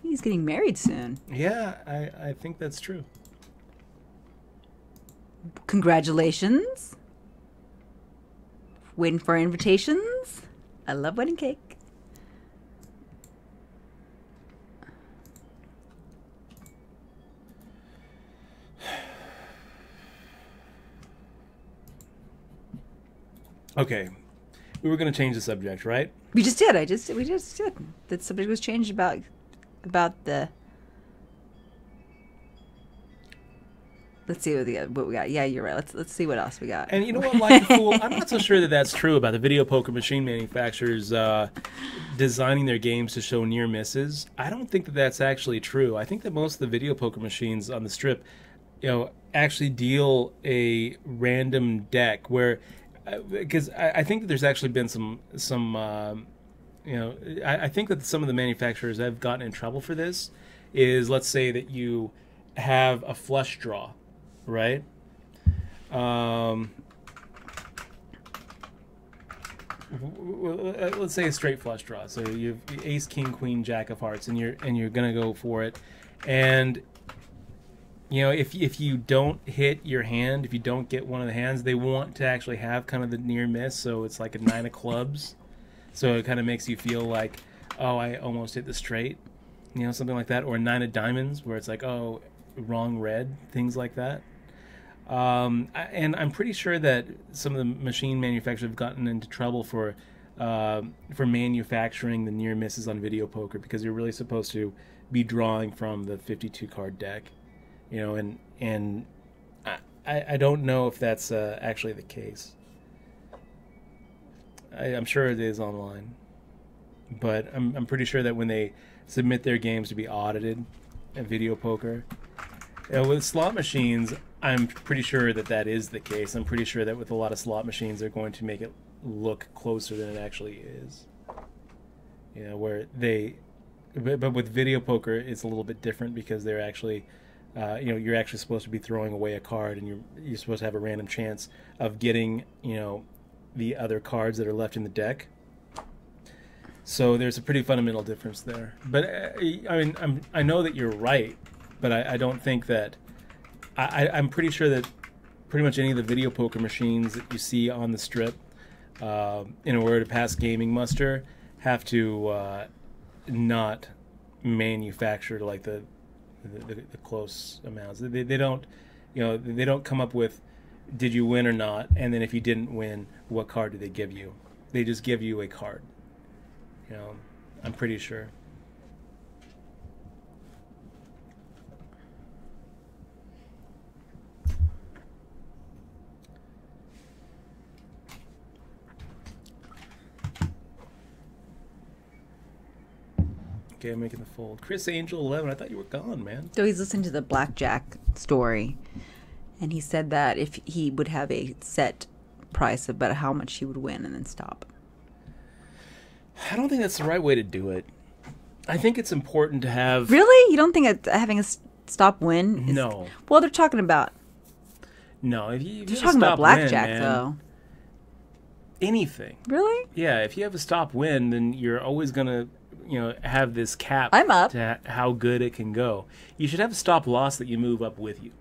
he's getting married soon. Yeah, I think that's true. Congratulations. Waiting for invitations. I love wedding cake. Okay, we were going to change the subject, right? We just did. We just did. The subject was changed about the. Let's see what we got. Yeah, you're right. Let's see what else we got. And you know what, like the fool, I'm not so sure that that's true about the video poker machine manufacturers designing their games to show near misses. I don't think that that's actually true. I think that most of the video poker machines on the strip, actually deal a random deck where. Because I think that there's actually been some I think that some of the manufacturers have gotten in trouble for this. Is let's say that you have a flush draw, right? Let's say a straight flush draw. So you have Ace, King, Queen, Jack of Hearts, and you're gonna go for it, and. If you don't hit your hand, if you don't get one of the hands, they want to actually have kind of the near miss. So it's like a 9 of clubs. So it kind of makes you feel like, oh, I almost hit the straight, something like that. Or a 9 of diamonds, where it's like, oh, wrong red, things like that. And I'm pretty sure that some of the machine manufacturers have gotten into trouble for manufacturing the near misses on video poker because you're really supposed to be drawing from the 52 card deck. And I don't know if that's actually the case. I'm sure it is online, but I'm pretty sure that when they submit their games to be audited at video poker, with slot machines, I'm pretty sure that is the case. I'm pretty sure that with a lot of slot machines, they're going to make it look closer than it actually is. But with video poker, it's a little bit different because they're actually. You're actually supposed to be throwing away a card, and you're supposed to have a random chance of getting, the other cards that are left in the deck. So there's a pretty fundamental difference there. But I know that you're right, but I don't think that. I'm pretty sure that pretty much any of the video poker machines that you see on the strip, in order to pass gaming muster, have to not manufactured like the close amounts. They don't, they don't come up with, did you win or not, and then if you didn't win, what card do they give you? They just give you a card. I'm pretty sure. Okay, I'm making the fold. Chris Angel 11, I thought you were gone, man. So he's listening to the blackjack story, and he said that if he would have a set price about how much he would win and then stop. I don't think that's the right way to do it. I think it's important to have... Really? You don't think having a stop win is... No. Well, they're talking about... No, if you They're have a talking about stop blackjack, win, man, though. anything. Really? Yeah, if you have a stop win, then you're always going to, have this cap I'm up. to how good it can go. You should have a stop loss that you move up with you.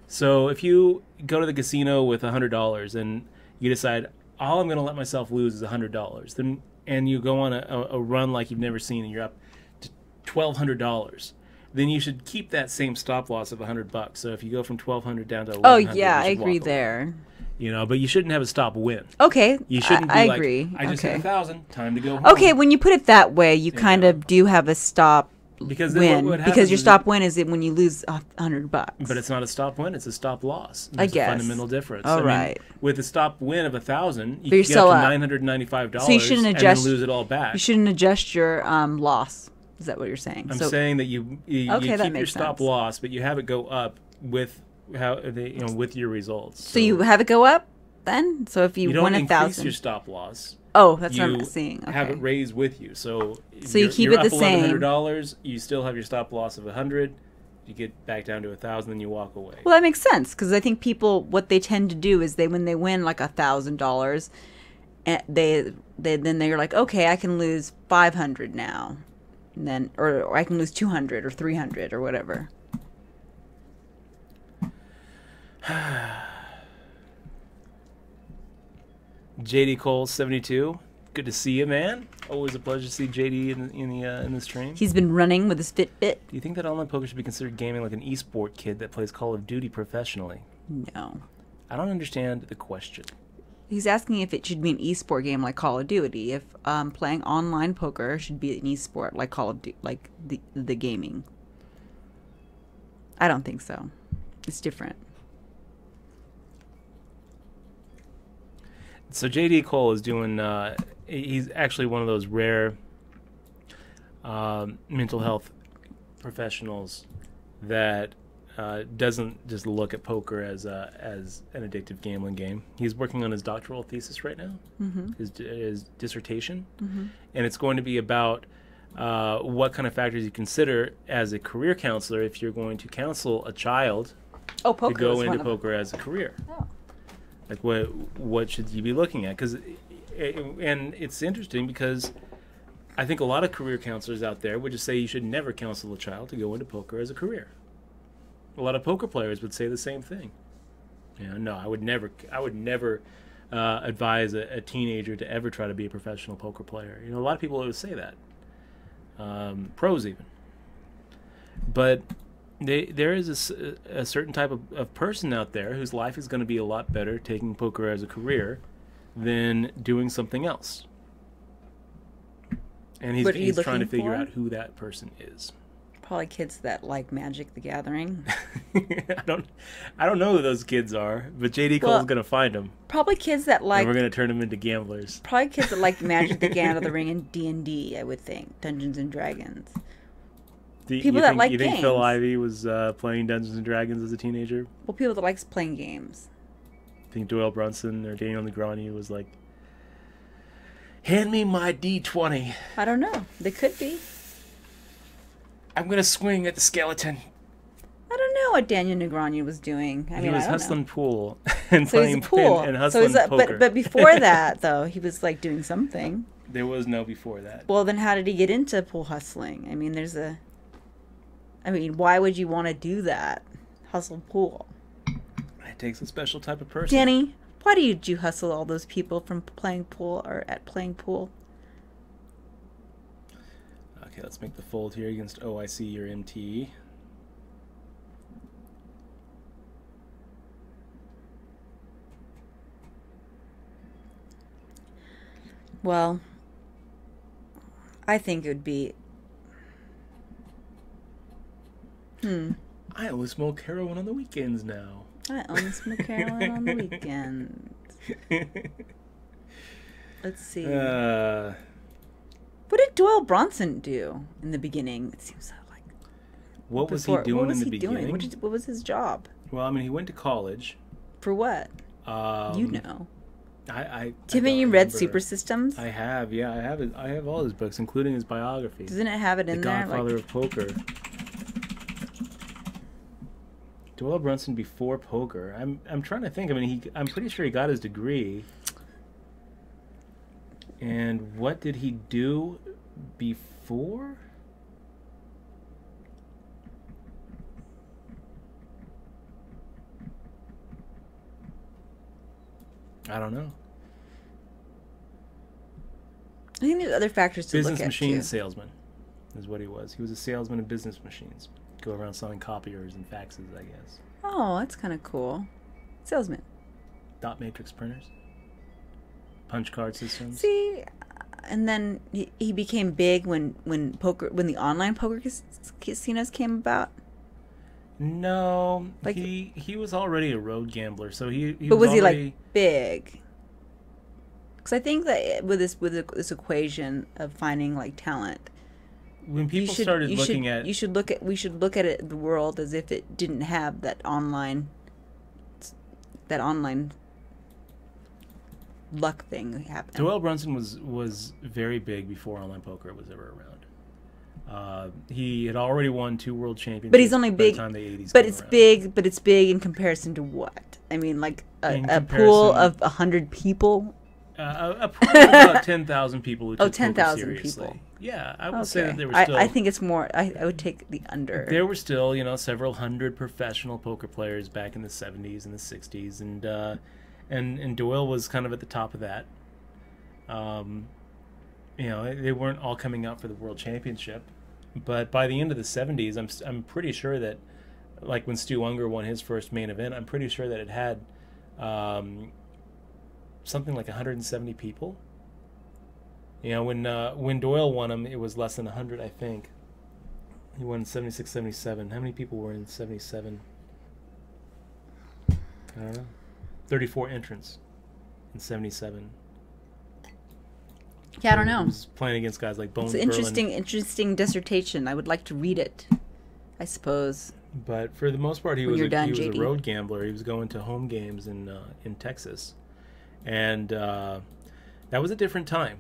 So if you go to the casino with $100 and you decide, all I'm going to let myself lose is $100, then and you go on a run like you've never seen and you're up to $1,200, then you should keep that same stop loss of $100. So if you go from $1,200 down to $1,100, Oh, yeah, I you should agree walk away. there. But you shouldn't have a stop win. Okay, You shouldn't I be like, agree. I just okay. hit 1,000, time to go home. Okay, when you put it that way, you kind of do have a stop Because then win. what Because happens your is stop win is it when you lose $100. But it's not a stop win; it's a stop loss. I There's guess. a fundamental difference. All I mean, right. with a stop win of 1,000, you But you're can get still up to up. $995, So you shouldn't and adjust- then lose it all back. You shouldn't adjust your loss. Is that what you're saying? I'm saying that you Okay, keep that your makes stop sense. loss, but you have it go up with with your results. So you have it go up then? So if you don't won increase 1,000. your stop loss. Oh, that's you what I'm seeing. Okay. have it raised with you. So you keep you're it the up same. $1,100. You still have your stop loss of 100. You get back down to 1,000, then you walk away. Well, that makes sense because I think people what they tend to do is when they win like $1,000, and then they're like, okay, I can lose 500 now, and then or I can lose 200 or 300 or whatever. JD Cole 72. Good to see you, man. Always a pleasure to see JD in the stream. He's been running with his Fitbit. Do you think that online poker should be considered gaming like an esport kid that plays Call of Duty professionally? No. I don't understand the question. He's asking if it should be an esport game like Call of Duty. If playing online poker should be an esport like Call of Duty, like the gaming. I don't think so. It's different. So JD Cole is doing. He's actually one of those rare mental health professionals that doesn't just look at poker as an addictive gambling game. He's working on his doctoral thesis right now, his dissertation, and it's going to be about what kind of factors you consider as a career counselor if you're going to counsel a child Oh, to poker go is into one of them. poker as a career. Oh. Like what should you be looking at? And it's interesting because I think a lot of career counselors out there would just say you should never counsel a child to go into poker as a career. A lot of poker players would say the same thing. No, I would never advise a teenager to ever try to be a professional poker player. A lot of people would say that, pros even. But there is a certain type of person out there whose life is going to be a lot better taking poker as a career than doing something else. And What are you he's trying to looking figure for? out who that person is. Probably kids that like Magic the Gathering. I don't know who those kids are, but JD Cole's Well, going to find them. Probably kids that like. And we're going to turn them into gamblers. Probably kids that like Magic the Gathering and D&D. I would think Dungeons and Dragons. People that like You think games. Phil Ivey was playing Dungeons and Dragons as a teenager? Well, people that likes playing games. Think Doyle Brunson or Daniel Negreanu was like, hand me my D20. I don't know. They could be. I'm going to swing at the skeleton. I don't know what Daniel Negreanu was doing. I He mean, was I don't hustling know. pool and So he's playing a pool. and So hustling he's a, poker. but before that, though, he was like doing something. There was no before that. Well, then how did he get into pool hustling? I mean, why would you want to do that? Hustle pool. It takes a special type of person. Danny, why did you hustle all those people from playing pool or at playing pool? Okay, let's make the fold here against OIC or MT. Well, I think it would be. I only smoke heroin on the weekends now. I only smoke heroin on the weekends. Let's see. Uh, What did Doyle Bronson do in the beginning? It seems like. what was he Before- doing what was in the he doing? beginning? What was his job? Well, I mean, he went to college. For what? You know. Haven't you read Super Systems? I have, yeah, I have it. I have all his books, including his biography, Doesn't it have it The in there? Godfather Like, of Poker. Doyle Brunson before poker. I'm trying to think. I mean, I'm pretty sure he got his degree. And what did he do before? I don't know. I think there's other factors to Business look at machine too. salesman is what he was. He was a salesman of business machines. Go around selling copiers and faxes, I guess. Oh, that's kind of cool. Salesman. Dot matrix printers. Punch card systems. See, and then he became big when the online poker casinos came about. No, Like- he was already a road gambler, so he But was he already, like big? Because I think that with this equation of finding like talent, when people started looking at we should look at it, the world as if it didn't have that online luck thing happening. Doyle Brunson was very big before online poker was ever around. He had already won 2 world championships. But he's only by big. the time the 80s But came it's around. big. But it's big in comparison to what? I mean, like In a pool comparison- of 100 people. A pool of about 10,000 people who took poker 10,000 seriously. people. Yeah, I would say that there were I, still. I think it's more. I would take the under. There were still, several hundred professional poker players back in the 70s and the 60s, and Doyle was kind of at the top of that. They weren't all coming out for the world championship, but by the end of the 70s, I'm pretty sure that, like when Stu Unger won his first main event, I'm pretty sure that it had something like 170 people. When Doyle won him, it was less than 100, I think. He won 76, 77. How many people were in 77? I don't know. 34 entrants in 77. Yeah, I don't He know. was playing against guys like Bones It's an Berlin. interesting dissertation. I would like to read it. I suppose. But for the most part, he When was you're a done, he was a JD. road gambler. He was going to home games in Texas, and that was a different time.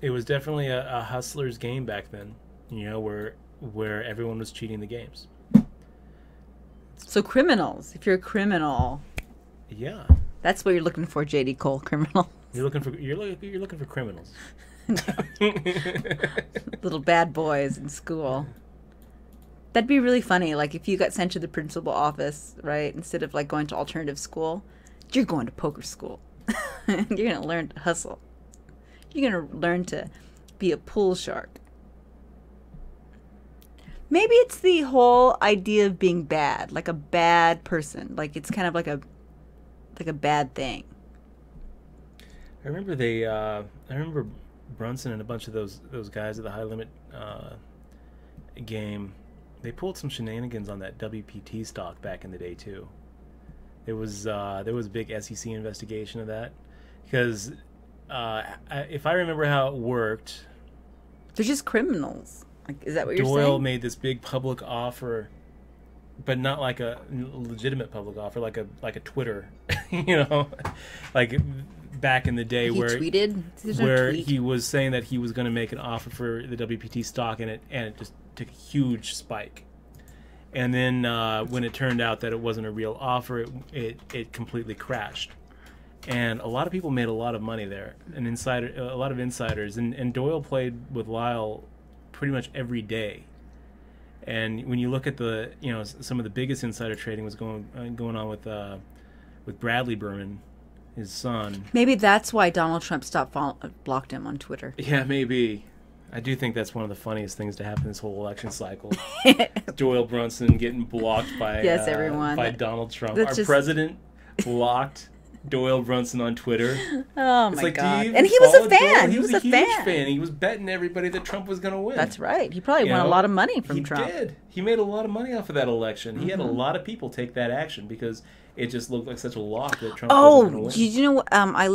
It was definitely a hustler's game back then. Where everyone was cheating the games. So criminals. If you're a criminal, Yeah, that's what you're looking for, JD Cole. Criminal. you're looking for criminals. Little bad boys in school. That'd be really funny. Like if you got sent to the principal office, right? Instead of like going to alternative school, you're going to poker school. You're gonna learn to hustle. You're gonna learn to be a pool shark. Maybe it's the whole idea of being bad, like a bad person. Like it's kind of like a bad thing. I remember Brunson and a bunch of those guys at the High Limit game. They pulled some shenanigans on that WPT stock back in the day too. There was a big SEC investigation of that because if I remember how it worked, They're just criminals. Like, is that what you're Doyle saying? made this big public offer, but not like a legitimate public offer, like a Twitter, like back in the day He where tweeted. There's no where tweet. he was saying that he was going to make an offer for the WPT stock, and it just took a huge spike. And then when it turned out that it wasn't a real offer, it completely crashed. And a lot of people made a lot of money there, a lot of insiders, and Doyle played with Lyle pretty much every day. And when you look at some of the biggest insider trading was going on with Bradley Berman, his son. Maybe that's why Donald Trump blocked him on Twitter. Yeah, maybe. I do think that's one of the funniest things to happen this whole election cycle. Doyle Brunson getting blocked by Yes, everyone. by Donald Trump. That's Our just- president blocked Doyle Brunson on Twitter. Oh It's my like, do you God! even And he was a follow Doyle? fan. He He was a huge fan. He was betting everybody that Trump was going to win. That's right. He probably You won a know, lot of money from he Trump. did. He made a lot of money off of that election. He had a Mm-hmm. lot of people take that action because it just looked like such a lock that Trump wasn't going to Oh, win. did you know? I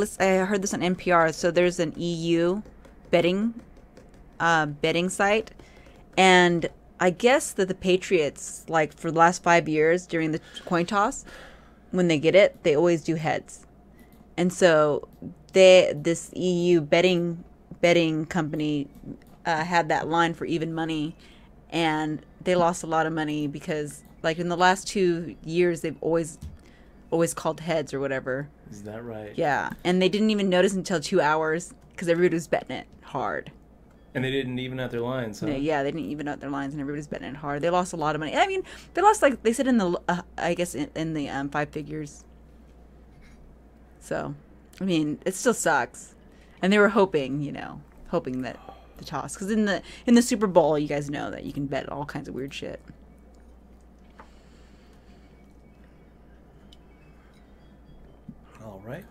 heard this on NPR. So there's an EU betting site, and I guess that the Patriots, like for the last 5 years during the coin toss, when they get it, they always do heads, and so this EU betting company had that line for even money, and they lost a lot of money because, like, in the last 2 years, they've always called heads or whatever. Is that right? Yeah, and they didn't even notice until 2 hours because everybody was betting it hard. And they didn't even out their lines, huh? Yeah, they didn't even out their lines, and everybody was betting it hard. They lost a lot of money. I mean, they lost, like they said, in the I guess in the 5 figures. So, I mean, it still sucks, and they were hoping that the toss, because in the Super Bowl, you guys know that you can bet all kinds of weird shit. All right.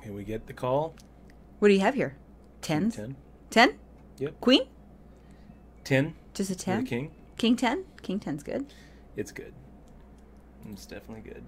Here we get the call. What do you have here? Tens? 10. 10? Yep. Queen? 10. Just a For 10? the king. King 10? King 10's good. It's good. It's definitely good.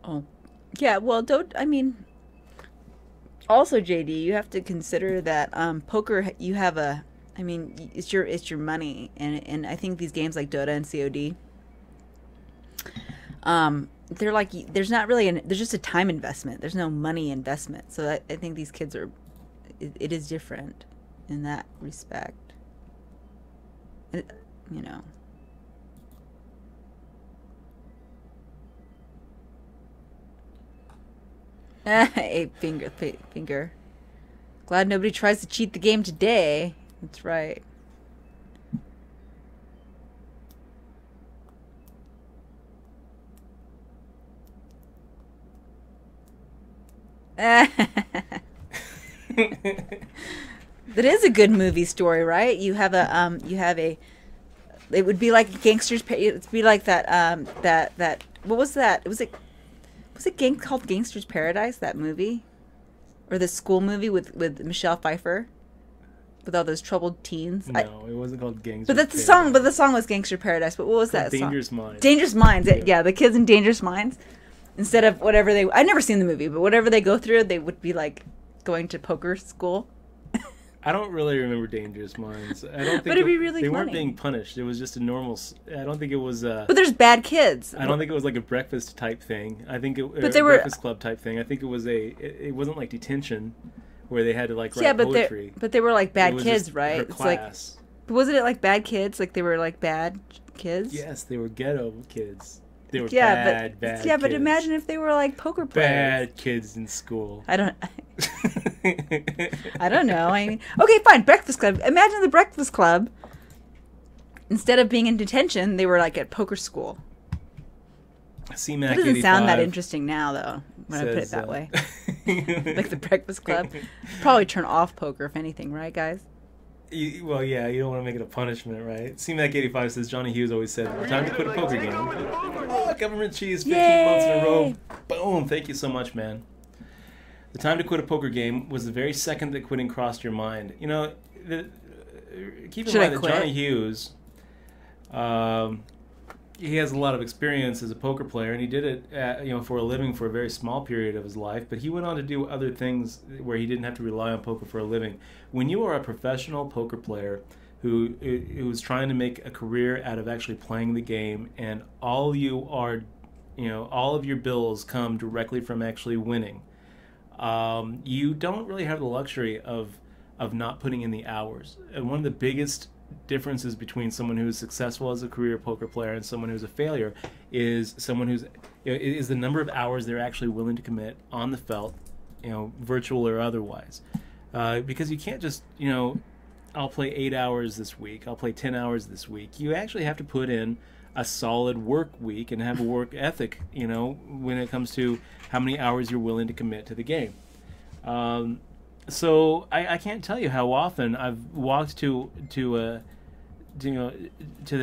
Oh, yeah. Well, also, JD, you have to consider that poker. You have I mean, it's your money, and I think these games like Dota and COD, they're like, there's not really there's just a time investment. There's no money investment. So I think these kids it is different in that respect. You know. Hey, finger. Glad nobody tries to cheat the game today. That's right. That is a good movie story, right? You have a it would be like Gangsters. It'd be like that what was that? Was it called Gangsters Paradise, that movie? Or the school movie with Michelle Pfeiffer? With all those troubled teens? No, it wasn't called Gangs. But that's the song. But the song was Gangster Paradise. But what was that Dangerous song? Minds. Dangerous Minds. Yeah, the kids in Dangerous Minds. Instead of whatever I've never seen the movie, but whatever they go through, they would be like going to poker school. I don't really remember Dangerous Minds. I don't think But it'd be really they weren't funny. being punished. It was just a normal. I don't think it was. But there's bad kids. I don't think it was like a breakfast type thing. I think it But they a were- breakfast club type thing. I think it was it wasn't like detention, where they had to like write Yeah, but poetry. they were like It bad was kids, just right? her It's like, class. wasn't it like bad kids? Like they were like bad kids? Yes, they were ghetto kids. They were Yeah, bad but kids. imagine if they were like poker players. bad kids in school. I don't know. I mean, okay, fine. Breakfast Club. Imagine the Breakfast Club. Instead of being in detention, they were like at poker school. C-Mac It doesn't sound that 85 interesting now, though, when I put it says, that way. Like the Breakfast Club. Probably turn off poker, if anything, right, guys? Well, yeah, you don't want to make it a punishment, right? C-Mac 85 says Johnny Hughes always said, "Time to quit a poker game." Oh, government cheese, 15 months in a row. Yay! Boom! Thank you so much, man. The time to quit a poker game was the very second that quitting crossed your mind. You know, keep in Should I mind that quit? Johnny Hughes, he has a lot of experience as a poker player, and he did it, for a living for a very small period of his life. But he went on to do other things where he didn't have to rely on poker for a living. When you are a professional poker player who is trying to make a career out of actually playing the game, and all you are, all of your bills come directly from actually winning, you don't really have the luxury of not putting in the hours. And one of the biggest differences between someone who is successful as a career poker player and someone who's a failure is someone who's is the number of hours they're actually willing to commit on the felt, virtual or otherwise. Because you can't just, I'll play 8 hours this week, I'll play 10 hours this week. You actually have to put in a solid work week and have a work ethic, when it comes to how many hours you're willing to commit to the game. So I can't tell you how often I've walked to the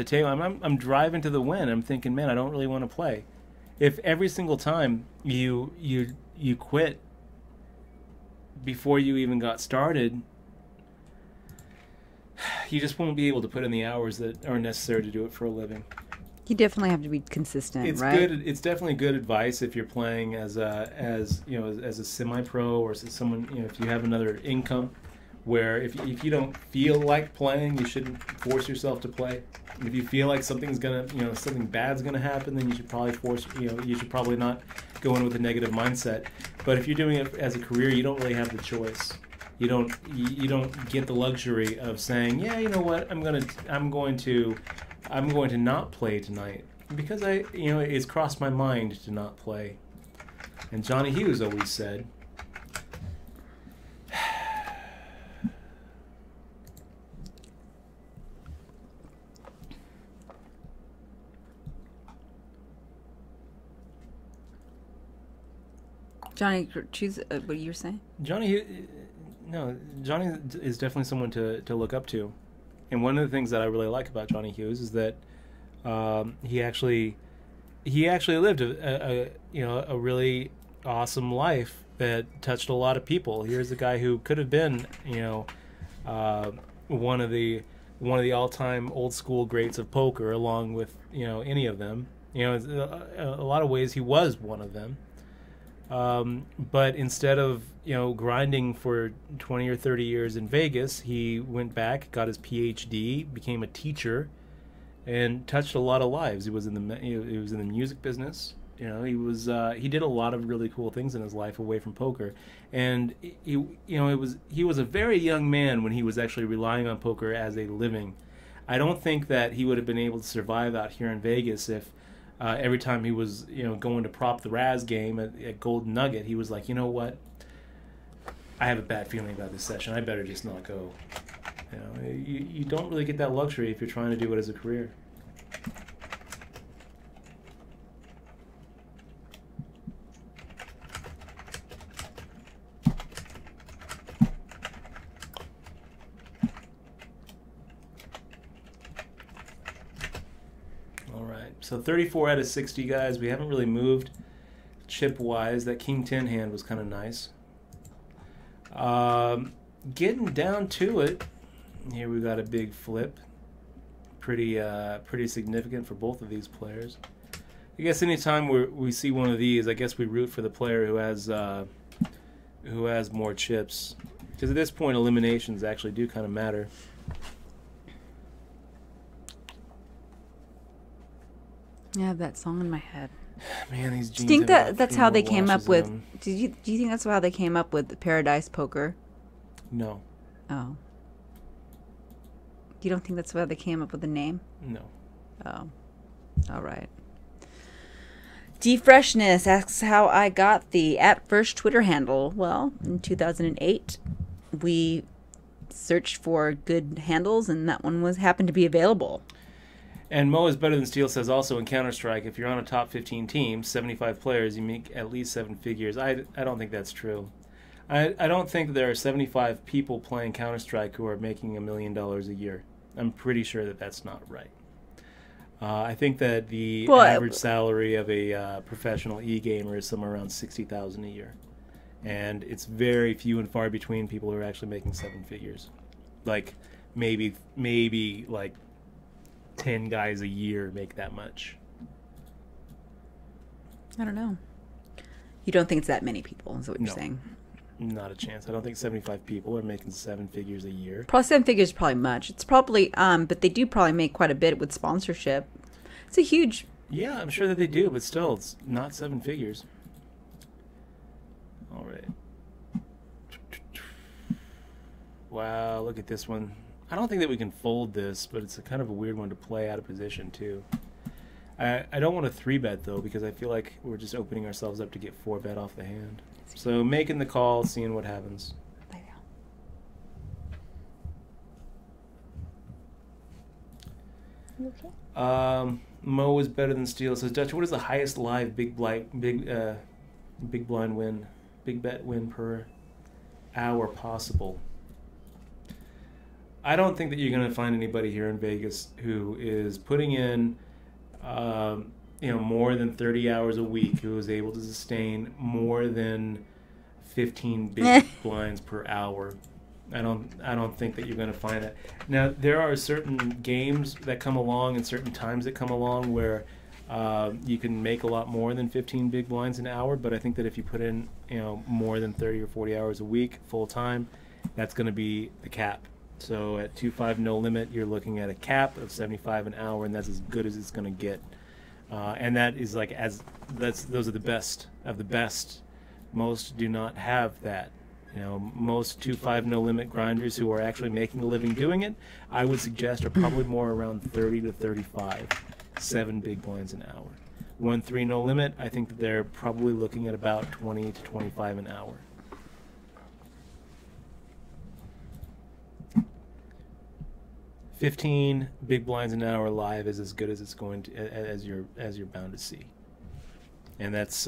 table. I'm driving to the win. I'm thinking, man, I don't really want to play. If every single time you quit before you even got started, you just won't be able to put in the hours that are necessary to do it for a living. You definitely have to be consistent, it's right? Good. It's definitely good advice if you're playing as a semi-pro, or as someone, if you have another income, where if you don't feel like playing, you shouldn't force yourself to play. If you feel like something bad's gonna happen, then you should probably you should probably not go in with a negative mindset. But if you're doing it as a career, you don't really have the choice. You don't get the luxury of saying, yeah, you know what, I'm going to not play tonight because it's crossed my mind to not play. And Johnny Hughes always said, Johnny, choose what you were saying. Johnny is definitely someone to look up to. And one of the things that I really like about Johnny Hughes is that he actually lived a really awesome life that touched a lot of people. Here's a guy who could have been one of the all-time old school greats of poker, along with any of them. A lot of ways he was one of them. But instead of grinding for 20 or 30 years in Vegas, he went back, got his PhD, became a teacher, and touched a lot of lives. He was in the music business. He did a lot of really cool things in his life away from poker, and he was a very young man when he was actually relying on poker as a living. I don't think that he would have been able to survive out here in Vegas if every time he was going to prop the Raz game at Golden Nugget, he was like, you know what, I have a bad feeling about this session, I better just not go. You don't really get that luxury if you're trying to do it as a career. So 34 out of 60, guys. We haven't really moved chip-wise. That King 10 hand was kind of nice. Getting down to it. Here we got a big flip. Pretty significant for both of these players. I guess anytime we see one of these, I guess we root for the player who has more chips. Because at this point, eliminations actually do kind of matter. I have that song in my head. Man, these jeans. Do you think that's how they came up with? Do you think that's how they came up with Paradise Poker? No. Oh. You don't think that's how they came up with the name? No. Oh. All right. D-Freshness asks how I got the @first Twitter handle. Well, in 2008, we searched for good handles, and that one happened to be available. And Mo is better than Steel says also in Counter-Strike, if you're on a top 15 team, 75 players, you make at least 7 figures. I don't think that's true. I don't think there are 75 people playing Counter-Strike who are making $1 million a year. I'm pretty sure that that's not right. I think that the average salary of a professional e-gamer is somewhere around $60,000 a year. And it's very few and far between people who are actually making 7 figures. Like, maybe like 10 guys a year make that much. I don't know. You don't think it's that many people, is what you're saying? Not a chance. I don't think 75 people are making 7 figures a year. Probably 7 figures is probably much. It's probably, but they do probably make quite a bit with sponsorship. It's a huge... Yeah, I'm sure that they do, but still, it's not 7 figures. All right. Wow, look at this one. I don't think that we can fold this, but it's a kind of a weird one to play out of position, too. I don't want to 3-bet though, because I feel like we're just opening ourselves up to get 4-bet off the hand. So making the call, seeing what happens. You okay? Mo is better than Steele. Says Dutch, what is the highest live big blind win, big bet win per hour possible? I don't think that you're going to find anybody here in Vegas who is putting in, more than 30 hours a week, who is able to sustain more than 15 big blinds per hour. I don't think that you're going to find that. Now, there are certain games that come along and certain times that come along where you can make a lot more than 15 big blinds an hour, but I think that if you put in, more than 30 or 40 hours a week full time, that's going to be the cap. So at 2.5 no limit, you're looking at a cap of 75 an hour, and that's as good as it's going to get. And that is those are the best of the best. Most do not have that. Most 2.5 no limit grinders who are actually making a living doing it, I would suggest, are probably more around 30 to 35, 7 big blinds an hour. 1.3 no limit, I think that they're probably looking at about 20 to 25 an hour. $15 big blinds an hour live is as good as it's going to, as you're bound to see, and that's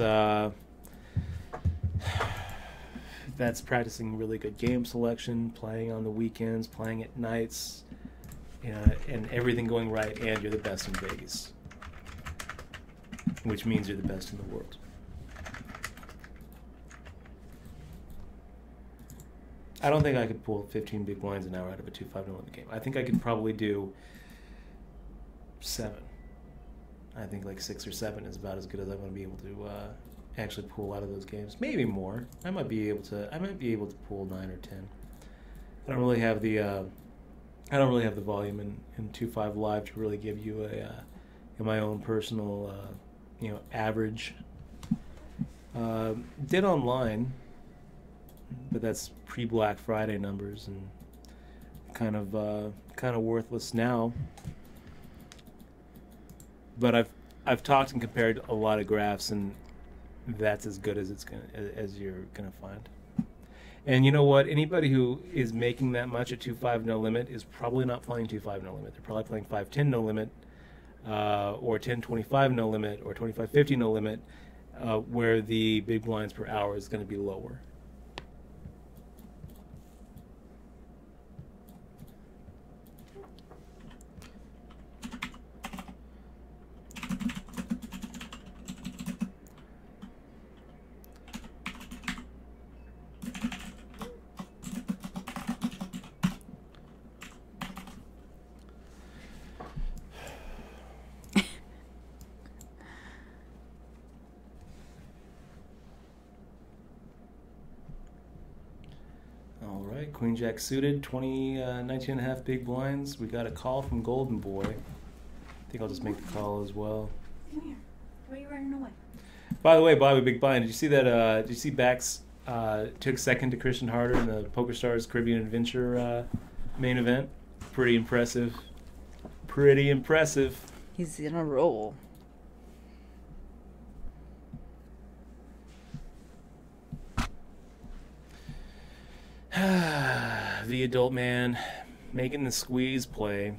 practicing really good game selection, playing on the weekends, playing at nights, and everything going right, and you're the best in Vegas, which means you're the best in the world. I don't think I could pull 15 big blinds an hour out of a 2.5 no limit game. I think I could probably do 7. I think like 6 or 7 is about as good as I'm going to be able to actually pull out of those games. Maybe more. I might be able to pull 9 or 10. I don't really have the volume in 2.5 live to really give you my own personal average. Did online, but that's pre-Black Friday numbers and kind of worthless now. But I've talked and compared a lot of graphs, and that's as good as you're gonna find. And you know what? Anybody who is making that much at 2.5 no limit is probably not playing 2.5 no limit. They're probably playing 5.10 no limit, or 10.25 no limit, or 25.50 no limit, where the big blinds per hour is going to be lower. Queen Jack suited, 19 and a half big blinds. We got a call from Golden Boy. I think I'll just make the call as well. Come here. Why are you running away? By the way, Bobby Big Blind, did you see that? Did you see Bax took second to Christian Harder in the PokerStars Caribbean Adventure main event? Pretty impressive. Pretty impressive. He's in a roll. The adult man making the squeeze play.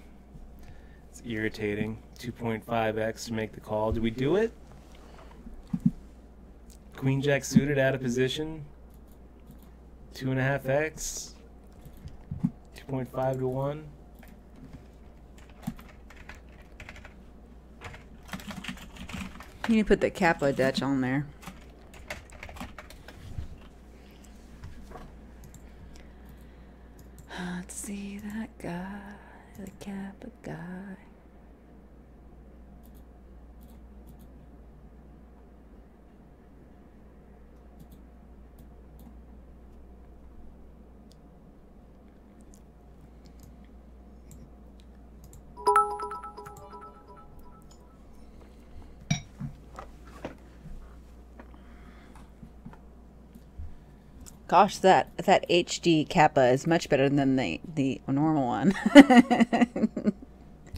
It's irritating. 2.5x to make the call. Do we do it? Queen Jack suited out of position. 2.5x. 2.5 to 1. You need to put the Kappa Dutch on there. Let's see that guy, the Kappa guy. Gosh, that HD Kappa is much better than the normal one.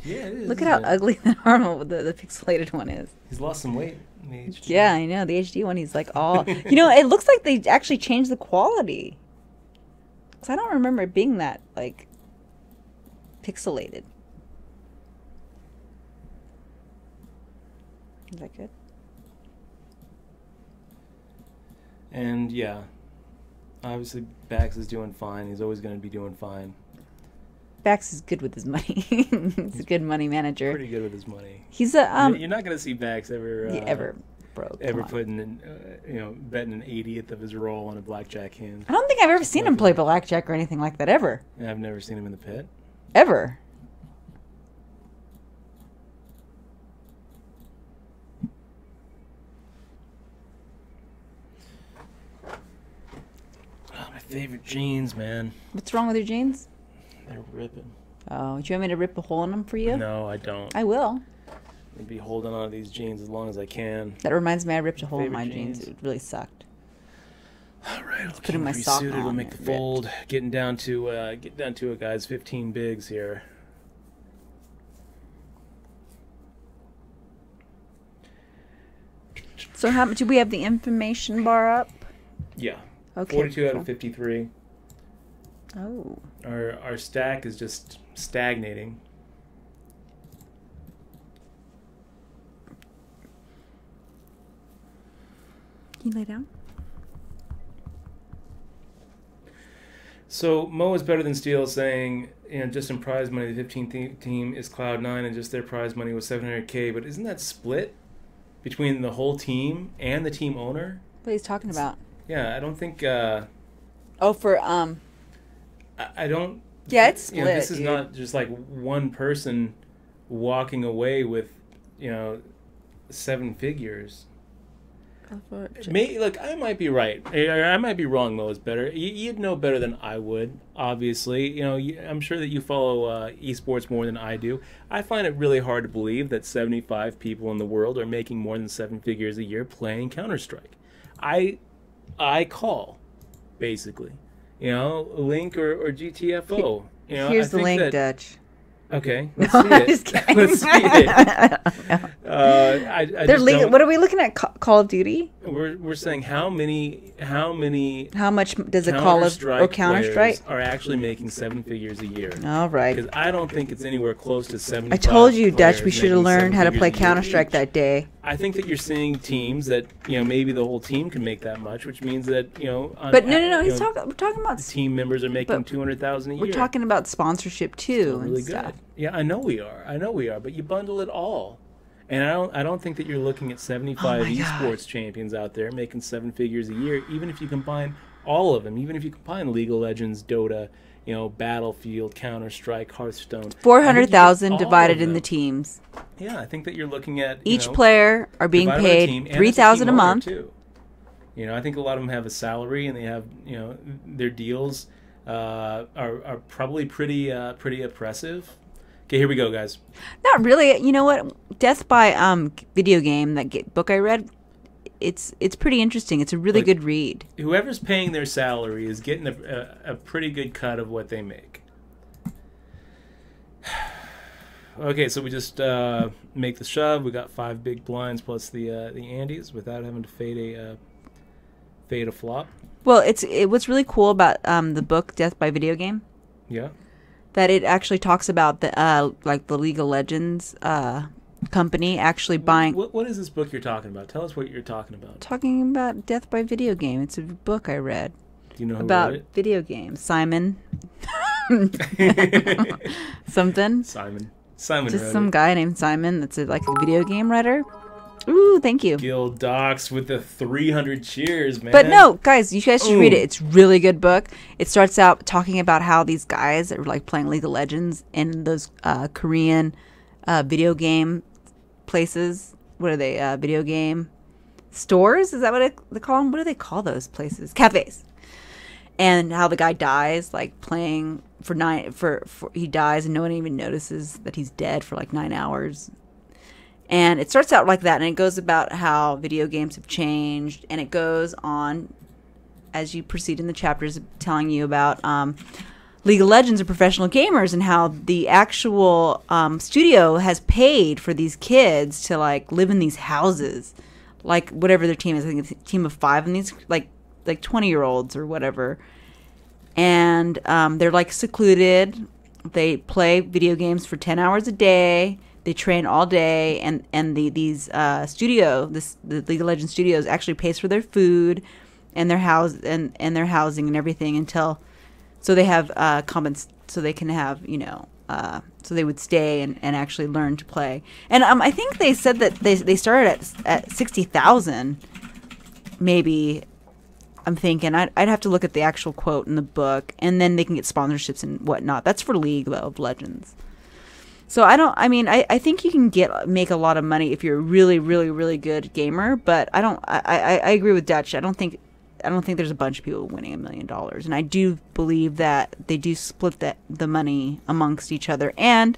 Yeah, it is. Look at how isn't it? ugly the normal, the pixelated one is. He's lost some weight. In the HD. Yeah, I know. The HD one, he's like all... You know, it looks like they actually changed the quality. Because I don't remember it being that, like, pixelated. Is that good? And yeah, obviously Bax is doing fine. He's always going to be doing fine. Bax is good with his money. He's a good money manager. Pretty good with his money. He's a You're not going to see Bax ever ever broke. ever Come on. putting in, betting an 80th of his roll on a blackjack hand. I don't think I've ever seen him play blackjack or anything like that ever. And I've never seen him in the pit. Ever. Oh, my favorite jeans, man. What's wrong with your jeans? They're ripping. Oh, do you want me to rip a hole in them for you? No, I don't. I will. I'll be holding on to these jeans as long as I can. That reminds me, I ripped a hole in Favorite my jeans. jeans? It really sucked. All right, I'll putting my sock We'll on, make the it fold. Getting down to a guy's 15 bigs here. So how do we have the information bar up? Yeah. Okay. 42 out cool. of 53. Oh. Our stack is just stagnating. Can you lay down? So Mo is better than Steele, saying, just in prize money, the 15th team is Cloud9, and just their prize money was $700K. But isn't that split between the whole team and the team owner? What he's talking about? Yeah, I don't think. Oh, for I don't. Yeah, it's split. This is dude. not just like one person walking away with, 7 figures. Look, I might be right. I might be wrong. Mo is better. You'd know better than I would. Obviously, I'm sure that you follow esports more than I do. I find it really hard to believe that 75 people in the world are making more than 7 figures a year playing Counter-Strike. I call, basically. Link or GTFO. Here's the link, Dutch. Okay, No, let's see I'm it. just kidding. Let's see it. I They're just legal. don't- What are we looking at? Call of Duty? We're saying how many How much does it call of Counter Strike? are actually making 7 figures a year? All right. Because I don't think it's anywhere close to 75. I told you, Dutch. We players should have making learned 7 how to figures play a year Counter Strike each. that day. I think that you're seeing teams that maybe the whole team can make that much, which means that But no. We're talking about. team members are making but 200,000 a year. We're talking about sponsorship too really and stuff. good. Yeah, I know we are. But you bundle it all, and I don't think that you're looking at 75 Oh my God. esports champions out there making 7 figures a year. Even if you combine all of them, even if you combine League of Legends, Dota, Battlefield, Counter Strike, Hearthstone, 400,000 I think you get all divided of in the them. teams. Yeah, I think that you're looking at Each player are being divided by the paid team, and it's a 3,000 a team owner, month. too. I think a lot of them have a salary, and they have their deals are probably pretty oppressive. Okay, here we go, guys. Not really. You know what? Death by video game, book I read, it's pretty interesting. It's a really Like- good read. Whoever's paying their salary is getting a pretty good cut of what they make. Okay, so we just make the shove. We got 5 big blinds plus the Andes without having to fade a flop. Well, what's really cool about the book Death by Video Game, Yeah. that it actually talks about the League of Legends company actually buying. What is this book you're talking about? Tell us what you're talking about. Talking about Death by Video Game. It's a book I read Do you know who about wrote video games. Simon. Something. Simon Just wrote some it. guy named Simon that's a video game writer. Ooh, thank you. Gil Docs with the 300 cheers, man. But no, guys, you guys should read it. It's a really good book. It starts out talking about how these guys are playing League of Legends in those Korean video game places. What are they? Video game stores? Is that what they call them? What do they call those places? Cafes. And how the guy dies, playing for he dies and no one even notices that he's dead for 9 hours. And it starts out like that, and it goes about how video games have changed, and it goes on as you proceed in the chapters telling you about League of Legends are professional gamers, and how the actual studio has paid for these kids to like live in these houses, like whatever their team is. I think it's a team of 5, and these like 20-year-olds or whatever, and they're like secluded. They play video games for 10 hours a day. They train all day, and the League of Legends studios actually pays for their food and their their housing and everything until. So they have so they can have, so they would stay and actually learn to play. And I think they said that they started at 60,000, maybe. I'm thinking I'd have to look at the actual quote in the book, and then they can get sponsorships and whatnot. That's for League of Legends. So I think you can make a lot of money if you're a really, really, really good gamer. But I agree with Dutch. I don't think there's a bunch of people winning $1 million, and I do believe that they do split the money amongst each other, and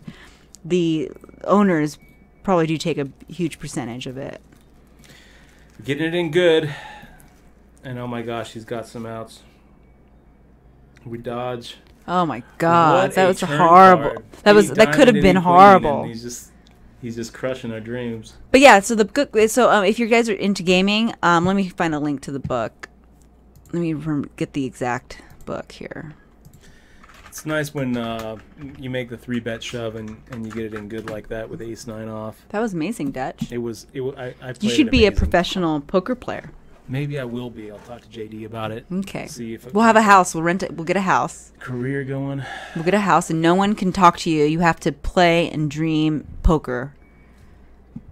the owners probably do take a huge percentage of it. Getting it in good, and oh my gosh, he's got some outs. We dodge. Oh my God, What that a was turn horrible. card. That could have been horrible. He's just crushing our dreams. But yeah, so if you guys are into gaming, let me find a link to the book. Let me get the exact book here. It's nice when you make the 3-bet shove and you get it in good like that with ace-9 off. That was amazing, Dutch. I played You should it be a amazing. professional poker player. Maybe I will be. I'll talk to JD about it. Okay. See if We'll have a house. We'll rent it. We'll get a house. career going. We'll get a house, and no one can talk to you. You have to play and dream poker.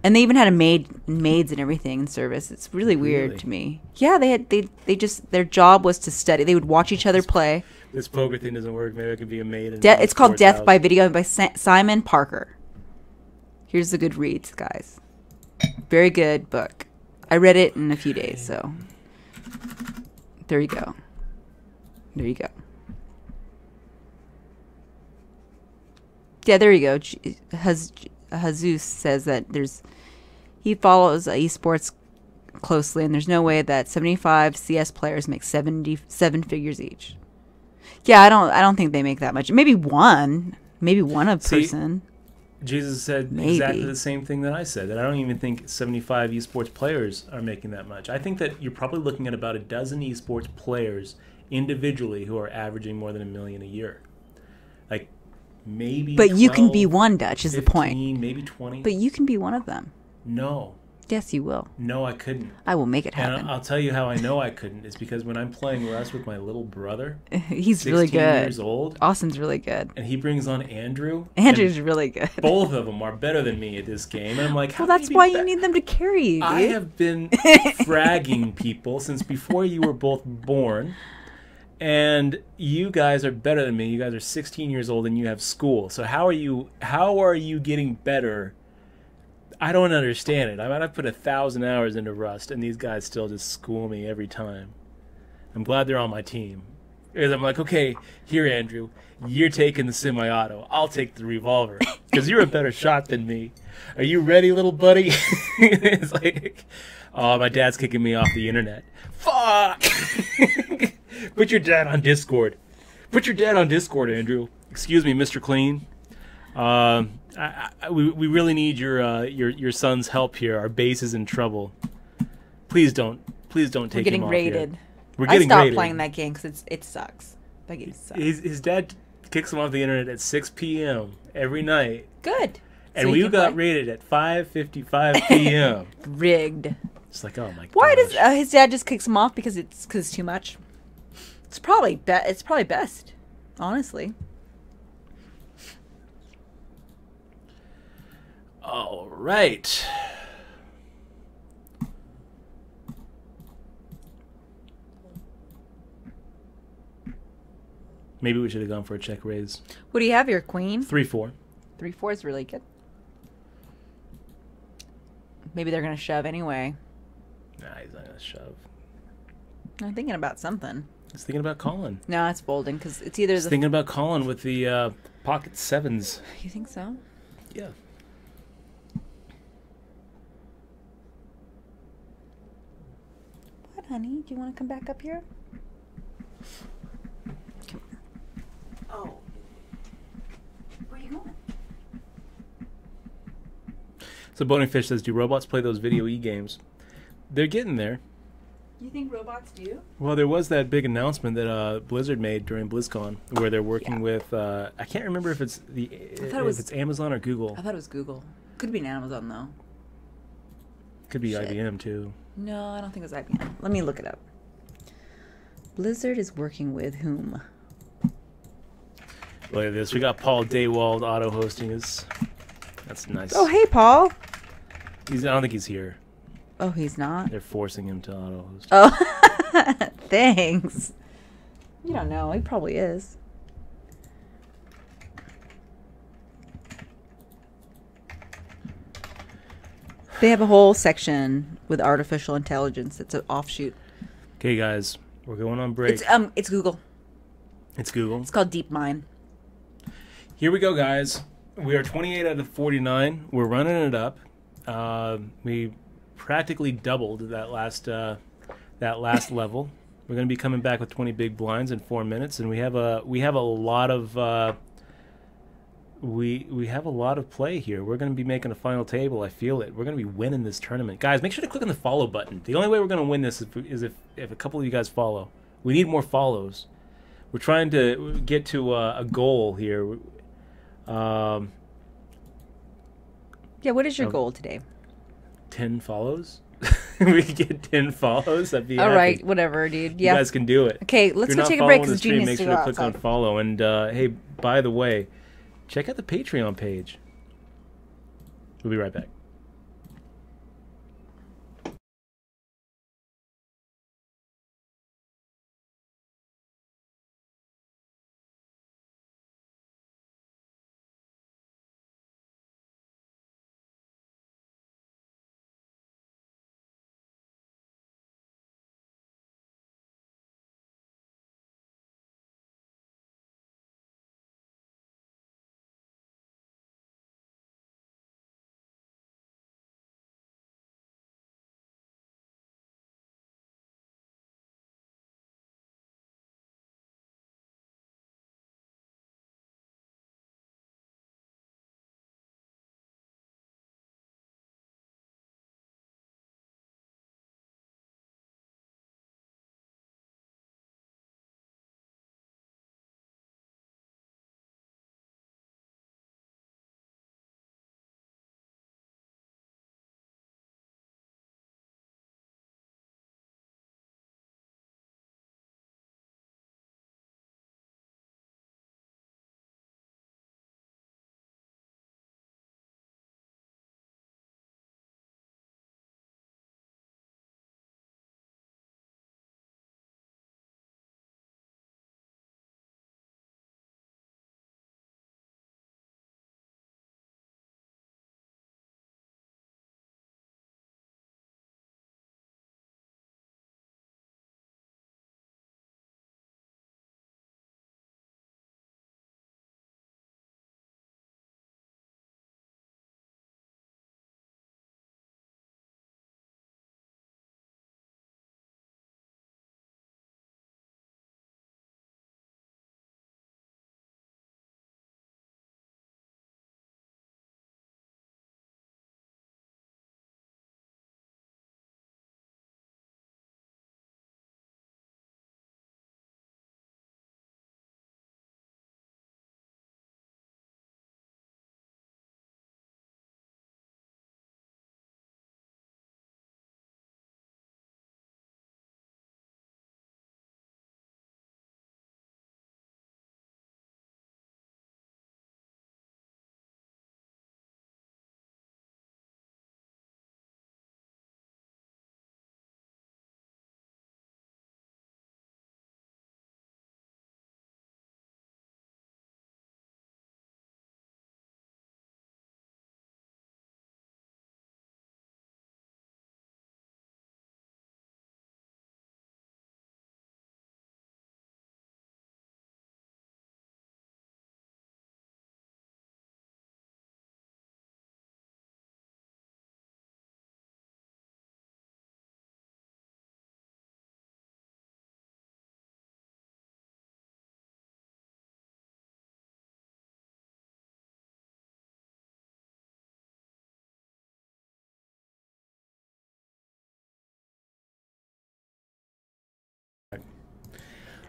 And they even had maids and everything in service. It's really weird Really? to me. Yeah, they just their job was to study. They would watch each other play. This poker thing doesn't work. Maybe I could be a maid. It's called Death by Video by Simon Parker. Here's the good reads, guys. Very good book. I read it in a few days, so there you go. There you go. Yeah, there you go. Jesus says that he follows esports closely, and there's no way that 75 CS players make 77 figures each. Yeah, I don't think they make that much. Maybe one a person. Jesus said Maybe. exactly the same thing that I said, that I don't even think 75 esports players are making that much. I think that you're probably looking at about a dozen esports players individually who are averaging more than $1 million a year. Like maybe But 12, you can be one, Dutch, is 15, the point. maybe 20. But you can be one of them. No. Yes, you will. No, I couldn't. I will make it And happen. I'll tell you how I know I couldn't. It's because when I'm playing Rust with my little brother, He's 16 really good. years old, Austin's really good. and he brings on Andrew. Andrew's and really good. both of them are better than me at this game. And I'm like, how Well, can that's be why be- you need them to carry you, dude. I have been fragging people since before you were both born. And you guys are better than me. You guys are 16 years old and you have school. So how are you getting better? I don't understand it. I might have put 1,000 hours into Rust, and these guys still just school me every time. I'm glad they're on my team. Because I'm like, okay, here, Andrew, you're taking the semi-auto. I'll take the revolver. Because you're a better shot than me. Are you ready, little buddy? It's like, oh, my dad's kicking me off the internet. Fuck! Put your dad on Discord. Put your dad on Discord, Andrew. Excuse me, Mr. Clean. We really need your son's help here. Our base is in trouble. Please don't take him off. We're getting raided. We're I getting stopped raided. playing that game because it sucks. That game sucks. His dad kicks him off the internet at 6 p.m. every night, Good. and So we you can got play? raided at 5:55 p.m. Rigged. It's like, oh my god. Why does his dad just kicks him off because it's too much? It's probably best, honestly. All right. Maybe we should have gone for a check raise. What do you have here, Queen? 3-4. 3-4 is really good. Maybe they're gonna shove anyway. Nah, he's not gonna shove. I'm thinking about something. He's thinking about calling. No, it's folding because it's either He's the. thinking about calling with the pocket sevens. You think so? Yeah. What, honey? Do you want to come back up here? Come here. Oh. So Boningfish says, do robots play those video games? They're getting there. You think robots do? Well, there was that big announcement that Blizzard made during BlizzCon, where they're working with. I can't remember if it's it's Amazon or Google. I thought it was Google. Could be an Amazon though. Could be Shit. IBM too. No, I don't think it was IBM. Let me look it up. Blizzard is working with whom? Look at this. We got Paul Daywald auto hosting us. That's nice. Oh, hey, Paul. I don't think he's here. Oh, he's not? They're forcing him to auto host. Oh, thanks. You don't know. He probably is. They have a whole section with artificial intelligence. It's an offshoot. Okay, guys, we're going on break. It's Google. It's Google. It's called DeepMind. Here we go, guys. We are 28 out of 49. We're running it up. We practically doubled that last level. We're going to be coming back with 20 big blinds in 4 minutes, and we have a lot of we have a lot of play here. We're going to be making a final table. I feel it. We're going to be winning this tournament, guys. Make sure to click on the follow button. The only way we're going to win this is if a couple of you guys follow. We need more follows. We're trying to get to a goal here. Yeah, what is your goal today? 10 follows. We get 10 follows. That'd be all happy. Right, whatever, dude. Yeah, you guys can do it. Okay, let's If go you're take not a break following because the Gene stream, needs make to sure go to click on outside. follow. And hey, by the way, check out the Patreon page. We'll be right back.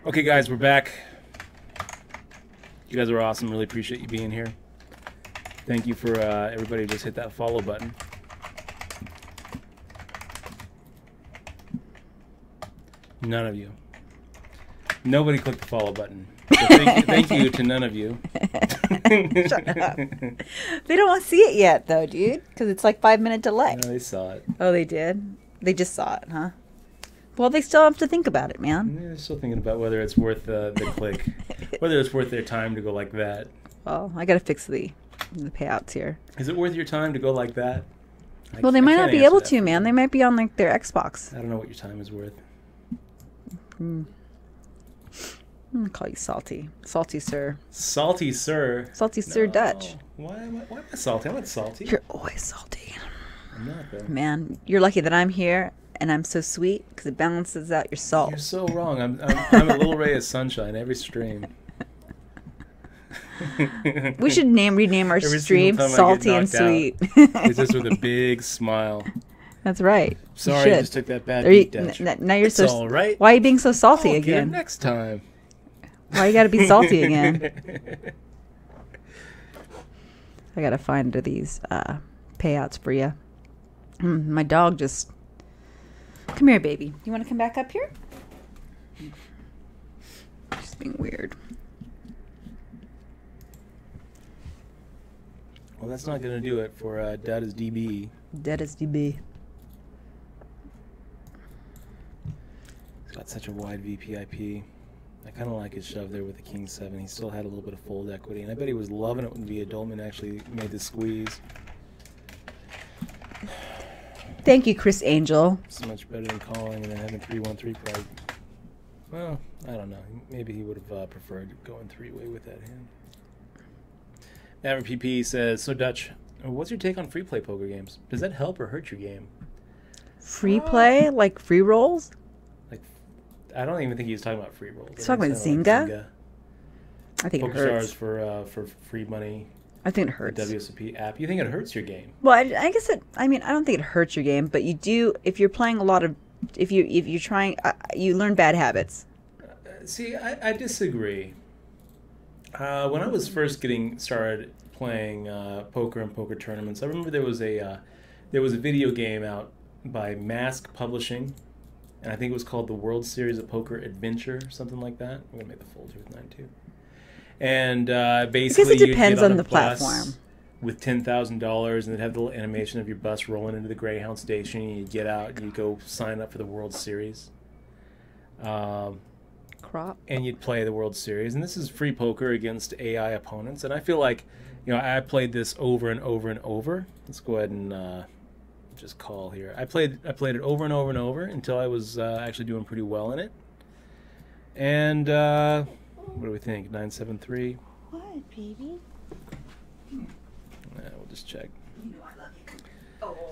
Okay, guys, we're back. You guys are awesome. Really appreciate you being here. Thank you for everybody who just hit that follow button. None of you. Nobody clicked the follow button. So thank you to none of you. Shut up. They don't want to see it yet, though, dude, because it's like 5-minute delay. No, they saw it. Oh, they did? They just saw it, huh? Well, they still have to think about it, man. They're still thinking about whether it's worth the click, whether it's worth their time to go like that. Well, I got to fix the payouts here. Is it worth your time to go like that? Well, they might not be able to, man. They might be on like their Xbox. I don't know what your time is worth. I'm gonna call you Salty. Salty Sir. Salty Sir. Salty Sir Dutch. Why am I salty? I'm not salty. You're always salty. I'm not, though. Man, you're lucky that I'm here and I'm so sweet because it balances out your salt. You're so wrong. I'm a little ray of sunshine every stream. We should rename our Every stream single time I Salty get and knocked out, Sweet. It's just with a big smile. That's right. Sorry, you I just took that bad Are you, beat, Dutch. now you're It's so. all right. Why are you being so salty I'll get it again? next time. Why you gotta be salty again? I gotta find these payouts for you. My dog just. Come here, baby. You want to come back up here? She's being weird. Well, that's not going to do it for Dad is DB. Dead as DB. He's got such a wide VPIP. I kind of like his shove there with the King 7. He still had a little bit of fold equity, and I bet he was loving it when Via Dolman actually made the squeeze. Thank you, Chris Angel. It's much better than calling and then having 3-1-3 pride. Well, I don't know. Maybe he would have preferred going three-way with that hand. Maverick PP says, so Dutch, what's your take on free play poker games? Does that help or hurt your game? Free play? Like free rolls? Like, I don't even think he was talking about free rolls. He's talking about Like Zynga? I think it Poker hurts. Stars for free money. I think it The hurts. WSOP app. You think it hurts your game? Well, I guess I mean, I don't think it hurts your game, but you do if you're playing a lot of, if you're trying, you learn bad habits. See, I disagree. When I was first getting started playing poker and poker tournaments, I remember there was a video game out by Mask Publishing, and I think it was called the World Series of Poker Adventure, something like that. I'm gonna make the folder with 9-2. And basically, because it depends you'd get on the bus platform. with $10,000, and they'd have the little animation of your bus rolling into the Greyhound station. And you'd get out and you'd go sign up for the World Series. Crop. And you'd play the World Series, and this is free poker against AI opponents. And I feel like, I played this over and over and over. Let's go ahead and just call here. I played it over and over and over until I was actually doing pretty well in it. And what do we think? 973. What, baby? We'll just check.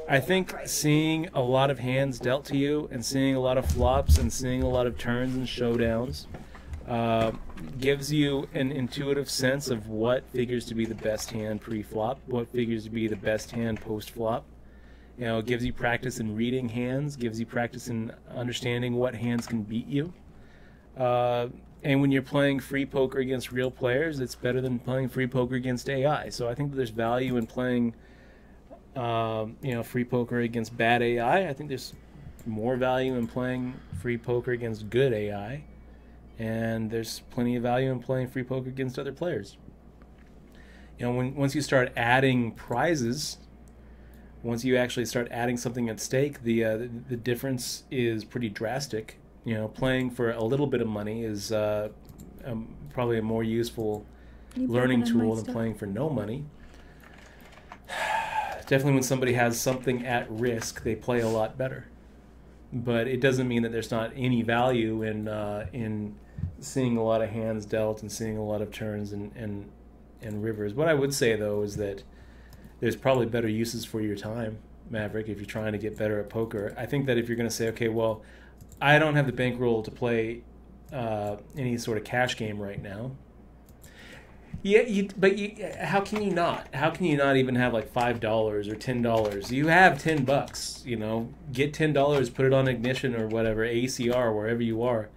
I think seeing a lot of hands dealt to you and seeing a lot of flops and seeing a lot of turns and showdowns gives you an intuitive sense of what figures to be the best hand pre-flop, what figures to be the best hand post-flop. It gives you practice in reading hands, gives you practice in understanding what hands can beat you. And when you're playing free poker against real players, it's better than playing free poker against AI. So I think that there's value in playing free poker against bad AI. I think there's more value in playing free poker against good AI, and there's plenty of value in playing free poker against other players. Once you start adding prizes, once you actually start adding something at stake, the difference is pretty drastic. Playing for a little bit of money is probably a more useful learning tool than playing for no money. Definitely when somebody has something at risk, they play a lot better. But it doesn't mean that there's not any value in seeing a lot of hands dealt and seeing a lot of turns and rivers. What I would say, though, is that there's probably better uses for your time, Maverick, if you're trying to get better at poker. I think that if you're going to say, okay, well, I don't have the bankroll to play any sort of cash game right now. Yeah, but how can you not? How can you not even have like $5 or $10? You have $10. Get $10, put it on Ignition or whatever, ACR, wherever you are,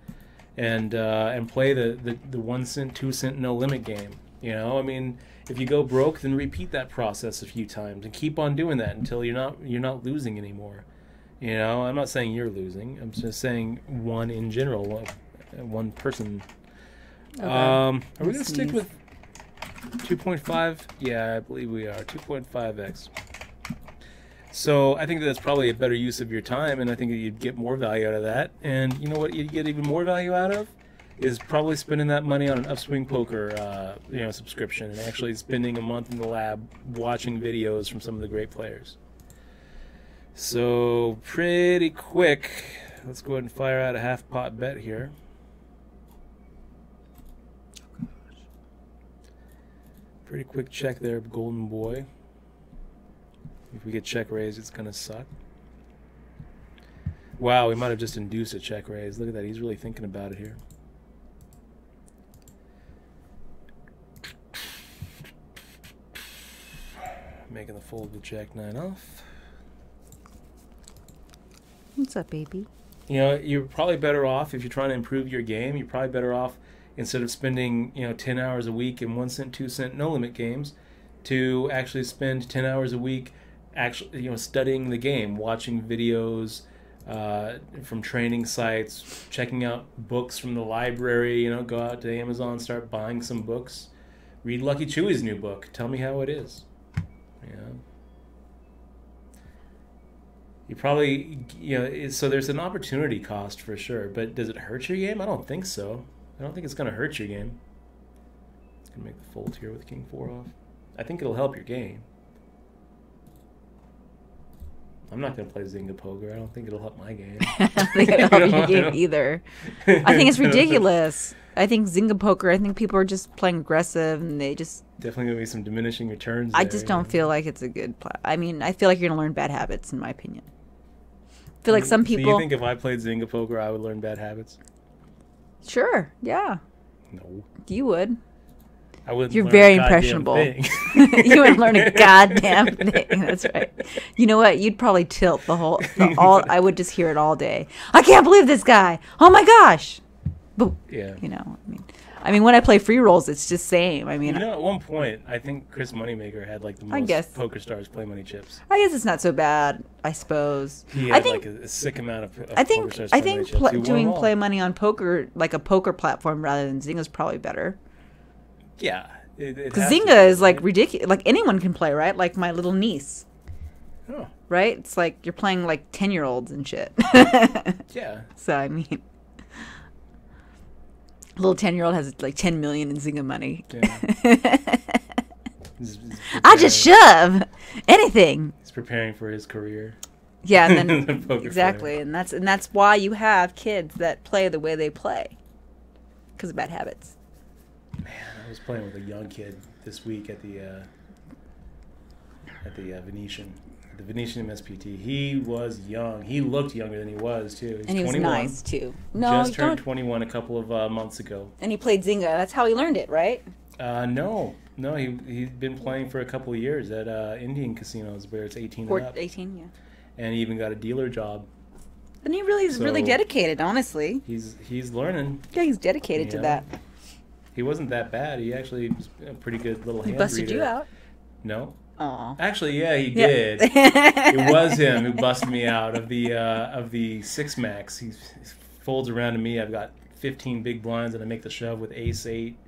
and play the 1 cent, 2 cent no limit game. You know, I mean, if you go broke, then repeat that process a few times and keep on doing that until you're not losing anymore. You know, I'm not saying you're losing. I'm just saying one in general, one person. Okay. Are we gonna stick with 2.5? Yeah, I believe we are. 2.5x. So I think that's probably a better use of your time, and I think you'd get more value out of that. And you know what you'd get even more value out of is probably spending that money on an Upswing Poker, subscription, and actually spending a month in the lab watching videos from some of the great players. So pretty quick, let's go ahead and fire out a half pot bet here. Pretty quick check there, Golden Boy. If we get check raised, it's gonna suck. Wow, we might have just induced a check raise. Look at that, he's really thinking about it here. Making the fold with Jack 9 off. What's up, baby? You know, you're probably better off if you're trying to improve your game. You're probably better off instead of spending 10 hours a week in 1 cent, 2 cent no limit games, to actually spend 10 hours a week actually studying the game, watching videos from training sites, checking out books from the library. Go out to Amazon, start buying some books, read Lucky Chewy's new book. Tell me how it is. You probably, so there's an opportunity cost for sure, but does it hurt your game? I don't think so. I don't think it's going to hurt your game. It's going to make the fold here with King 4 off. I think it'll help your game. I'm not going to play Zynga Poker. I don't think it'll help my game. I don't think it'll help your game either. I think it's ridiculous. I think Zynga Poker, I think people are just playing aggressive and they just... Definitely going to be some diminishing returns I there, just don't feel like it's a good... I mean, I feel like you're going to learn bad habits, in my opinion. I feel like some people... So you think if I played Zynga Poker, I would learn bad habits? Sure, yeah. No. You would. I wouldn't. You're learn very a goddamn impressionable. thing. You wouldn't learn a goddamn thing. That's right. You know what? You'd probably tilt I would just hear it all day. I can't believe this guy. Oh my gosh. But, Yeah. I mean, when I play free rolls, it's just same. I mean, at one point, I think Chris Moneymaker had like the most Poker Stars Play Money chips. I guess it's not so bad, I suppose. He had like a sick amount of Poker Stars Play Money chips. Doing Play Money on poker, like a poker platform rather than Zynga, is probably better. Yeah. Because Zynga is like ridiculous. Like anyone can play, right? Like my little niece. Oh. Right? It's like you're playing like 10-year-olds and shit. Yeah. So, I mean, little 10-year-old has like 10 million in Zynga money. Yeah. I just shove anything. He's preparing for his career. Yeah, and then exactly, and that's why you have kids that play the way they play, because of bad habits. Man, I was playing with a young kid this week at the Venetian. The Venetian MSPT. He was young. He looked younger than he was too. He's and he 21. was nice too. No, just turned 21 a couple of months ago. And he played Zynga. That's how he learned it, right? No. He'd been playing for a couple of years at Indian casinos where it's 18 and up. 18, yeah. And he even got a dealer job. And he really is really dedicated, honestly. He's learning. Yeah, he's dedicated to that. He wasn't that bad. He actually was a pretty good little hand He busted reader. you out? No. Aw. Actually, yeah, he did. It was him who busted me out of the 6 max. He folds around to me. I've got 15 big blinds, and I make the shove with ace 8.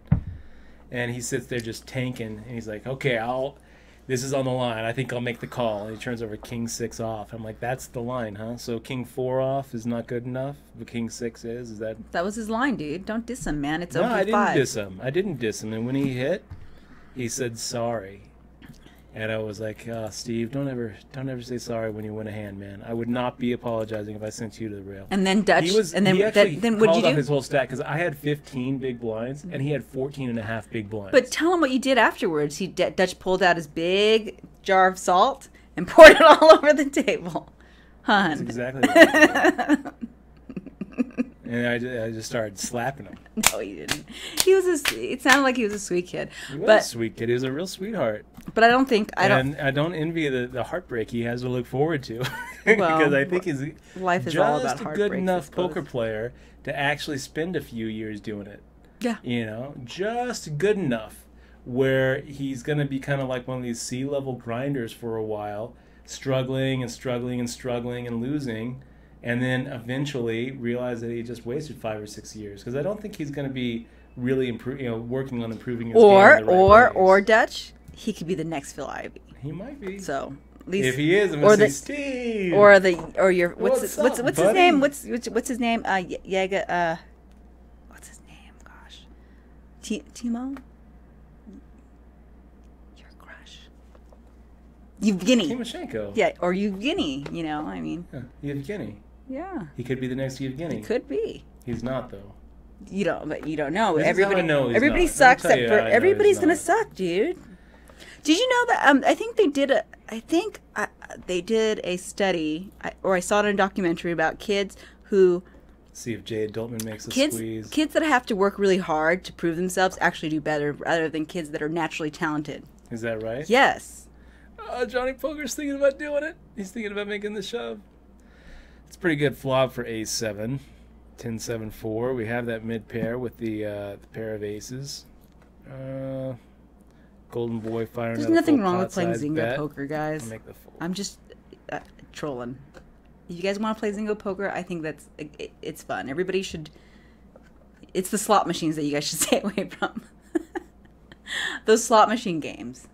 And he sits there just tanking, and he's like, "Okay, this is on the line. I think I'll make the call." And he turns over king 6 off. I'm like, "That's the line, huh? So king 4 off is not good enough, but king 6 is. Is that?" That was his line, dude. Don't diss him, man. It's no, over I didn't 5. diss him. I didn't diss him. And when he hit, he said sorry. And I was like, "Steve, don't ever say sorry when you win a hand, man. I would not be apologizing if I sent you to the rail." And then Dutch. He and then then what'd you do? His whole stat because I had 15 big blinds and he had 14 and a half big blinds. But tell him what you did afterwards. Dutch pulled out his big jar of salt and poured it all over the table. Hun. That's exactly what I did. And I just started slapping him. No, he didn't. It sounded like he was a sweet kid. He was But a sweet kid. He was a real sweetheart. But I don't think I don't envy the heartbreak he has to look forward to. Well, because I think he's life is all about just a heartbreaks, good I enough suppose. poker player to actually spend a few years doing it. Yeah. You know, just good enough where he's going to be kind of like one of these C-level grinders for a while, struggling and struggling and struggling and losing, and then eventually realize that he just wasted 5 or 6 years. Because I don't think he's going to be really working on improving his game in the right Or ways. Dutch, he could be the next Phil Ivey. He might be. So at least If he is, I'm or going to the- say Steve. or your what's What's his up, name? buddy? What's his name? Yaga. What's his name? Gosh, Timo. Your crush. Yevgeny. Timoshenko. Yeah, or Yevgeny. You know, I mean, Yeah, Yevgeny. yeah, He could be the next Yevgeny. it could be. He's not, though. You don't, but you don't know. This is how Everybody, I know he's everybody not. Let me sucks. tell you Except for how I know everybody's he's gonna not. suck, dude. Did you know that? I think they did a. I think they did a study, or I saw it in a documentary about kids who See if Jay Adultman makes a kids squeeze. kids that have to work really hard to prove themselves actually do better, rather than kids that are naturally talented. Is that right? Yes. Johnny Poker's thinking about doing it. He's thinking about making the shove. It's a pretty good flop for ace 7. 10-7-4. We have that mid pair with the pair of aces. Golden Boy firing There's another nothing full wrong with playing pot-sized Zynga bet. poker, guys. I'll make the full. I'm just trolling. If you guys want to play Zynga poker, I think it's fun. Everybody should. It's the slot machines that you guys should stay away from. Those slot machine games.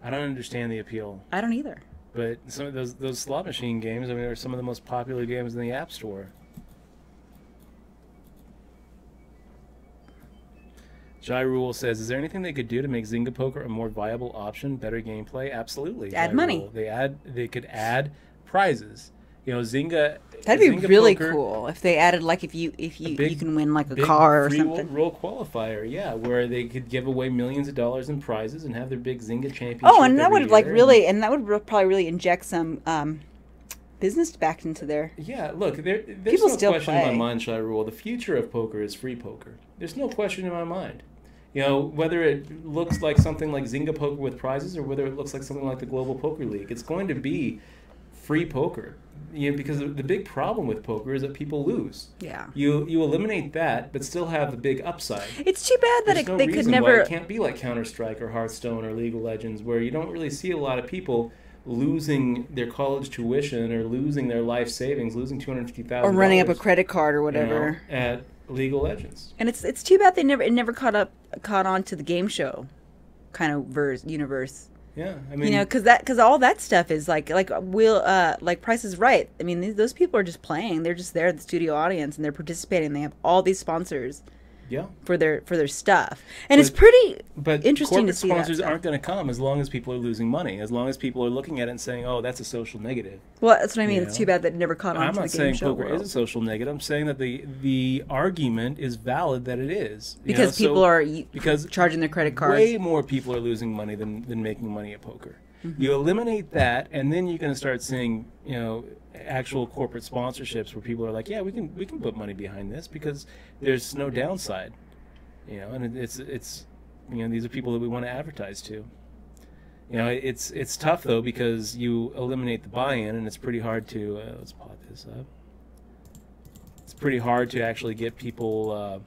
I don't understand the appeal, I don't either. but some of those slot machine games, I mean, are some of the most popular games in the App Store. Jai Rule says, "Is there anything they could do to make Zynga Poker a more viable option? Better gameplay? Absolutely. Add Jai money. Rule. They could add prizes. You know, Zynga. That'd be Zynga really Poker, cool if they added if you big- you can win like a big car or free something. roll qualifier, yeah, where they could give away millions of dollars in prizes and have their big Zynga championship. Oh, and that every would year, and that would probably really inject some business back into there. Yeah, look, there's People no still question in play. my mind, Shai Rule. The future of poker is free poker. There's no question in my mind. You know, whether it looks like something like Zynga Poker with prizes or whether it looks like something like the Global Poker League, it's going to be free poker. You know, because the big problem with poker is that people lose. Yeah. You eliminate that, but still have the big upside. It's too bad that There's no they could reason never. why it can't be like Counter-Strike or Hearthstone or League of Legends, where you don't really see a lot of people losing their college tuition or losing their life savings, losing $250,000 Or running up a credit card or whatever. at League of Legends. And it's too bad it never caught on to the game show kind of universe. Yeah, I mean, You know, because all that stuff is like Price is Right. I mean, those people are just playing. They're just there at the studio audience and they're participating. They have all these sponsors yeah. for their stuff, and it's But- pretty But interesting to corporate see that sponsors stuff. aren't going to come as long as people are losing money, as long as people are looking at it and saying, "Oh, that's a social negative." Well, that's what I mean. You It's know? too bad that it never caught on I'm to the not game saying show poker world. is a social negative. I'm saying that the argument is valid that it is. You Because know, people so- are because charging their credit cards. way more people are losing money than making money at poker. Mm-hmm. You eliminate that, and then you're going to start seeing, you know, actual corporate sponsorships where people are like, yeah, we can put money behind this because there's no downside. You know, and it's you know, these are people that we want to advertise to. You know, it's tough though because you eliminate the buy-in, and it's pretty hard to let's pot this up. It's pretty hard to actually get people.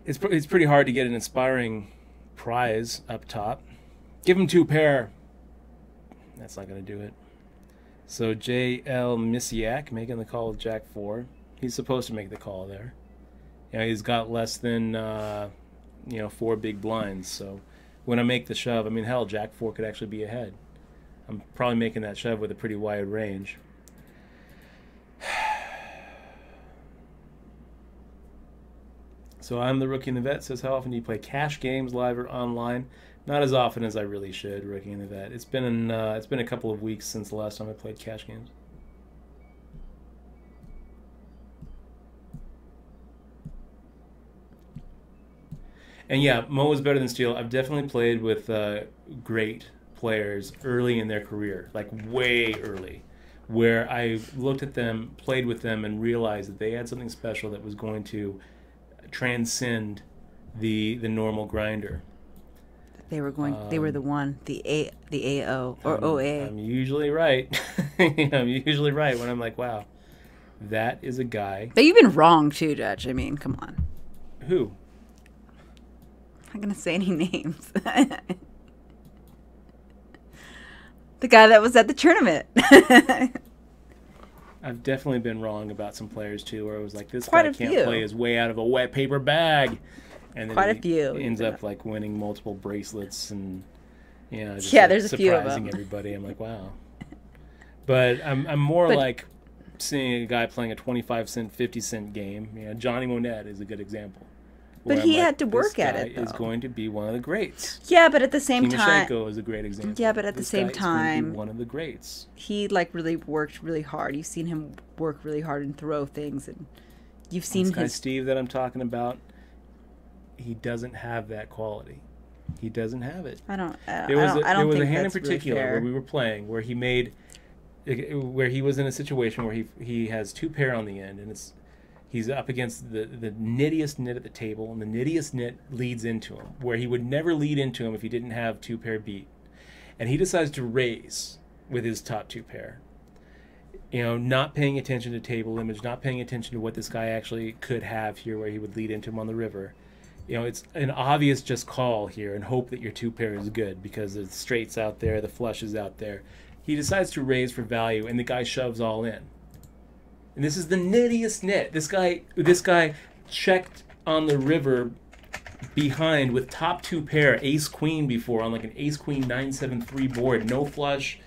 It's pretty hard to get an inspiring prize up top. Give him 2 pair. That's not going to do it. So J.L. Misiak making the call with Jack 4. He's supposed to make the call there. You know, he's got less than 4 big blinds. So when I make the shove, I mean, hell, Jack 4 could actually be ahead. I'm probably making that shove with a pretty wide range. So I'm the Rookie and the Vet says, how often do you play cash games live or online? Not as often as I really should, Rookie and the Vet. It's been a couple of weeks since the last time I played cash games. And yeah, Mo is better than Steele. I've definitely played with great players early in their career, like way early, where I looked at them, played with them, and realized that they had something special that was going to transcend the normal grinder. They were going. They were the one. The AO or OA. I'm usually right. I'm usually right when I'm like, wow, that is a guy. But you've been wrong too, Dutch. I mean, come on. Who? I'm not gonna say any names. The guy that was at the tournament. I've definitely been wrong about some players too, where it was like, this Quite guy a can't few. play his way out of a wet paper bag, and then Quite a he few. ends up like winning multiple bracelets and just Yeah, like, there's a few of surprising them. everybody. I'm like, wow. But I'm more But- like seeing a guy playing a 25-cent, 50-cent game. Johnny Monette is a good example. But where he I'm had to this work at guy it, is though. going to be one of the greats. Yeah, but at the same time, Timoshenko is a great example. Yeah, but at the This same guy is going to time- be one of the greats. he like really worked really hard. You've seen him work really hard and throw things, and you've seen This guy his. Steve that I'm talking about, he doesn't have that quality. He doesn't have it. I don't. I There was don't. a, I don't there was think a hand in that's really particular fair. where we were playing where he made, where he was in a situation where he has two pair on the end, and he's up against the nittiest nit at the table, and the nittiest nit leads into him where he would never lead into him if he didn't have two pair beat, and he decides to raise with his top two pair. Not paying attention to table image, not paying attention to what this guy actually could have here where he would lead into him on the river. It's an obvious just call here and hope that your two pair is good because the straight's out there, the flush is out there. He decides to raise for value, and the guy shoves all in. And this is the nittiest nit. This guy checked on the river behind with top two pair, ace queen before on like an ace queen 973 board, no flush,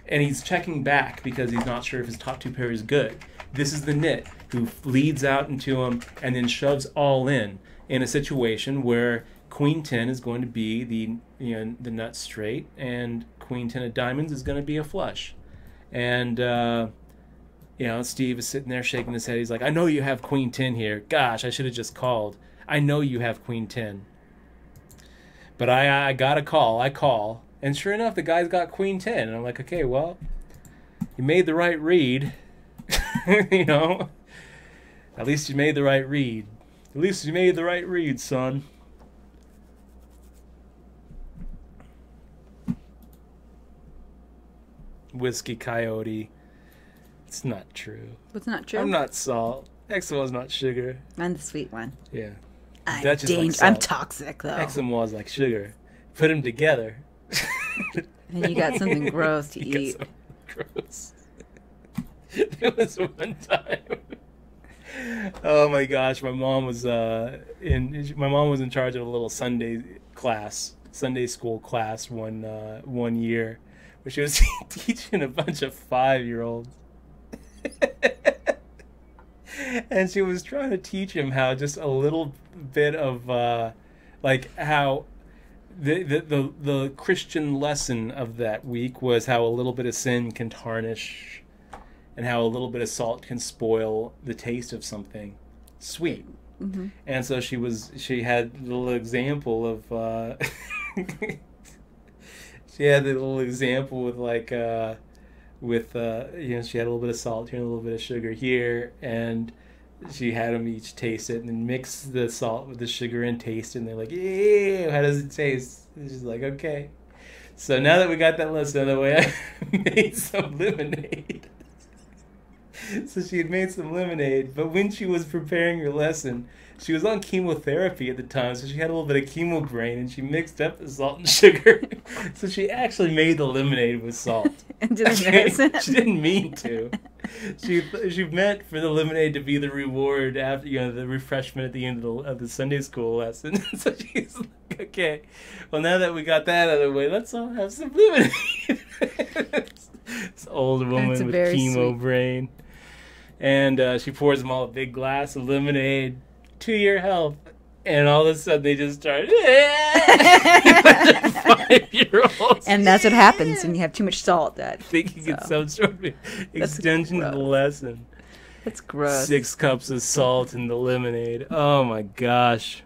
and he's checking back because he's not sure if his top two pair is good. This is the nit who leads out into him and then shoves all in a situation where queen 10 is going to be the nut straight, and queen 10 of diamonds is going to be a flush. And Steve is sitting there shaking his head. He's like, I know you have queen 10 here. Gosh, I should have just called. I know you have queen 10. But I got a call. I call. And sure enough, the guy's got queen 10. And I'm like, okay, well, you made the right read. At least you made the right read. At least you made the right read, son. Whiskey Coyote. It's not true. What's not true? I'm not salt. XMO's not sugar. I'm the sweet one. Yeah. I'm That's just like I'm salt. toxic though. XMO's like sugar. Put them together. And you got something gross to You got eat. something gross. There was one time. Oh my gosh, my mom was in charge of a little Sunday school class one year, where she was teaching a bunch of 5-year-olds. And she was trying to teach him how just a little bit of how the Christian lesson of that week was how a little bit of sin can tarnish, and how a little bit of salt can spoil the taste of something sweet. Mm-hmm. And so she had a little example of she had the little example with she had a little bit of salt here and a little bit of sugar here, and she had them each taste it and then mix the salt with the sugar and taste it, and they're like, yeah, how does it taste? And she's like, okay. So now that we got that lesson out of the way, I made some lemonade. So she had made some lemonade, but when she was preparing her lesson, she was on chemotherapy at the time, so she had a little bit of chemo brain, and she mixed up the salt and sugar. So she actually made the lemonade with salt. And didn't notice it? She didn't mean to. She meant for the lemonade to be the reward after the refreshment at the end of the Sunday school lesson. So she's like, okay, well now that we got that out of the way, let's all have some lemonade. This old woman That's with very chemo sweet. brain. And she pours them all a big glass of lemonade to your health. And all of a sudden they just start 5-year-olds And that's what happens when you have too much salt, Dad. thinking it's So, some sort of extension of the gross. lesson. That's gross. 6 cups of salt in the lemonade. Oh my gosh.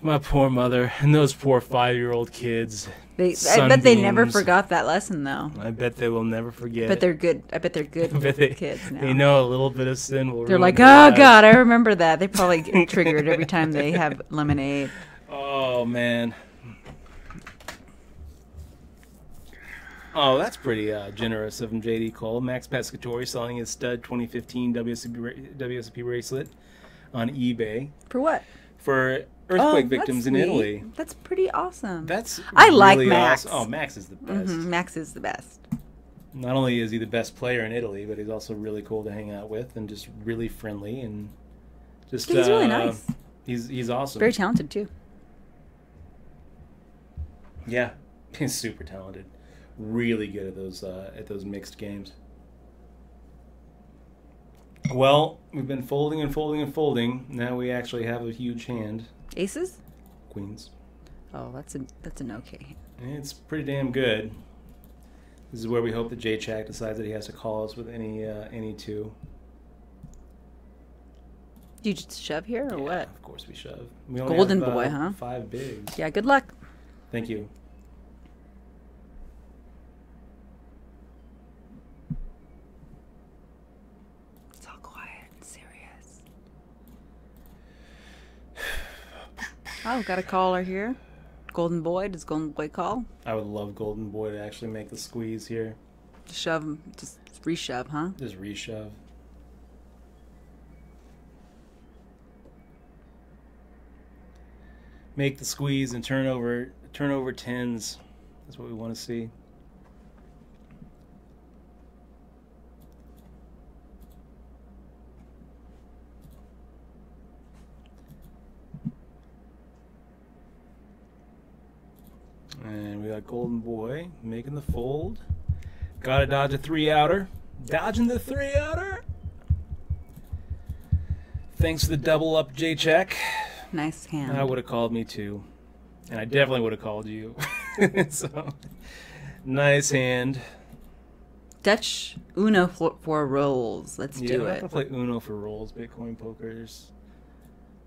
My poor mother and those poor 5-year-old kids. I bet they never Sunbeams. forgot that lesson, though. I bet they will never forget. But they're good. I bet they're good I bet they, kids now. they know a little bit of sin will They're ruin like, their oh lives." God, I remember that. They probably get triggered every time they have lemonade. Oh man. Oh, that's pretty generous of him, JD Cole. Max Pescatore selling his stud 2015 WSOP bracelet on eBay For what? for earthquake that's victims in neat. Italy. That's pretty awesome. That's I like really Max. awesome. Oh, Max is the best. Max is the best. Not only is he the best player in Italy, but he's also really cool to hang out with and just really friendly and just. He's really nice. He's awesome. Very talented too. Yeah, he's super talented. Really good at those mixed games. Well, we've been folding and folding and folding. Now we actually have a huge hand. Aces? Queens. Oh, that's an okay. It's pretty damn good. This is where we hope that J-Chak decides that he has to call us with any two. Do you just shove here or what? Of course we shove. We only Golden have, boy, huh? 5 bigs. Yeah, good luck. Thank you. It's all quiet and serious. Oh, got a caller here. Golden Boy. Does Golden Boy call? I would love Golden Boy to actually make the squeeze here. Just shove him. Just reshove, huh? Just reshove. Make the squeeze and turn over tens. That's what we want to see. And we got Golden Boy making the fold. Gotta dodge a 3-outer. Dodging the 3-outer. Thanks for the double up, J-Check. Nice hand. I would have called me too. And I definitely would have called you. So, nice hand. Dutch Uno for rolls. Let's Yeah, do I'm not it. gonna play Uno for rolls, Bitcoin poker. There's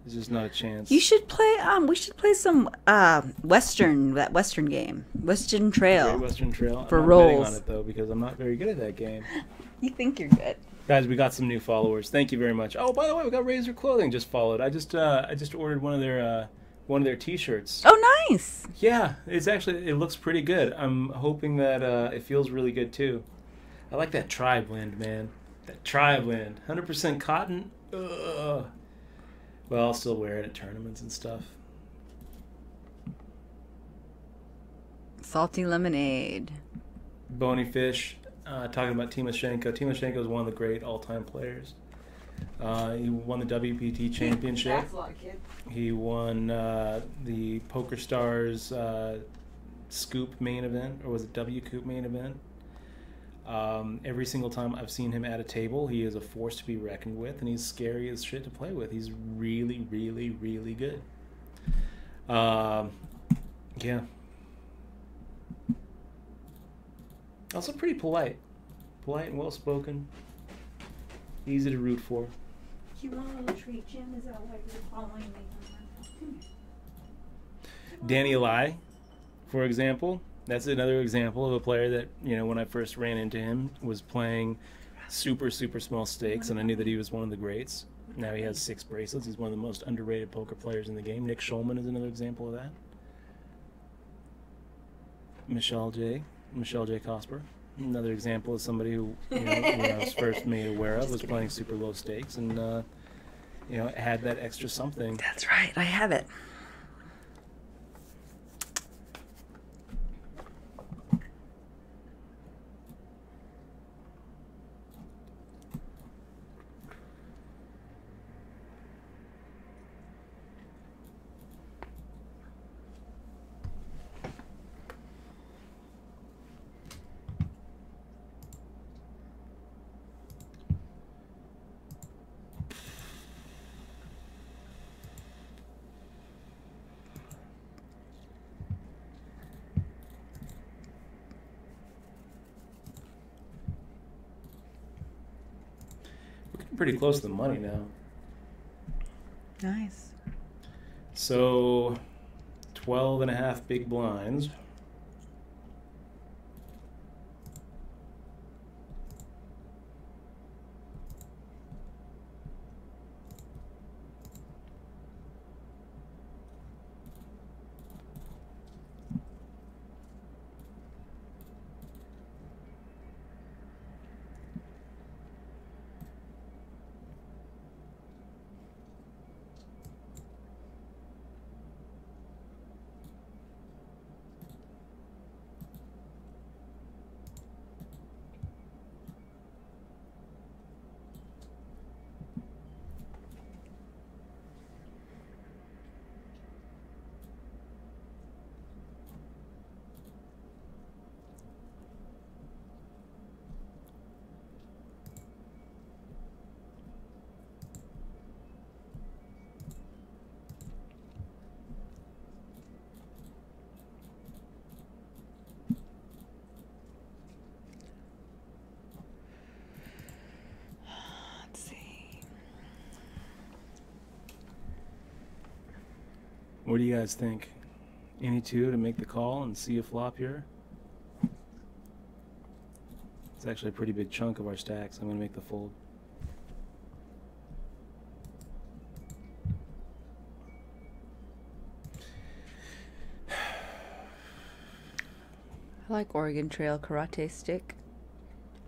just not a chance. You should play. We should play some Western game, Western Trail. Great Western Trail. For I'm not betting rolls. on it though because I'm not very good at that game. You think you're good? Guys, we got some new followers. Thank you very much. Oh, by the way, we got Razor Clothing just followed. I just ordered one of their T-shirts. Oh, nice. Yeah, it looks pretty good. I'm hoping that it feels really good too. I like that tri-blend, man. That tri-blend, 100% cotton. Ugh. Well, I'll still wear it at tournaments and stuff. Salty lemonade. Bony Fish, talking about Timoshenko. Timoshenko is one of the great all-time players. He won the WPT championship. That's a lot of kids. He won the Poker Stars Scoop main event, or was it W Coop main event? Every single time I've seen him at a table, he is a force to be reckoned with, and he's scary as shit to play with. He's really, really, really good. Yeah. Also pretty polite. Polite and well-spoken. Easy to root for. Do you want a little treat, Jim? Is that why you're following me? Danny Lai, for example. That's another example of a player that, when I first ran into him, was playing super, super small stakes, and I knew that he was one of the greats. Now he has 6 bracelets. He's one of the most underrated poker players in the game. Nick Schulman is another example of that. Michelle J. Cosper. Another example of somebody who, when I was first made aware of, was playing super low stakes and, had that extra something. That's right. I have it. Pretty close to the money now. Nice. So 12.5 big blinds. Let's see. What do you guys think? Any two to make the call and see a flop here? It's actually a pretty big chunk of our stacks. I'm going to make the fold. I like Oregon Trail Karate Stick.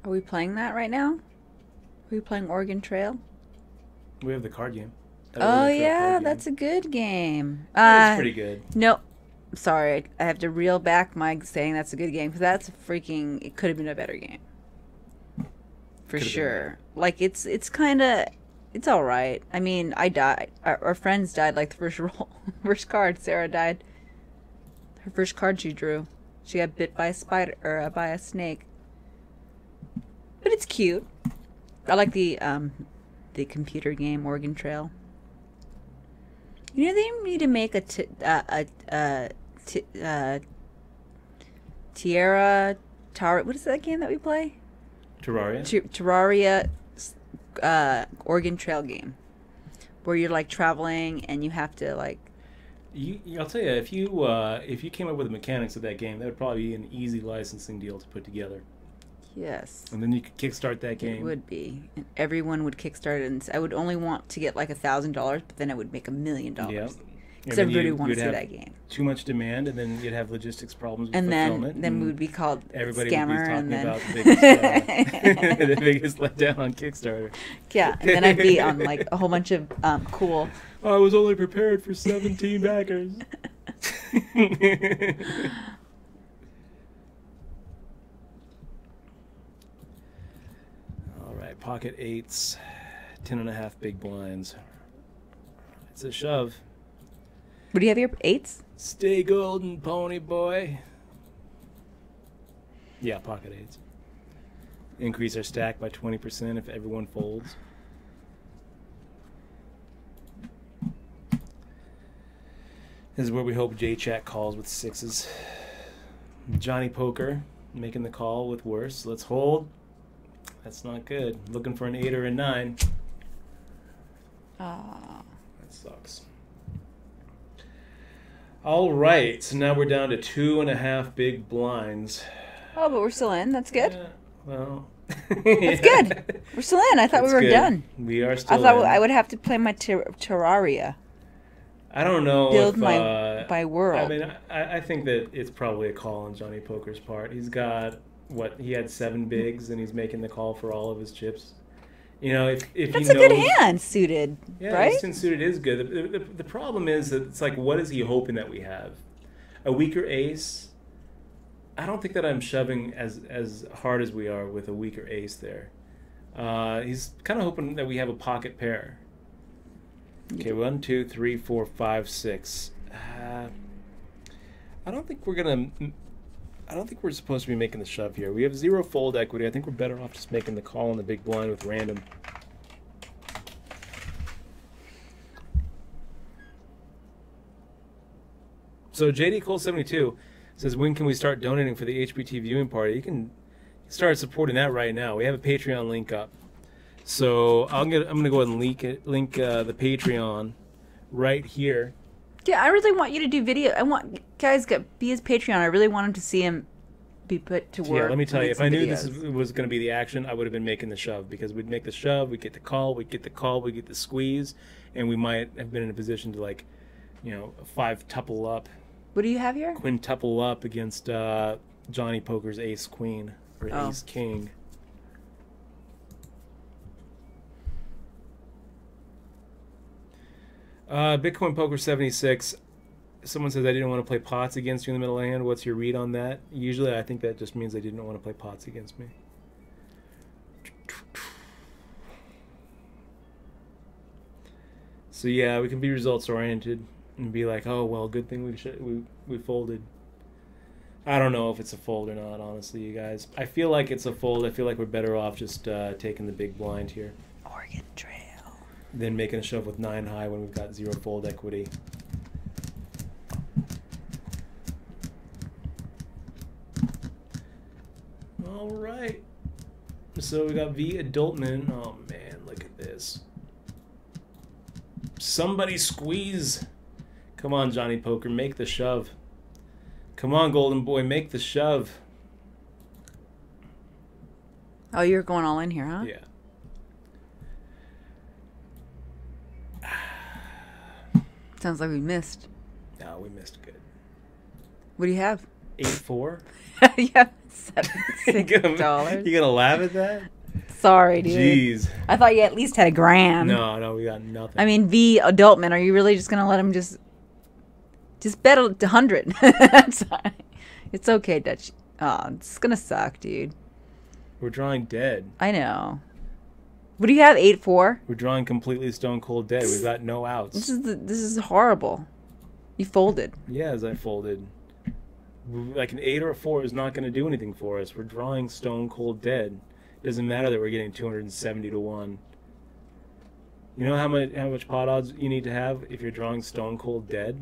Are we playing that right now? Are we playing Oregon Trail? We have the card game. That Oh Oregon Trail yeah, card that's game. a good game. It's pretty good. No, sorry, I have to reel back my saying that's a good game because that's a freaking. It could have been a better game. For Could've been sure. Like it's kind of, it's all right. I mean, I died. Our friends died like the first roll, first card. Sarah died. Her first card she drew. She got bit by a spider or by a snake. But it's cute. I like the computer game Oregon Trail. You know they need to make a what is that game that we play? Terraria? Terraria Oregon Trail game. Where you're like traveling and you have to like I'll tell you, if you came up with the mechanics of that game, that would probably be an easy licensing deal to put together. yes. And then you could kickstart that game. It would be. And everyone would kickstart it and I would only want to get like $1,000, but then I would make $1 million. Yeah. Because And then everybody you'd wants to see have that game. Too much demand, and then you'd have logistics problems with And fulfillment. then we would be called everybody scammer would be talking and then about the biggest, the biggest letdown on Kickstarter. yeah, and then I'd be on like a whole bunch of cool. I was only prepared for 17 backers. All right, pocket eights, 10.5 big blinds. It's a shove. What do you have your eights? Stay golden, pony boy. Yeah, pocket eights. Increase our stack by 20% if everyone folds. This is where we hope J-Chat calls with sixes. Johnny Poker making the call with worse. Let's hold. That's not good. Looking for an 8 or a 9. Ah. That sucks. All right, so now we're down to 2.5 big blinds. Oh, but we're still in. That's good. Yeah, well, That's good. We're still in. I thought we That's were good. done. We are still I thought in. I would have to play my Terraria. I don't know. Build if, my world. I mean, I think that it's probably a call on Johnny Poker's part. He's got he had 7 bigs, and he's making the call for all of his chips. You know, if That's he a good knows, hand suited, yeah, right? instant suited is good. The problem is that it's like, what is he hoping that we have? A weaker ace? I don't think that I'm shoving as hard as we are with a weaker ace there. He's kind of hoping that we have a pocket pair. Okay, 1, 2, 3, 4, 5, 6. I don't think we're supposed to be making the shove here. We have 0 fold equity. I think we're better off just making the call on the big blind with random. So JD Cole 72 says, when can we start donating for the HBT viewing party? You can start supporting that right now. We have a Patreon link up. So I'm gonna go ahead and link the Patreon right here. Yeah, I really want you to do video. I want guys be his Patreon. I really want him to see him be put to work. Yeah, let me tell you, make if some I knew videos. this was going to be the action, I would have been making the shove, because we'd make the shove, we'd get the call, we'd get the call, we'd get the squeeze, and we might have been in a position to, like, you know, 5-tuple up, What do you have here? quintuple up against Johnny Poker's ace queen or Oh. ace king. Bitcoin Poker 76. Someone says I didn't want to play pots against you in the middle of the hand. What's your read on that? Usually I think that just means they didn't want to play pots against me. So yeah, we can be results oriented and be like, oh well, good thing we folded. I don't know if it's a fold or not, honestly, you guys. I feel like it's a fold. I feel like we're better off just taking the big blind here Oregon Trail. than making a shove with 9 high when we've got 0 fold equity. All right. So we got V Adultman. Oh man, look at this. Somebody squeeze. Come on, Johnny Poker, make the shove. Come on, Golden Boy, make the shove. Oh, you're going all in here, huh? Yeah. Sounds like we missed. No, we missed good. What do you have? 8-4. You have You $76. gonna laugh at that? Sorry, dude. Jeez. I thought you at least had a grand. No, we got nothing. I mean, V Adultman, are you really just gonna let him just bet 100? That's fine. It's okay, Dutch. Oh, it's gonna suck, dude. We're drawing dead. I know. What do you have? 8-4. We're drawing completely stone cold dead. We've got no outs. This is horrible. You folded. Yeah, as I folded. Like an 8 or a 4 is not going to do anything for us. We're drawing stone cold dead. Doesn't matter that we're getting 270 to 1. You know how much pot odds you need to have if you're drawing stone cold dead?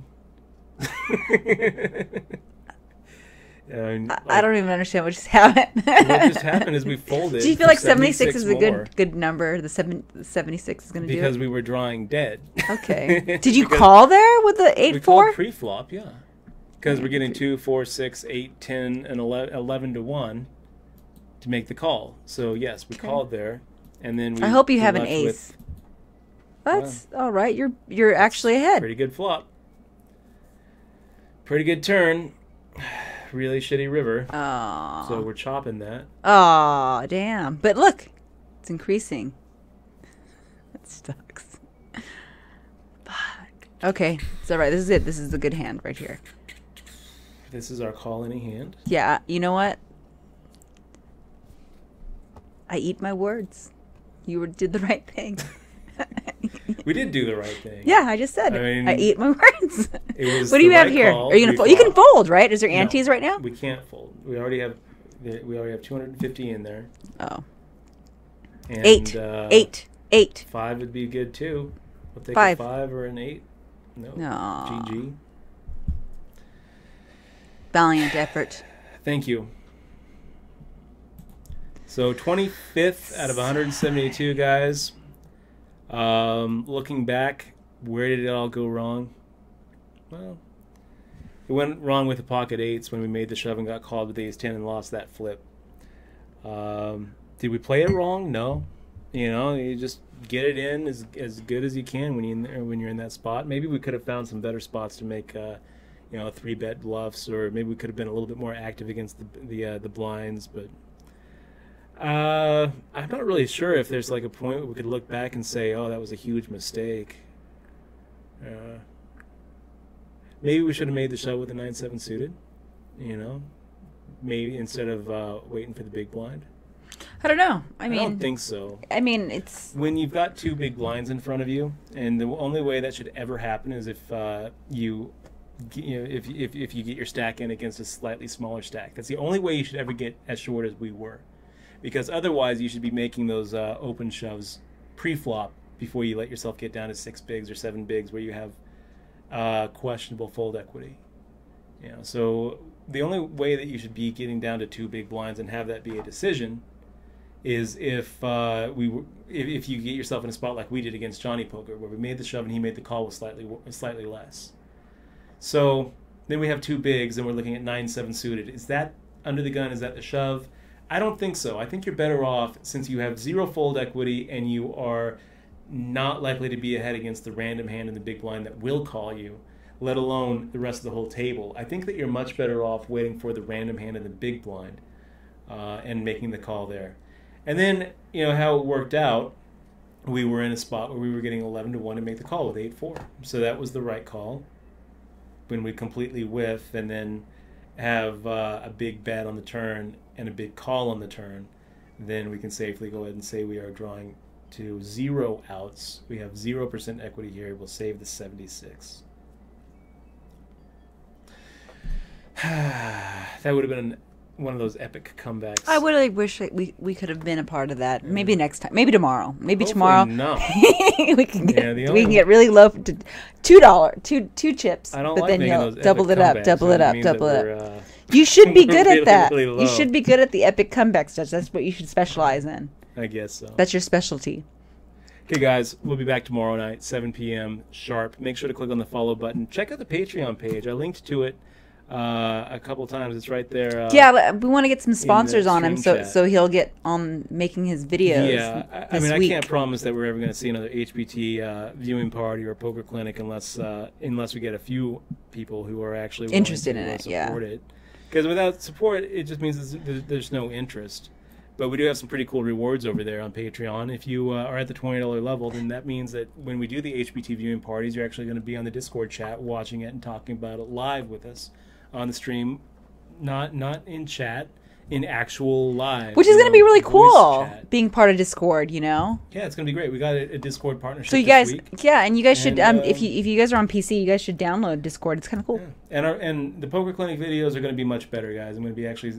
I don't even understand what just happened. What just happened is we folded. Do you feel for like 76 is a more good number? The 76 is going to do because it? we were drawing dead. Okay. Did you Because call there with the we called 8-4? pre-flop, yeah. Because we're getting 2, 4, 6, 8, 10, and 11 to 1 to make the call. So yes, we called there, and then I hope you have an left ace. with That's all right. You're actually ahead. pretty good flop. Pretty good turn. Really shitty river. Oh. So we're chopping that. Oh, damn. But look, it's increasing. It sucks. Fuck. Okay, it's all right. This is it. This is the good hand right here. This is our call any hand. Yeah, you know what? I eat my words. Did the right thing. We did do the right thing. Yeah, I just said I it. mean, I eat my words. It was What do you the have right here? call, Are you gonna fold? You can pre-flop. fold, right? Is there No, antes right now? We can't fold. We already have 250 in there. Oh. And, 8. 8. 5 would be good too. We'll take 5. a 5 or an 8. No. GG. Valiant effort. Thank you. So 25th out of 172 guys. Looking back, where did it all go wrong? Well, it went wrong with the pocket 8s when we made the shove and got called with ace 10 and lost that flip. Did we play it wrong? No. You know, you just get it in as good as you can when you're in that spot. Maybe we could have found some better spots to make 3-bet bluffs, or maybe we could have been a little bit more active against the blinds. But I'm not really sure if there's like a point where we could look back and say, "Oh, that was a huge mistake." Maybe we should have made the shove with the 9-7 suited. You know, maybe instead of waiting for the big blind. I don't know. I don't think so. I mean, it's When you've got 2 big blinds in front of you, and the only way that should ever happen is if if you get your stack in against a slightly smaller stack. That's the only way you should ever get as short as we were, because otherwise you should be making those open shoves pre-flop before you let yourself get down to 6 bigs or 7 bigs where you have questionable fold equity. You know, so the only way that you should be getting down to 2 big blinds and have that be a decision is if you get yourself in a spot like we did against Johnny Poker, where we made the shove and he made the call with slightly less. So then we have two bigs, and we're looking at 9-7 suited. Is that under the gun? Is that the shove? I don't think so. I think you're better off, since you have 0 fold equity and you are not likely to be ahead against the random hand in the big blind that will call you, let alone the rest of the whole table. I think that you're much better off waiting for the random hand in the big blind and making the call there. And then, how it worked out, we were in a spot where we were getting 11-1 to make the call with 8-4. So that was the right call. When we completely whiff and then have a big bet on the turn and a big call on the turn, then we can safely go ahead and say we are drawing to 0 outs. We have 0% equity here. We'll save the 76. That would have been one of those epic comebacks. I really wish that we could have been a part of that. Maybe next time. Maybe tomorrow. Maybe Hopefully tomorrow. No. we can get really low to $2, two chips. I don't but like then making you'll those double epic it up, comebacks. double it That up, means double that it we're, up. You should be good really, at that. really low. You should be good at the epic comebacks, Judge. That's what you should specialize in. I guess so. That's your specialty. Okay, guys, we'll be back tomorrow night, 7 p.m. sharp. Make sure to click on the follow button. Check out the Patreon page. I linked to it a couple times. It's right there. Yeah, we want to get some sponsors on him, stream chat. so he'll get on making his videos. Yeah, I mean, I can't promise that we're ever going to see another HBT viewing party or poker clinic unless we get a few people who are actually willing Interested to in it, support it. Because without support, it just means there's no interest. But we do have some pretty cool rewards over there on Patreon. If you are at the $20 level, then that means that when we do the HBT viewing parties, you're actually going to be on the Discord chat watching it and talking about it live with us on the stream, not in chat, in actual live. Which is going to be really voice cool, chat. being part of Discord, Yeah, it's going to be great. We got a Discord partnership So you this guys, week. yeah, and you guys should, And, if you guys are on PC, you guys should download Discord. It's kind of cool. Yeah. And the poker clinic videos are going to be much better, guys. I'm going to be actually,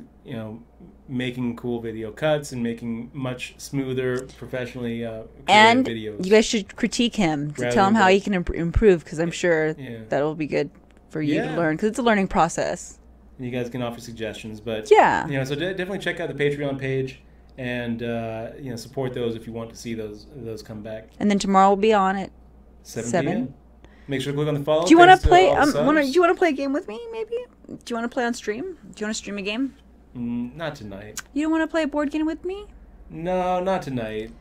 making cool video cuts and making much smoother, professionally created And videos. you guys should critique him to Rather tell him than how go- he can improve, because I'm sure Yeah. that'll be good for you to Yeah. learn, because it's a learning process. And you guys can offer suggestions, but Yeah. so definitely check out the Patreon page and support those if you want to see those come back. And then tomorrow we'll be on at 7 p.m. Make sure to click on the follow. Do you want Thanks to play? all the subs. Do you want to play a game with me? Maybe. Do you want to play on stream? Do you want to stream a game? Not tonight. You don't want to play a board game with me? No, not tonight.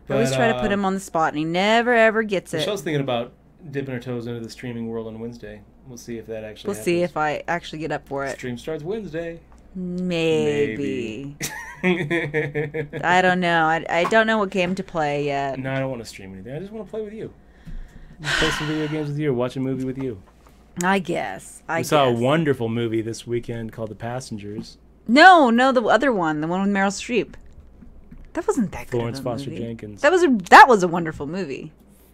I always try to put him on the spot, and he never ever gets it. Michelle's thinking about dipping her toes into the streaming world on Wednesday. We'll see if that actually. We'll see if I actually get up for it. Stream starts Wednesday. Maybe. I don't know. I don't know what game to play yet. No, I don't want to stream anything. I just want to play with you. Just play some video games with you or watch a movie with you. I guess. We saw a wonderful movie this weekend called The Passengers. No, the other one, the one with Meryl Streep. That wasn't that good. Florence of a Foster movie. Jenkins. That was a wonderful movie.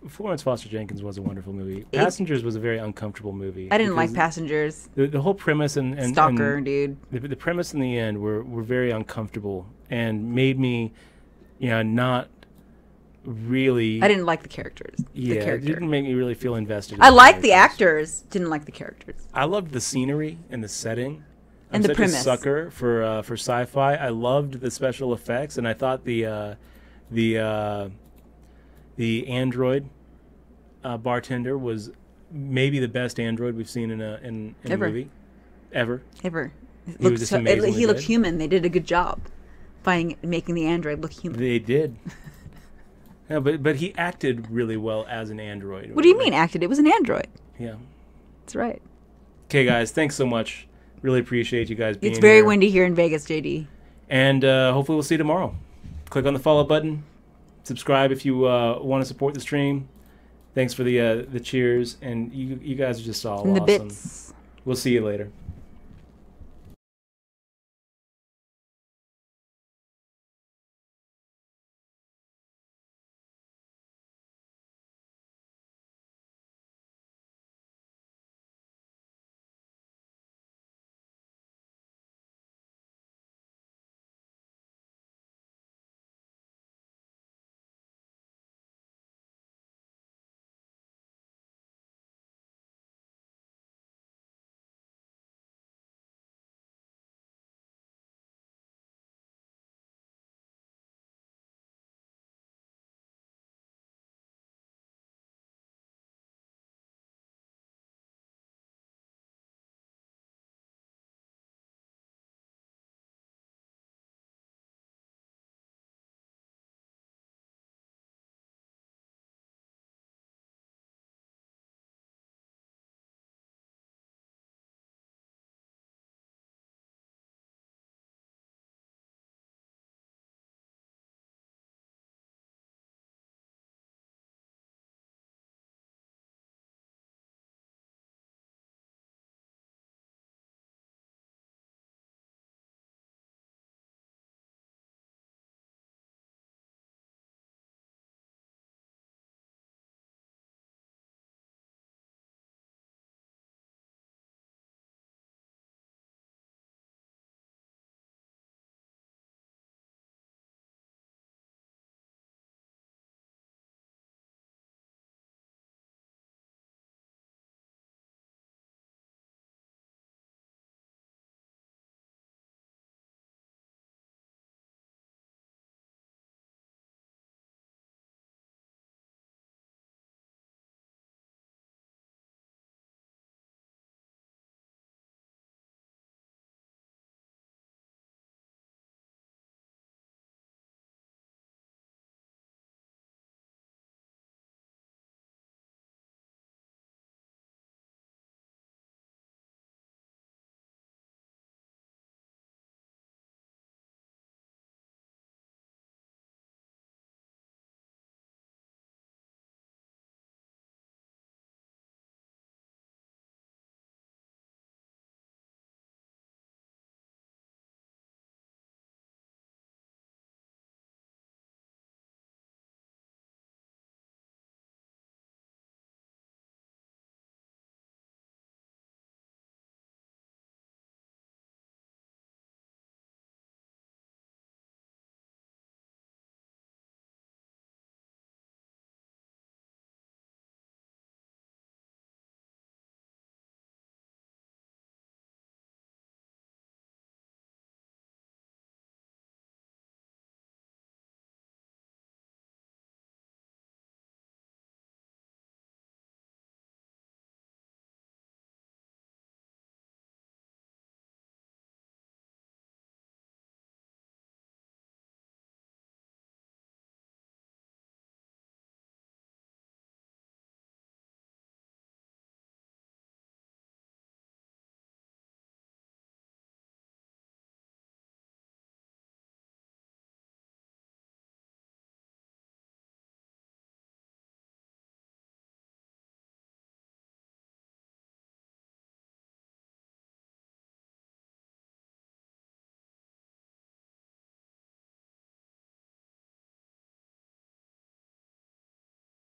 Florence Foster Jenkins was a wonderful movie. Passengers was a very uncomfortable movie. I didn't like because Passengers. The whole premise and Stalker, dude. The premise in the end were very uncomfortable and made me, not really. I didn't like the characters. Yeah, the it character. didn't make me really feel invested. In I liked the characters. actors. Didn't like the characters. I loved the scenery and the setting. And I'm the such premise. a sucker for sci-fi. I loved the special effects, and I thought the android bartender was maybe the best android we've seen in a Ever. movie ever. Ever. He was just amazingly He looked good. human. They did a good job making the android look human. They did. No, but he acted really well as an android. What do you mean acted? It was an android. Yeah. That's right. Okay, guys. Thanks so much. Really appreciate you guys being It's very here. windy here in Vegas, JD. And hopefully we'll see you tomorrow. Click on the follow button. Subscribe if you want to support the stream. Thanks for the cheers. And you guys are just all And the awesome. bits. We'll see you later.